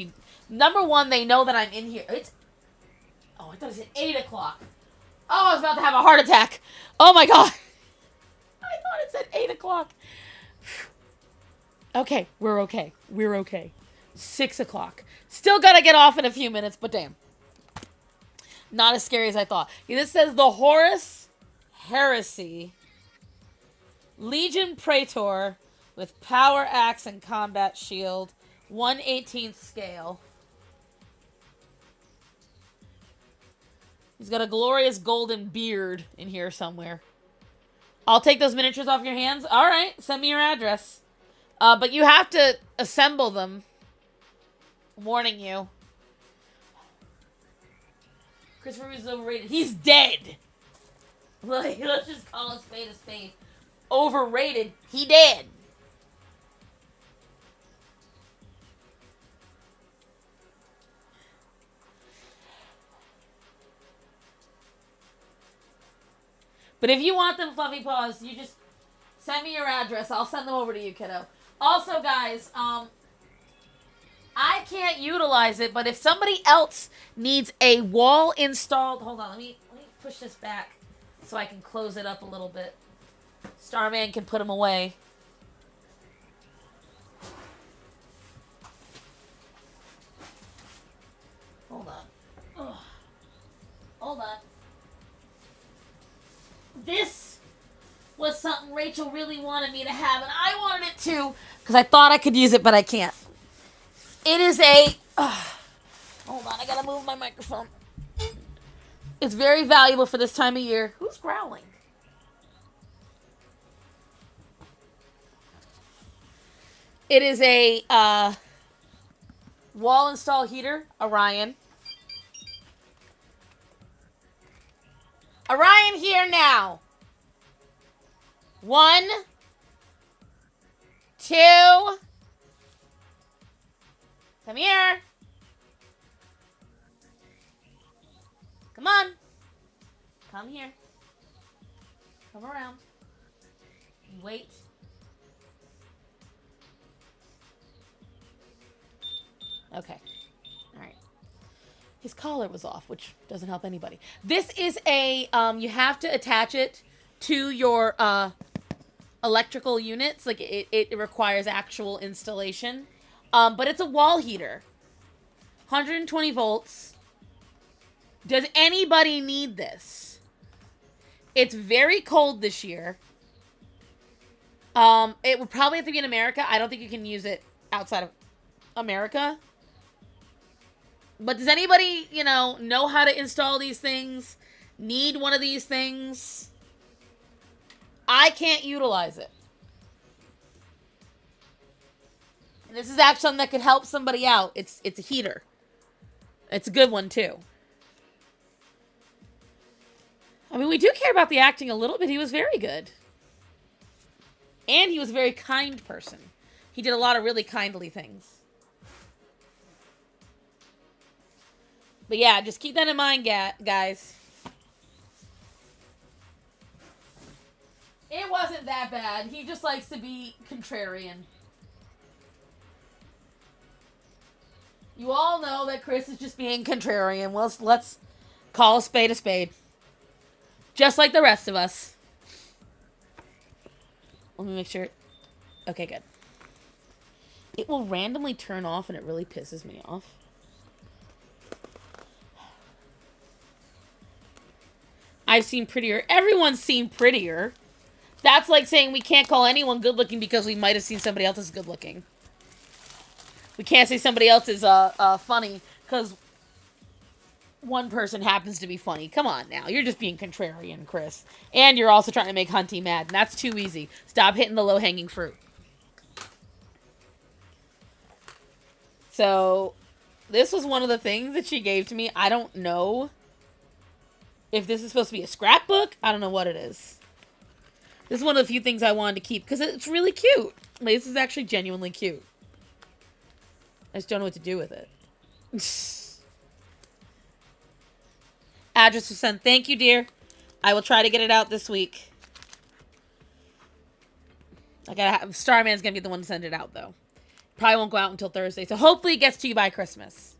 Number one, they know that I'm in here. I thought it said 8 o'clock. Oh, I was about to have a heart attack. Oh my god. I thought it said 8 o'clock. Okay, we're okay. We're okay. 6 o'clock. Still gotta get off in a few minutes, but damn. Not as scary as I thought. This says the Horus Heresy. Legion Praetor with power axe and combat shield. 1/18th scale. He's got a glorious golden beard in here somewhere. I'll take those miniatures off your hands. All right, send me your address. But you have to assemble them. Warning you. Christopher Reeves is overrated. He's dead. Let's just call a spade a spade. Overrated. He dead. But if you want them fluffy paws, you just send me your address. I'll send them over to you, kiddo. Also, guys, I can't utilize it, but if somebody else needs a wall installed... Hold on, let me push this back so I can close it up a little bit. Starman can put them away. Hold on. Ugh. Hold on. This was something Rachel really wanted me to have, and I wanted it too, because I thought I could use it, but I can't. It is a... hold on, I gotta move my microphone. It's very valuable for this time of year. Who's growling? It is a wall install heater, Orion. Orion here now. 1, 2. Come here. Come on. Come here. Come around. Wait. Okay. All right. His collar was off, which doesn't help anybody. This is a, you have to attach it to your, electrical units. Like, it requires actual installation. But it's a wall heater. 120 volts. Does anybody need this? It's very cold this year. It would probably have to be in America. I don't think you can use it outside of America. But does anybody, know how to install these things? Need one of these things? I can't utilize it. And this is actually something that could help somebody out. It's a heater. It's a good one, too. I mean, we do care about the acting a little bit. He was very good. And he was a very kind person. He did a lot of really kindly things. But yeah, just keep that in mind, guys. It wasn't that bad. He just likes to be contrarian. You all know that Chris is just being contrarian. Well, let's call a spade a spade. Just like the rest of us. Let me make sure. Okay, good. It will randomly turn off and it really pisses me off. I've seen prettier. Everyone's seen prettier. That's like saying we can't call anyone good looking because we might have seen somebody else as good looking. We can't say somebody else is funny because one person happens to be funny. Come on now. You're just being contrarian, Chris. And you're also trying to make Hunty mad. And that's too easy. Stop hitting the low-hanging fruit. So, this was one of the things that she gave to me. I don't know if this is supposed to be a scrapbook. I don't know what it is. This is one of the few things I wanted to keep because it's really cute. Like, this is actually genuinely cute. I just don't know what to do with it. Address was sent. Thank you, dear. I will try to get it out this week. Starman's gonna be the one to send it out, though. Probably won't go out until Thursday, so hopefully it gets to you by Christmas.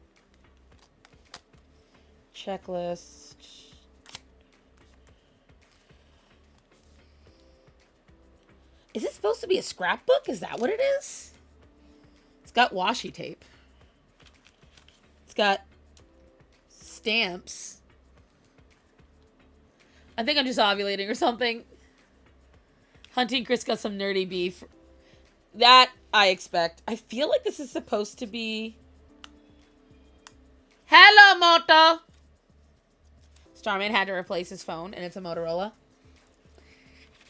Checklist. Is it supposed to be a scrapbook? Is that what it is? It's got washi tape. It's got stamps. I think I'm just ovulating or something. Hunting Chris got some nerdy beef. That I expect. I feel like this is supposed to be... Hello, Moto! Starman had to replace his phone, and it's a Motorola.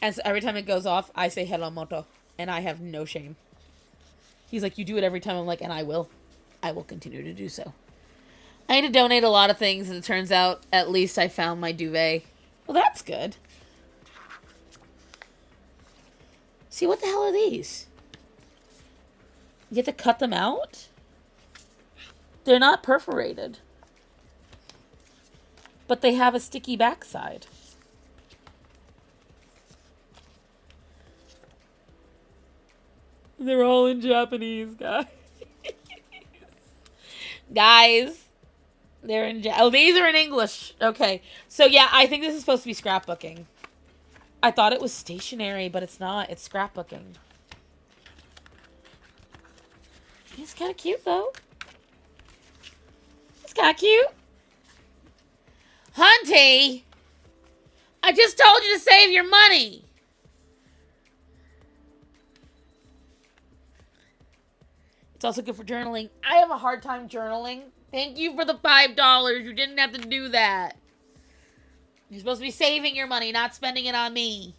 And so every time it goes off, I say, hello, Moto. And I have no shame. He's like, you do it every time. I'm like, and I will. I will continue to do so. I need to donate a lot of things, and it turns out at least I found my duvet. Well, that's good. See, what the hell are these? You have to cut them out? They're not perforated. But they have a sticky backside. They're all in Japanese, guys. Guys. They're in oh, these are in English. Okay. So, yeah, I think this is supposed to be scrapbooking. I thought it was stationery, but it's not. It's scrapbooking. It's kind of cute, though. It's kind of cute. Hunty! I just told you to save your money! It's also good for journaling. I have a hard time journaling. Thank you for the $5. You didn't have to do that. You're supposed to be saving your money, not spending it on me.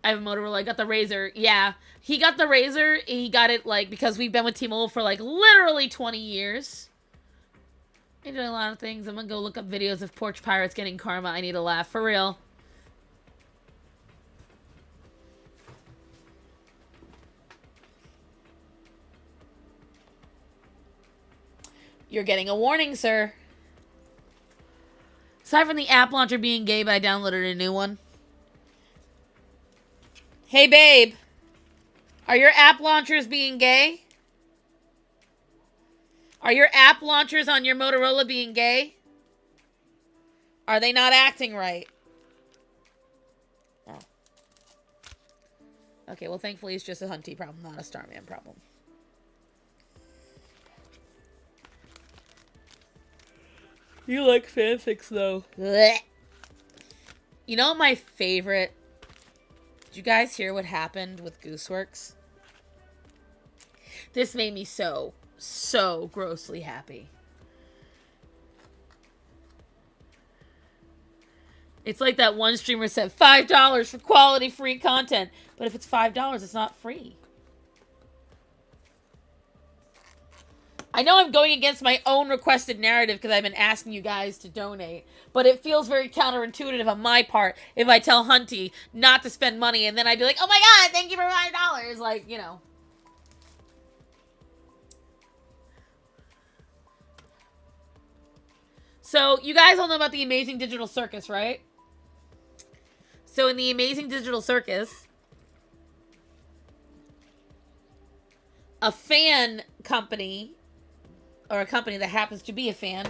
I have a Motorola. I got the Razr. Yeah. He got the Razr. He got it, like, because we've been with T-Mobile for, like, literally 20 years. I'm doing a lot of things. I'm gonna go look up videos of porch pirates getting karma. I need a laugh. For real. You're getting a warning, sir. Aside from the app launcher being gay, but I downloaded a new one. Hey, babe. Are your app launchers being gay? Are your app launchers on your Motorola being gay? Are they not acting right? Oh. Okay, well, thankfully it's just a Hunty problem, not a Starman problem. You like fanfics, though. Blech. You know my favorite... Did you guys hear what happened with Gooseworks? This made me so grossly happy. It's like that one streamer said, $5 for quality free content. But if it's $5, it's not free. I know I'm going against my own requested narrative because I've been asking you guys to donate. But it feels very counterintuitive on my part if I tell Hunty not to spend money and then I'd be like, oh my god, thank you for $5. Like, you know. So, you guys all know about the Amazing Digital Circus, right? So, in the Amazing Digital Circus, a fan company, or a company that happens to be a fan,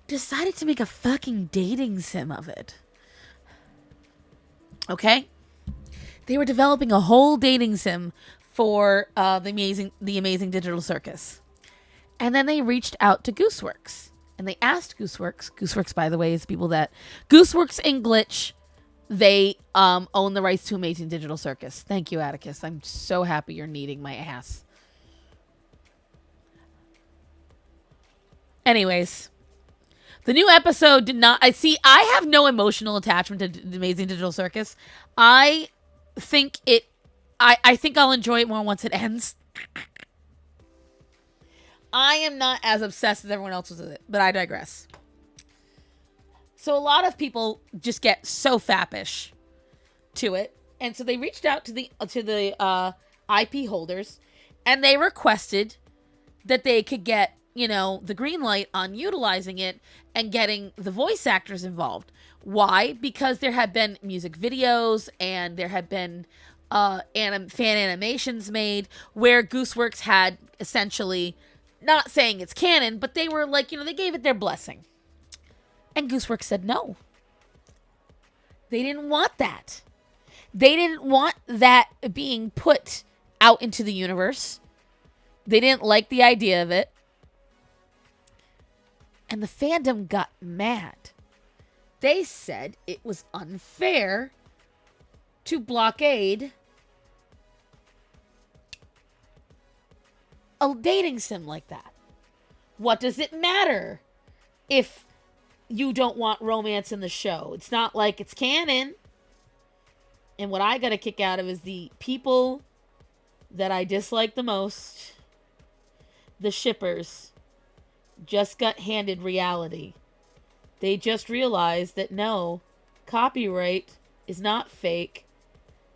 decided to make a fucking dating sim of it. Okay? They were developing a whole dating sim for the Amazing Digital Circus. And then they reached out to Gooseworks. And they asked Gooseworks, by the way, is people that... Gooseworks and Glitch, they own the rights to Amazing Digital Circus. Thank you, Atticus. I'm so happy you're needing my ass. Anyways, the new episode did not... I have no emotional attachment to the Amazing Digital Circus. I think I think I'll enjoy it more once it ends. I am not as obsessed as everyone else with it, but I digress. So a lot of people just get so fappish to it, and so they reached out to the IP holders, and they requested that they could get, you know, the green light on utilizing it and getting the voice actors involved. Why? Because there had been music videos and there had been fan animations made where Gooseworks had essentially, not saying it's canon, but they were like, you know, they gave it their blessing. And Gooseworks said no. They didn't want that. They didn't want that being put out into the universe. They didn't like the idea of it. And the fandom got mad. They said it was unfair to blockade a dating sim like that. What does it matter if you don't want romance in the show? It's not like it's canon. And what I got a kick out of is the people that I dislike the most, the shippers, just got handed reality. They just realized that no, copyright is not fake.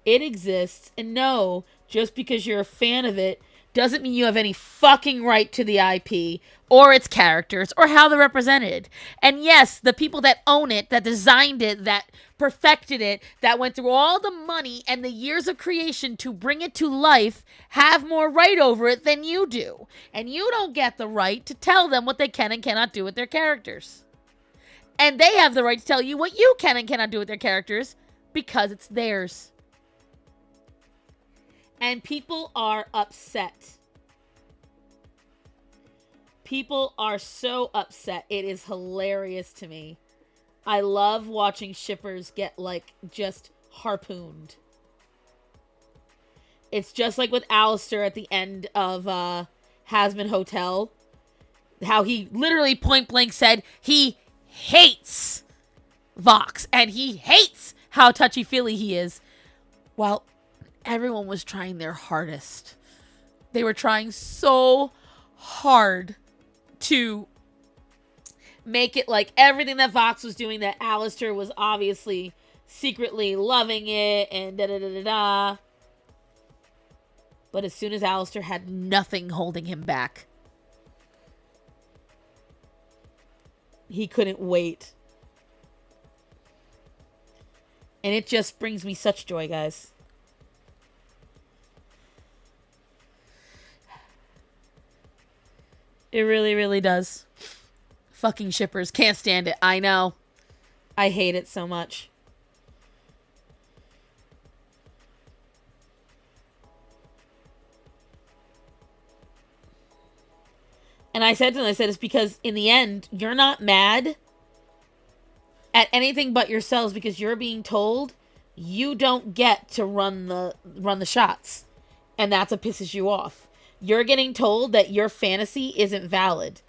It exists. And no, just because you're a fan of it doesn't mean you have any fucking right to the IP or its characters or how they're represented. And yes, the people that own it, that designed it, that perfected it, that went through all the money and the years of creation to bring it to life have more right over it than you do. And you don't get the right to tell them what they can and cannot do with their characters. And they have the right to tell you what you can and cannot do with their characters because it's theirs. And people are upset. People are so upset. It is hilarious to me. I love watching shippers get, like, just harpooned. It's just like with Alistair at the end of Hazbin Hotel. How he literally point blank said he hates Vox. And he hates how touchy-feely he is. While everyone was trying their hardest. They were trying so hard to make it like everything that Vox was doing, that Alistair was obviously secretly loving it and da-da-da-da-da. But as soon as Alistair had nothing holding him back, He couldn't wait. And it just brings me such joy, guys. It really, really does. Fucking shippers. Can't stand it. I know. I hate it so much. And I said to them, it's because in the end, you're not mad at anything but yourselves because you're being told you don't get to run the shots. And that's what pisses you off. You're getting told that your fantasy isn't valid.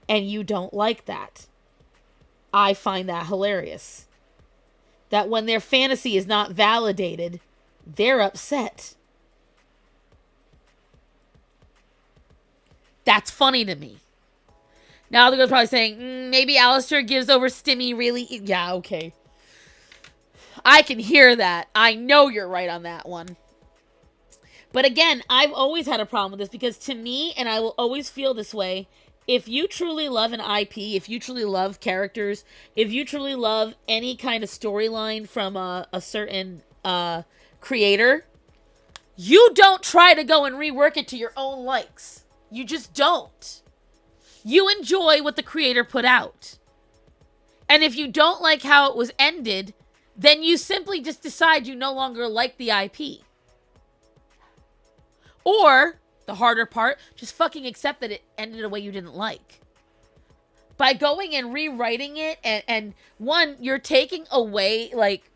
And you don't like that. I find that hilarious. That when their fantasy is not validated, they're upset. That's funny to me. Now they're probably saying, maybe Alistair gives over Stimmy really... Yeah, okay. I can hear that. I know you're right on that one. But again, I've always had a problem with this because to me, and I will always feel this way, if you truly love an IP, if you truly love characters, if you truly love any kind of storyline from a certain creator, you don't try to go and rework it to your own likes. You just don't. You enjoy what the creator put out. And if you don't like how it was ended, then you simply just decide you no longer like the IP. Or, the harder part, just fucking accept that it ended a way you didn't like. By going and rewriting it, and one, you're taking away, like,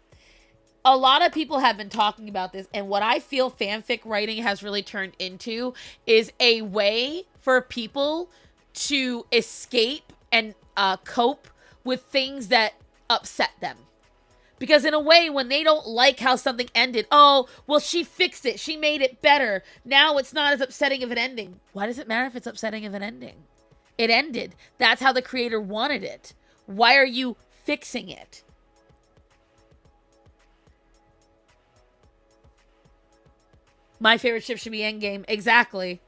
a lot of people have been talking about this, and what I feel fanfic writing has really turned into is a way for people to escape and cope with things that upset them. Because in a way, when they don't like how something ended, oh, well, she fixed it. She made it better. Now it's not as upsetting of an ending. Why does it matter if it's upsetting of an ending? It ended. That's how the creator wanted it. Why are you fixing it? My favorite ship should be Endgame. Exactly.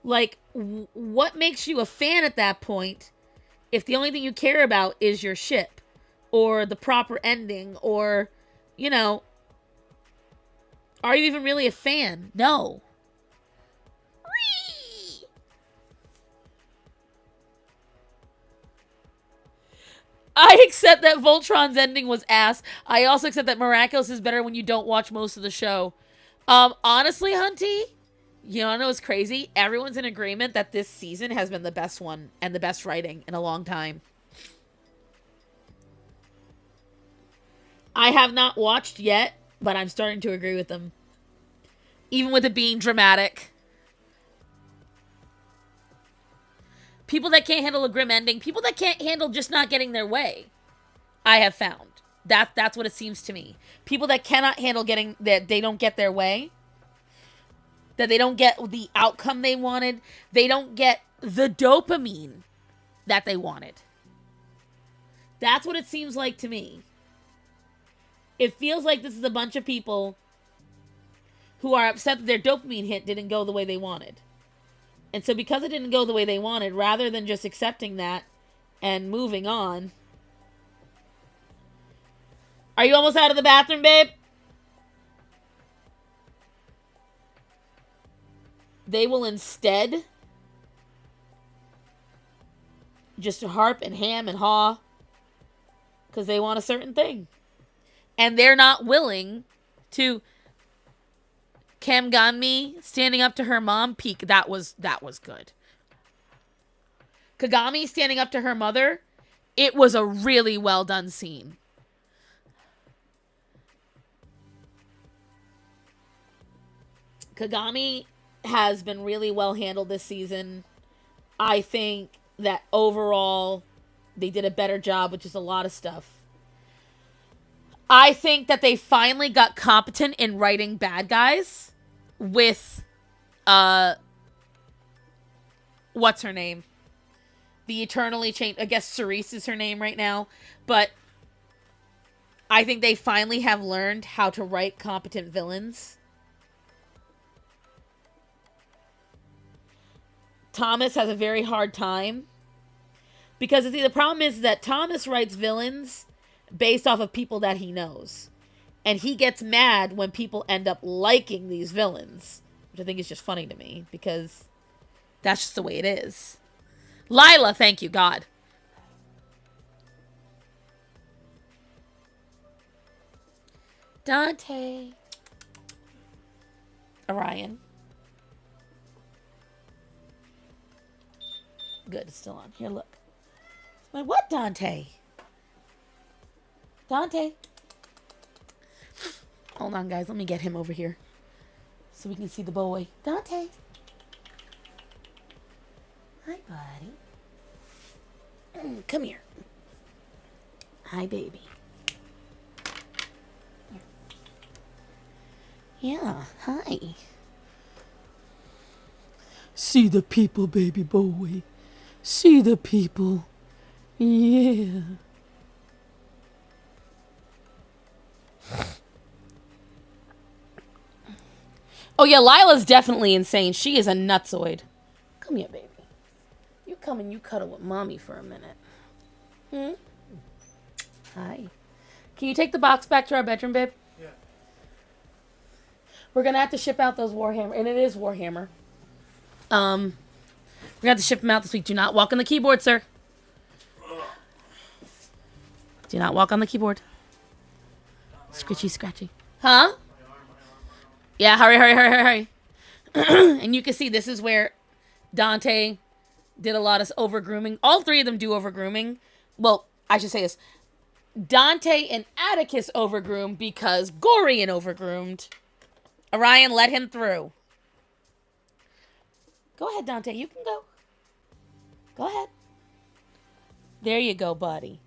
Like, what makes you a fan at that point if the only thing you care about is your ship or the proper ending or, you know, are you even really a fan? No. Whee! I accept that Voltron's ending was ass. I also accept that Miraculous is better when you don't watch most of the show. Honestly, Hunty, you know, I know it's crazy. Everyone's in agreement that this season has been the best one and the best writing in a long time. I have not watched yet, but I'm starting to agree with them. Even with it being dramatic. People that can't handle a grim ending. People that can't handle just not getting their way. I have found. That's what it seems to me. People that cannot handle getting... that they don't get their way. That they don't get the outcome they wanted. They don't get the dopamine that they wanted. That's what it seems like to me. It feels like this is a bunch of people who are upset that their dopamine hit didn't go the way they wanted. And so because it didn't go the way they wanted, rather than just accepting that and moving on... Are you almost out of the bathroom, babe? They will instead just harp and ham and haw because they want a certain thing. And they're not willing to... Kamgami standing up to her mom, peak. That was good. Kagami standing up to her mother, it was a really well done scene. Kagami has been really well handled this season. I think that overall they did a better job with just a lot of stuff. I think that they finally got competent in writing bad guys with what's her name? The eternally changed, I guess Cerise is her name right now, but I think they finally have learned how to write competent villains. Thomas has a very hard time. Because see, the problem is that Thomas writes villains based off of people that he knows. And he gets mad when people end up liking these villains. Which I think is just funny to me. Because that's just the way it is. Lila, thank you, God. Dante. Orion. Good, it's still on. Here, look. My what, Dante? Dante. Hold on, guys. Let me get him over here. So we can see the boy. Dante. Hi, buddy. Come here. Hi, baby. Yeah, hi. See the people, baby boy. See the people. Yeah. Oh, yeah, Lila's definitely insane. She is a nutsoid. Come here, baby. You come and you cuddle with mommy for a minute. Hi. Can you take the box back to our bedroom, babe? Yeah. We're going to have to ship out those Warhammer. And it is Warhammer. We're going to have to ship them out this week. Do not walk on the keyboard, sir. Do not walk on the keyboard. Scritchy, scratchy. Huh? Yeah, hurry. And you can see this is where Dante did a lot of over-grooming. All three of them do over-grooming. Well, I should say this. Dante and Atticus over-groomed because Gorian over-groomed. Orion let him through. Go ahead, Dante. You can go. Go ahead. There you go, buddy.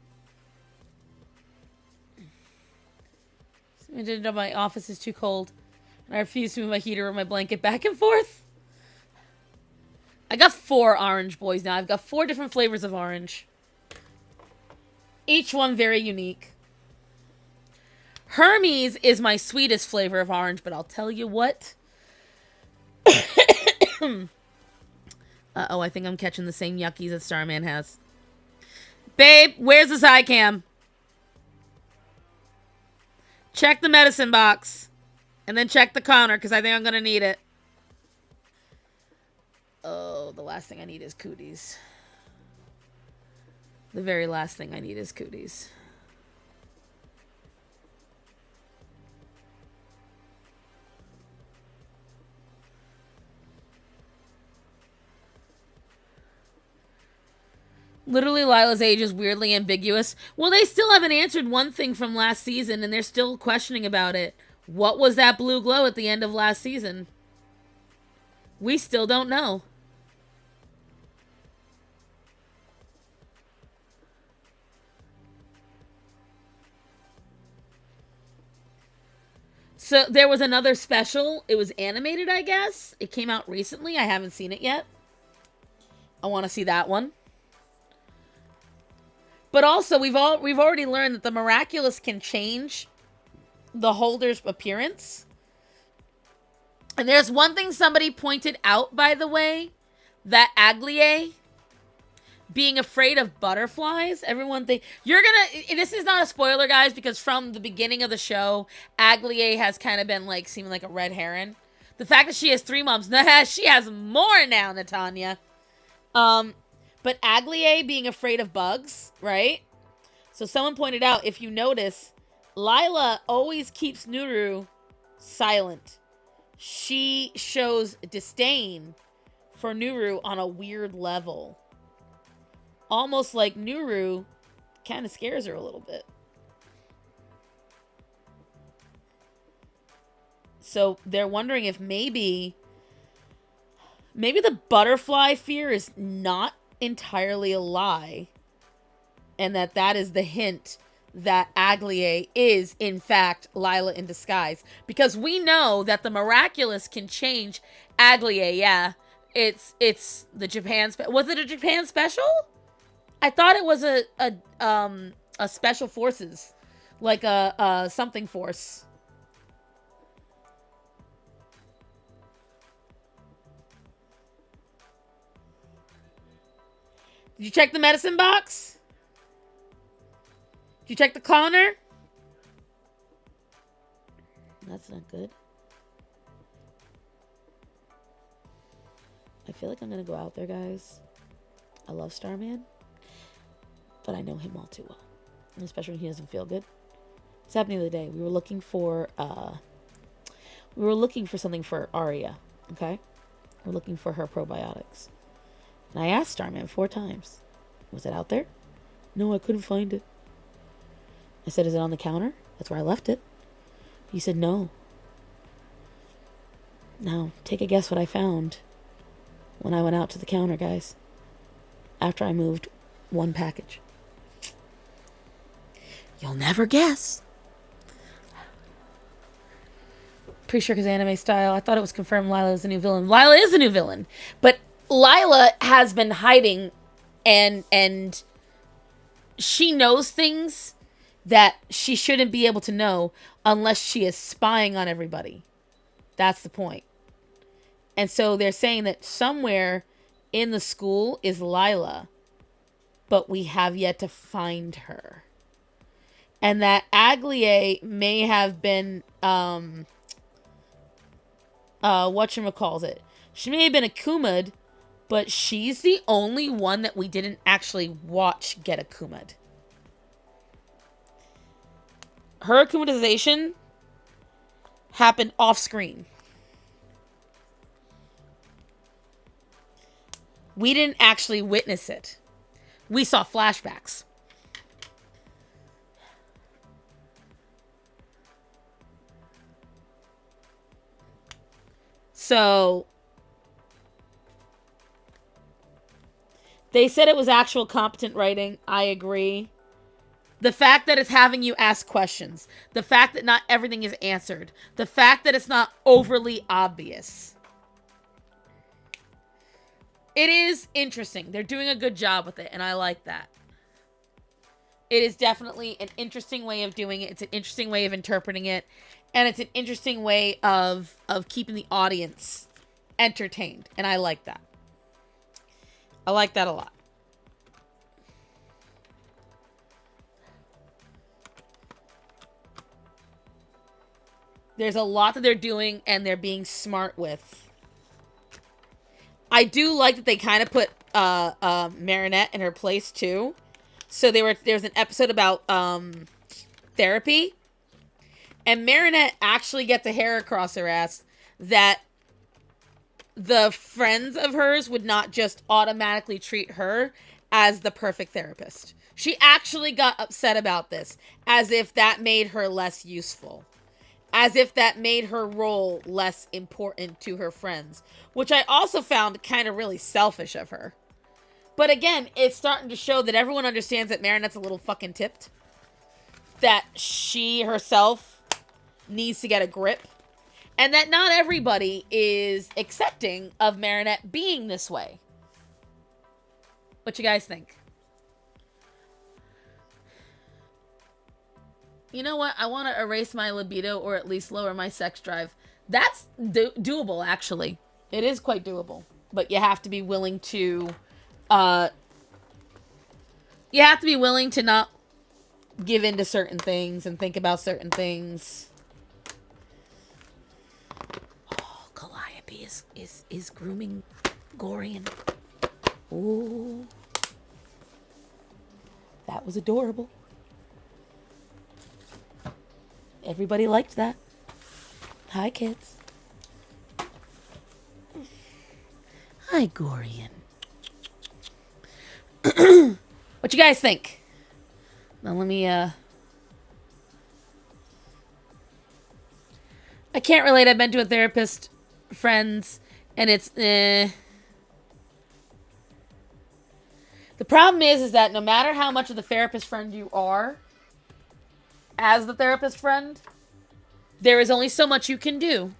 My office is too cold. And I refuse to move my heater or my blanket back and forth. I got 4 orange boys now. I've got 4 different flavors of orange. Each one very unique. Hermes is my sweetest flavor of orange, but I'll tell you what. Uh-oh, I think I'm catching the same yuckies that Starman has. Babe, where's the side cam? Check the medicine box. And then check the counter, because I think I'm going to need it. Oh, the last thing I need is cooties. The very last thing I need is cooties. Literally, Lila's age is weirdly ambiguous. Well, they still haven't answered one thing from last season, and they're still questioning about it. What was that blue glow at the end of last season? We still don't know. So there was another special. It was animated, I guess. It came out recently. I haven't seen it yet. I want to see that one. But also, we've already learned that the miraculous can change the holder's appearance. And there's one thing somebody pointed out, by the way, that Aglier being afraid of butterflies. Everyone think this is not a spoiler, guys, because from the beginning of the show, Aglier has kind of been like seeming like a red heron. The fact that she has 3 moms, she has more now, Natanya. But Aglier being afraid of bugs, right? So someone pointed out, if you notice, Lila always keeps Nuru silent. She shows disdain for Nuru on a weird level. Almost like Nuru kind of scares her a little bit. So they're wondering if maybe the butterfly fear is not entirely a lie. And that is the hint that Aglier is, in fact, Lila in disguise. Because we know that the miraculous can change Aglier, yeah. It's the Japan... Was it a Japan special? I thought it was a special forces. Like a something force. Did you check the medicine box? Did you check the counter? That's not good. I feel like I'm going to go out there, guys. I love Starman, but I know him all too well. And especially when he doesn't feel good. It's happening the other day. We were looking for something for Arya, okay? We're looking for her probiotics. And I asked Starman 4 times. Was it out there? No, I couldn't find it. I said, is it on the counter? That's where I left it. He said, no. Now, take a guess what I found when I went out to the counter, guys. After I moved 1 package. You'll never guess. Pretty sure because anime style. I thought it was confirmed Lila is a new villain. Lila is a new villain. But Lila has been hiding and she knows things that she shouldn't be able to know unless she is spying on everybody. That's the point. And so they're saying that somewhere in the school is Lila, but we have yet to find her. And that Aglie may have been, whatchamacallit. She may have been a Kumad, but she's the only one that we didn't actually watch get a Kumad. Her Kumadization happened off screen. We didn't actually witness it. We saw flashbacks. So they said it was actual competent writing. I agree. The fact that it's having you ask questions. The fact that not everything is answered. The fact that it's not overly obvious. It is interesting. They're doing a good job with it, and I like that. It is definitely an interesting way of doing it. It's an interesting way of interpreting it. And it's an interesting way of keeping the audience entertained. And I like that. I like that a lot. There's a lot that they're doing and they're being smart with. I do like that they kind of put Marinette in her place too. So there's an episode about therapy. And Marinette actually gets a hair across her ass that the friends of hers would not just automatically treat her as the perfect therapist. She actually got upset about this, as if that made her less useful. As if that made her role less important to her friends. Which I also found kind of really selfish of her. But again, it's starting to show that everyone understands that Marinette's a little fucking tipped. That she herself needs to get a grip. And that not everybody is accepting of Marinette being this way. What you guys think? You know what? I want to erase my libido or at least lower my sex drive. That's doable, actually. It is quite doable. But you have to be willing to... you have to be willing to not give in to certain things and think about certain things. Oh, Calliope is grooming Gorian. Oh. That was adorable. Everybody liked that. Hi, kids. Hi, Gorian. What you guys think? Now let me, I can't relate. I've been to a therapist, friends, and it's, The problem is that no matter how much of the therapist friend you are, as the therapist friend, there is only so much you can do.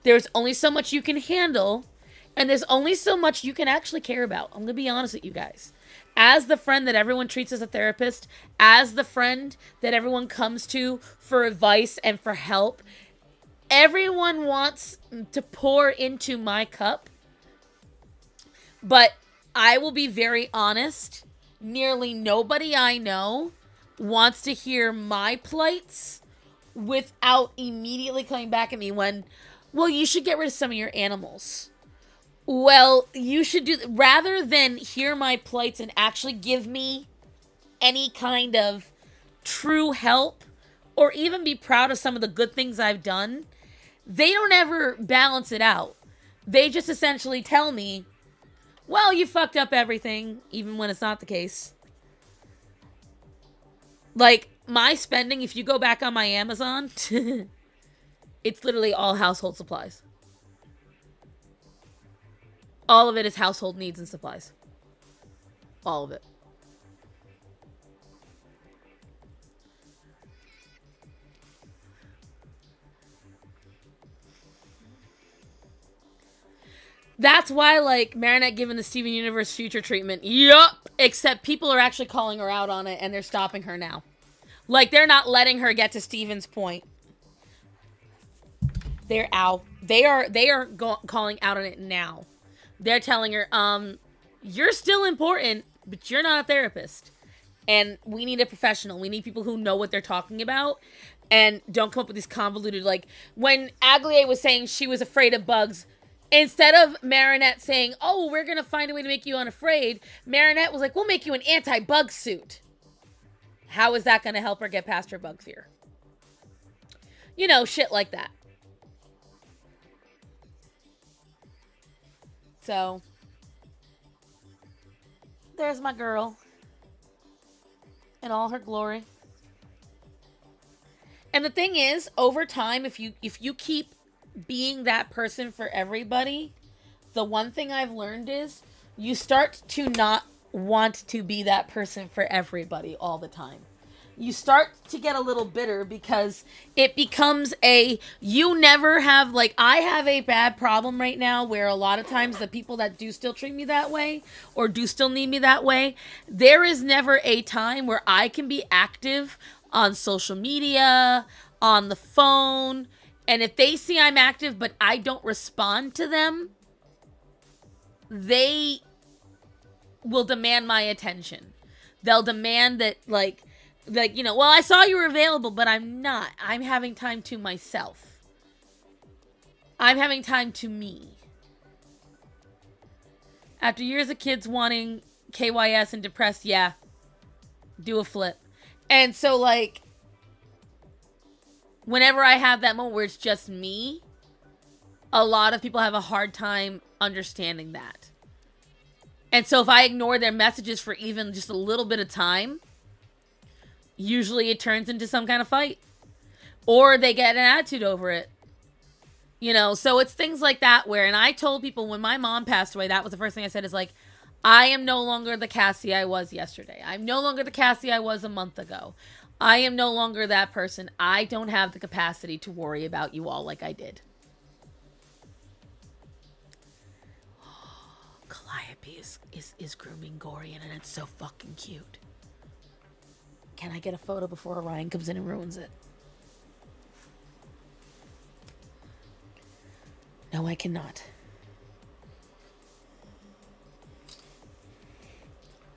There's only so much you can handle, and there's only so much you can actually care about. I'm going to be honest with you guys. As the friend that everyone treats as a therapist, as the friend that everyone comes to for advice and for help, everyone wants to pour into my cup, but I will be very honest. Nearly nobody I know wants to hear my plights without immediately coming back at me when, well, you should get rid of some of your animals. Well, you should do, rather than hear my plights and actually give me any kind of true help or even be proud of some of the good things I've done, they don't ever balance it out. They just essentially tell me, well, you fucked up everything, even when it's not the case. Like, my spending, if you go back on my Amazon, it's literally all household supplies. All of it is household needs and supplies. All of it. That's why, like, Marinette given the Steven Universe future treatment. Yup! Except people are actually calling her out on it, and they're stopping her now. Like, they're not letting her get to Steven's point. They are calling out on it now. They're telling her, you're still important, but you're not a therapist. And we need a professional. We need people who know what they're talking about and don't come up with these convoluted, like, when Aglier was saying she was afraid of bugs, instead of Marinette saying, oh, we're going to find a way to make you unafraid, Marinette was like, we'll make you an anti-bug suit. How is that going to help her get past her bug fear? You know, shit like that. So, there's my girl in all her glory. And the thing is, over time, if you keep being that person for everybody, the one thing I've learned is you start to not want to be that person for everybody all the time. You start to get a little bitter because it becomes you never have, like, I have a bad problem right now where a lot of times the people that do still treat me that way or do still need me that way, there is never a time where I can be active on social media, on the phone, and if they see I'm active but I don't respond to them, they will demand my attention. They'll demand that, like, you know, well, I saw you were available, but I'm not. I'm having time to myself. I'm having time to me. After years of kids wanting KYS and depressed, yeah, do a flip. And so, like, whenever I have that moment where it's just me, a lot of people have a hard time understanding that. And so if I ignore their messages for even just a little bit of time, usually it turns into some kind of fight. Or they get an attitude over it. You know, so it's things like that where, and I told people when my mom passed away, that was the first thing I said is like, I am no longer the Cassie I was yesterday. I'm no longer the Cassie I was a month ago. I am no longer that person. I don't have the capacity to worry about you all like I did. Calliope is grooming Gorian, and it's so fucking cute. Can I get a photo before Orion comes in and ruins it? No, I cannot.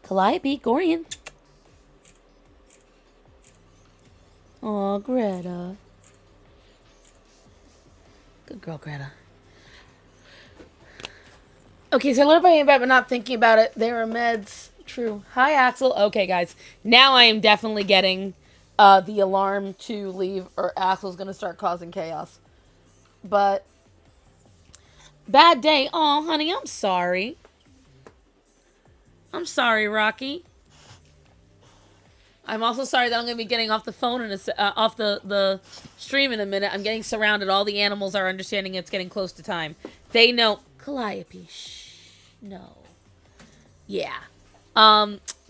Calliope, Gorian. Aw, Greta. Good girl, Greta. Okay, so I learned about it, but not thinking about it. There are meds. True. Hi, Axel. Okay, guys. Now I am definitely getting the alarm to leave, or Axel's going to start causing chaos. But, bad day. Oh, honey, I'm sorry. I'm sorry, Rocky. I'm also sorry that I'm going to be getting off the phone off the stream in a minute. I'm getting surrounded. All the animals are understanding it's getting close to time. They know. Calliope, shh. No. Yeah.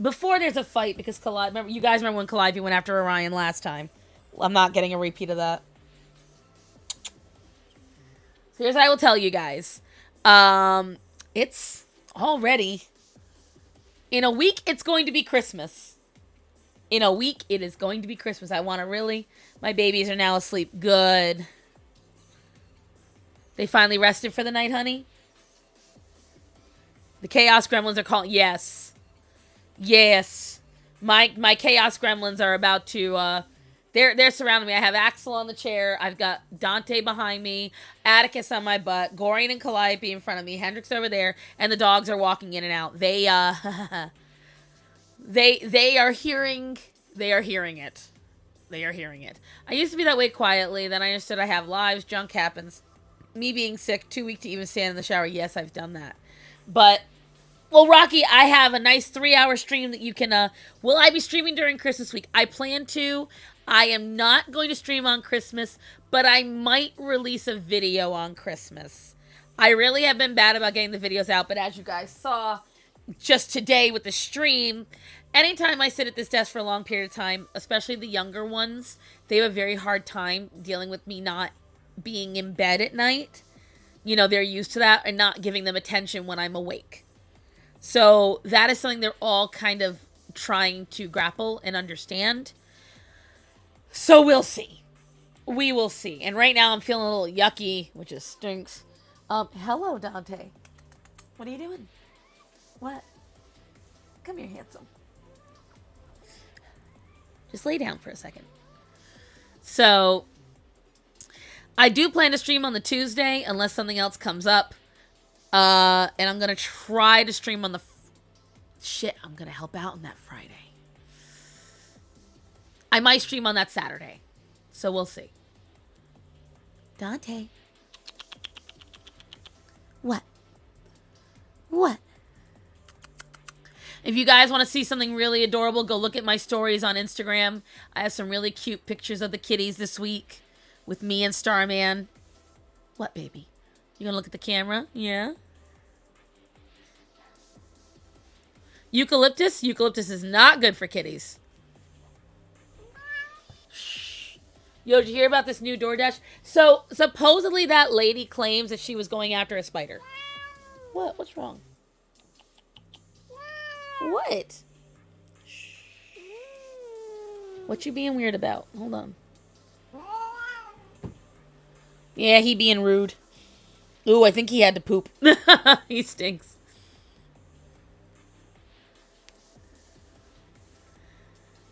Before there's a fight, because you guys remember when Calliope went after Orion last time. I'm not getting a repeat of that. Here's what I will tell you guys. It's already... In a week, it's going to be Christmas. In a week, it is going to be Christmas. I want to really... My babies are now asleep. Good. They finally rested for the night, honey? The Chaos Gremlins are calling. Yes. Yes. My Chaos Gremlins are about to, they're surrounding me. I have Axel on the chair. I've got Dante behind me. Atticus on my butt. Gorian and Calliope in front of me. Hendrix over there. And the dogs are walking in and out. They, they are hearing it. They are hearing it. I used to be that way quietly. Then I understood I have lives. Junk happens. Me being sick, too weak to even stand in the shower. Yes, I've done that. But, well, Rocky, I have a nice 3-hour stream that you can, will I be streaming during Christmas week? I plan to. I am not going to stream on Christmas, but I might release a video on Christmas. I really have been bad about getting the videos out, but as you guys saw just today with the stream, anytime I sit at this desk for a long period of time, especially the younger ones, they have a very hard time dealing with me not being in bed at night. You know, they're used to that and not giving them attention when I'm awake. So that is something they're all kind of trying to grapple and understand. So we'll see. We will see. And right now I'm feeling a little yucky, which is stinks. Hello, Dante. What are you doing? What? Come here, handsome. Just lay down for a second. So, I do plan to stream on the Tuesday, unless something else comes up. And I'm going to try to stream on the... Shit, I'm going to help out on that Friday. I might stream on that Saturday. So, we'll see. Dante. What? What? If you guys want to see something really adorable, go look at my stories on Instagram. I have some really cute pictures of the kitties this week with me and Starman. What, baby? You gonna look at the camera? Yeah? Eucalyptus? Eucalyptus is not good for kitties. Shh. Yo, did you hear about this new DoorDash? So, supposedly that lady claims that she was going after a spider. What? What's wrong? What? What you being weird about? Hold on. Yeah, he being rude. Ooh, I think he had to poop. He stinks.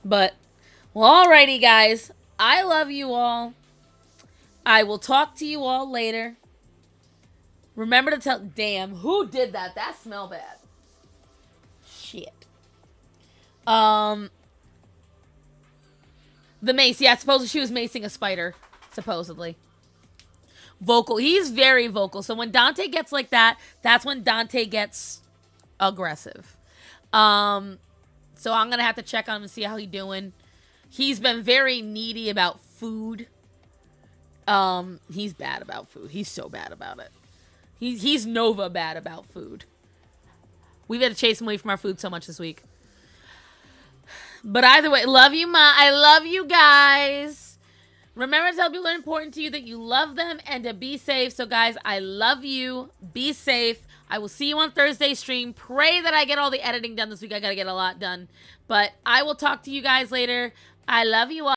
But, well, alrighty, guys. I love you all. I will talk to you all later. Remember to tell... Damn, who did that? That smelled bad. Shit. The mace. Yeah, supposedly she was macing a spider. Supposedly. Vocal. He's very vocal. So when Dante gets like that, that's when Dante gets aggressive. So I'm going to have to check on him and see how he's doing. He's been very needy about food. He's bad about food. He's so bad about it. He's Nova bad about food. We've had to chase him away from our food so much this week. But either way, love you, Ma. I love you guys. Remember to tell people that are important to you that you love them and to be safe. So, guys, I love you. Be safe. I will see you on Thursday's stream. Pray that I get all the editing done this week. I got to get a lot done. But I will talk to you guys later. I love you all.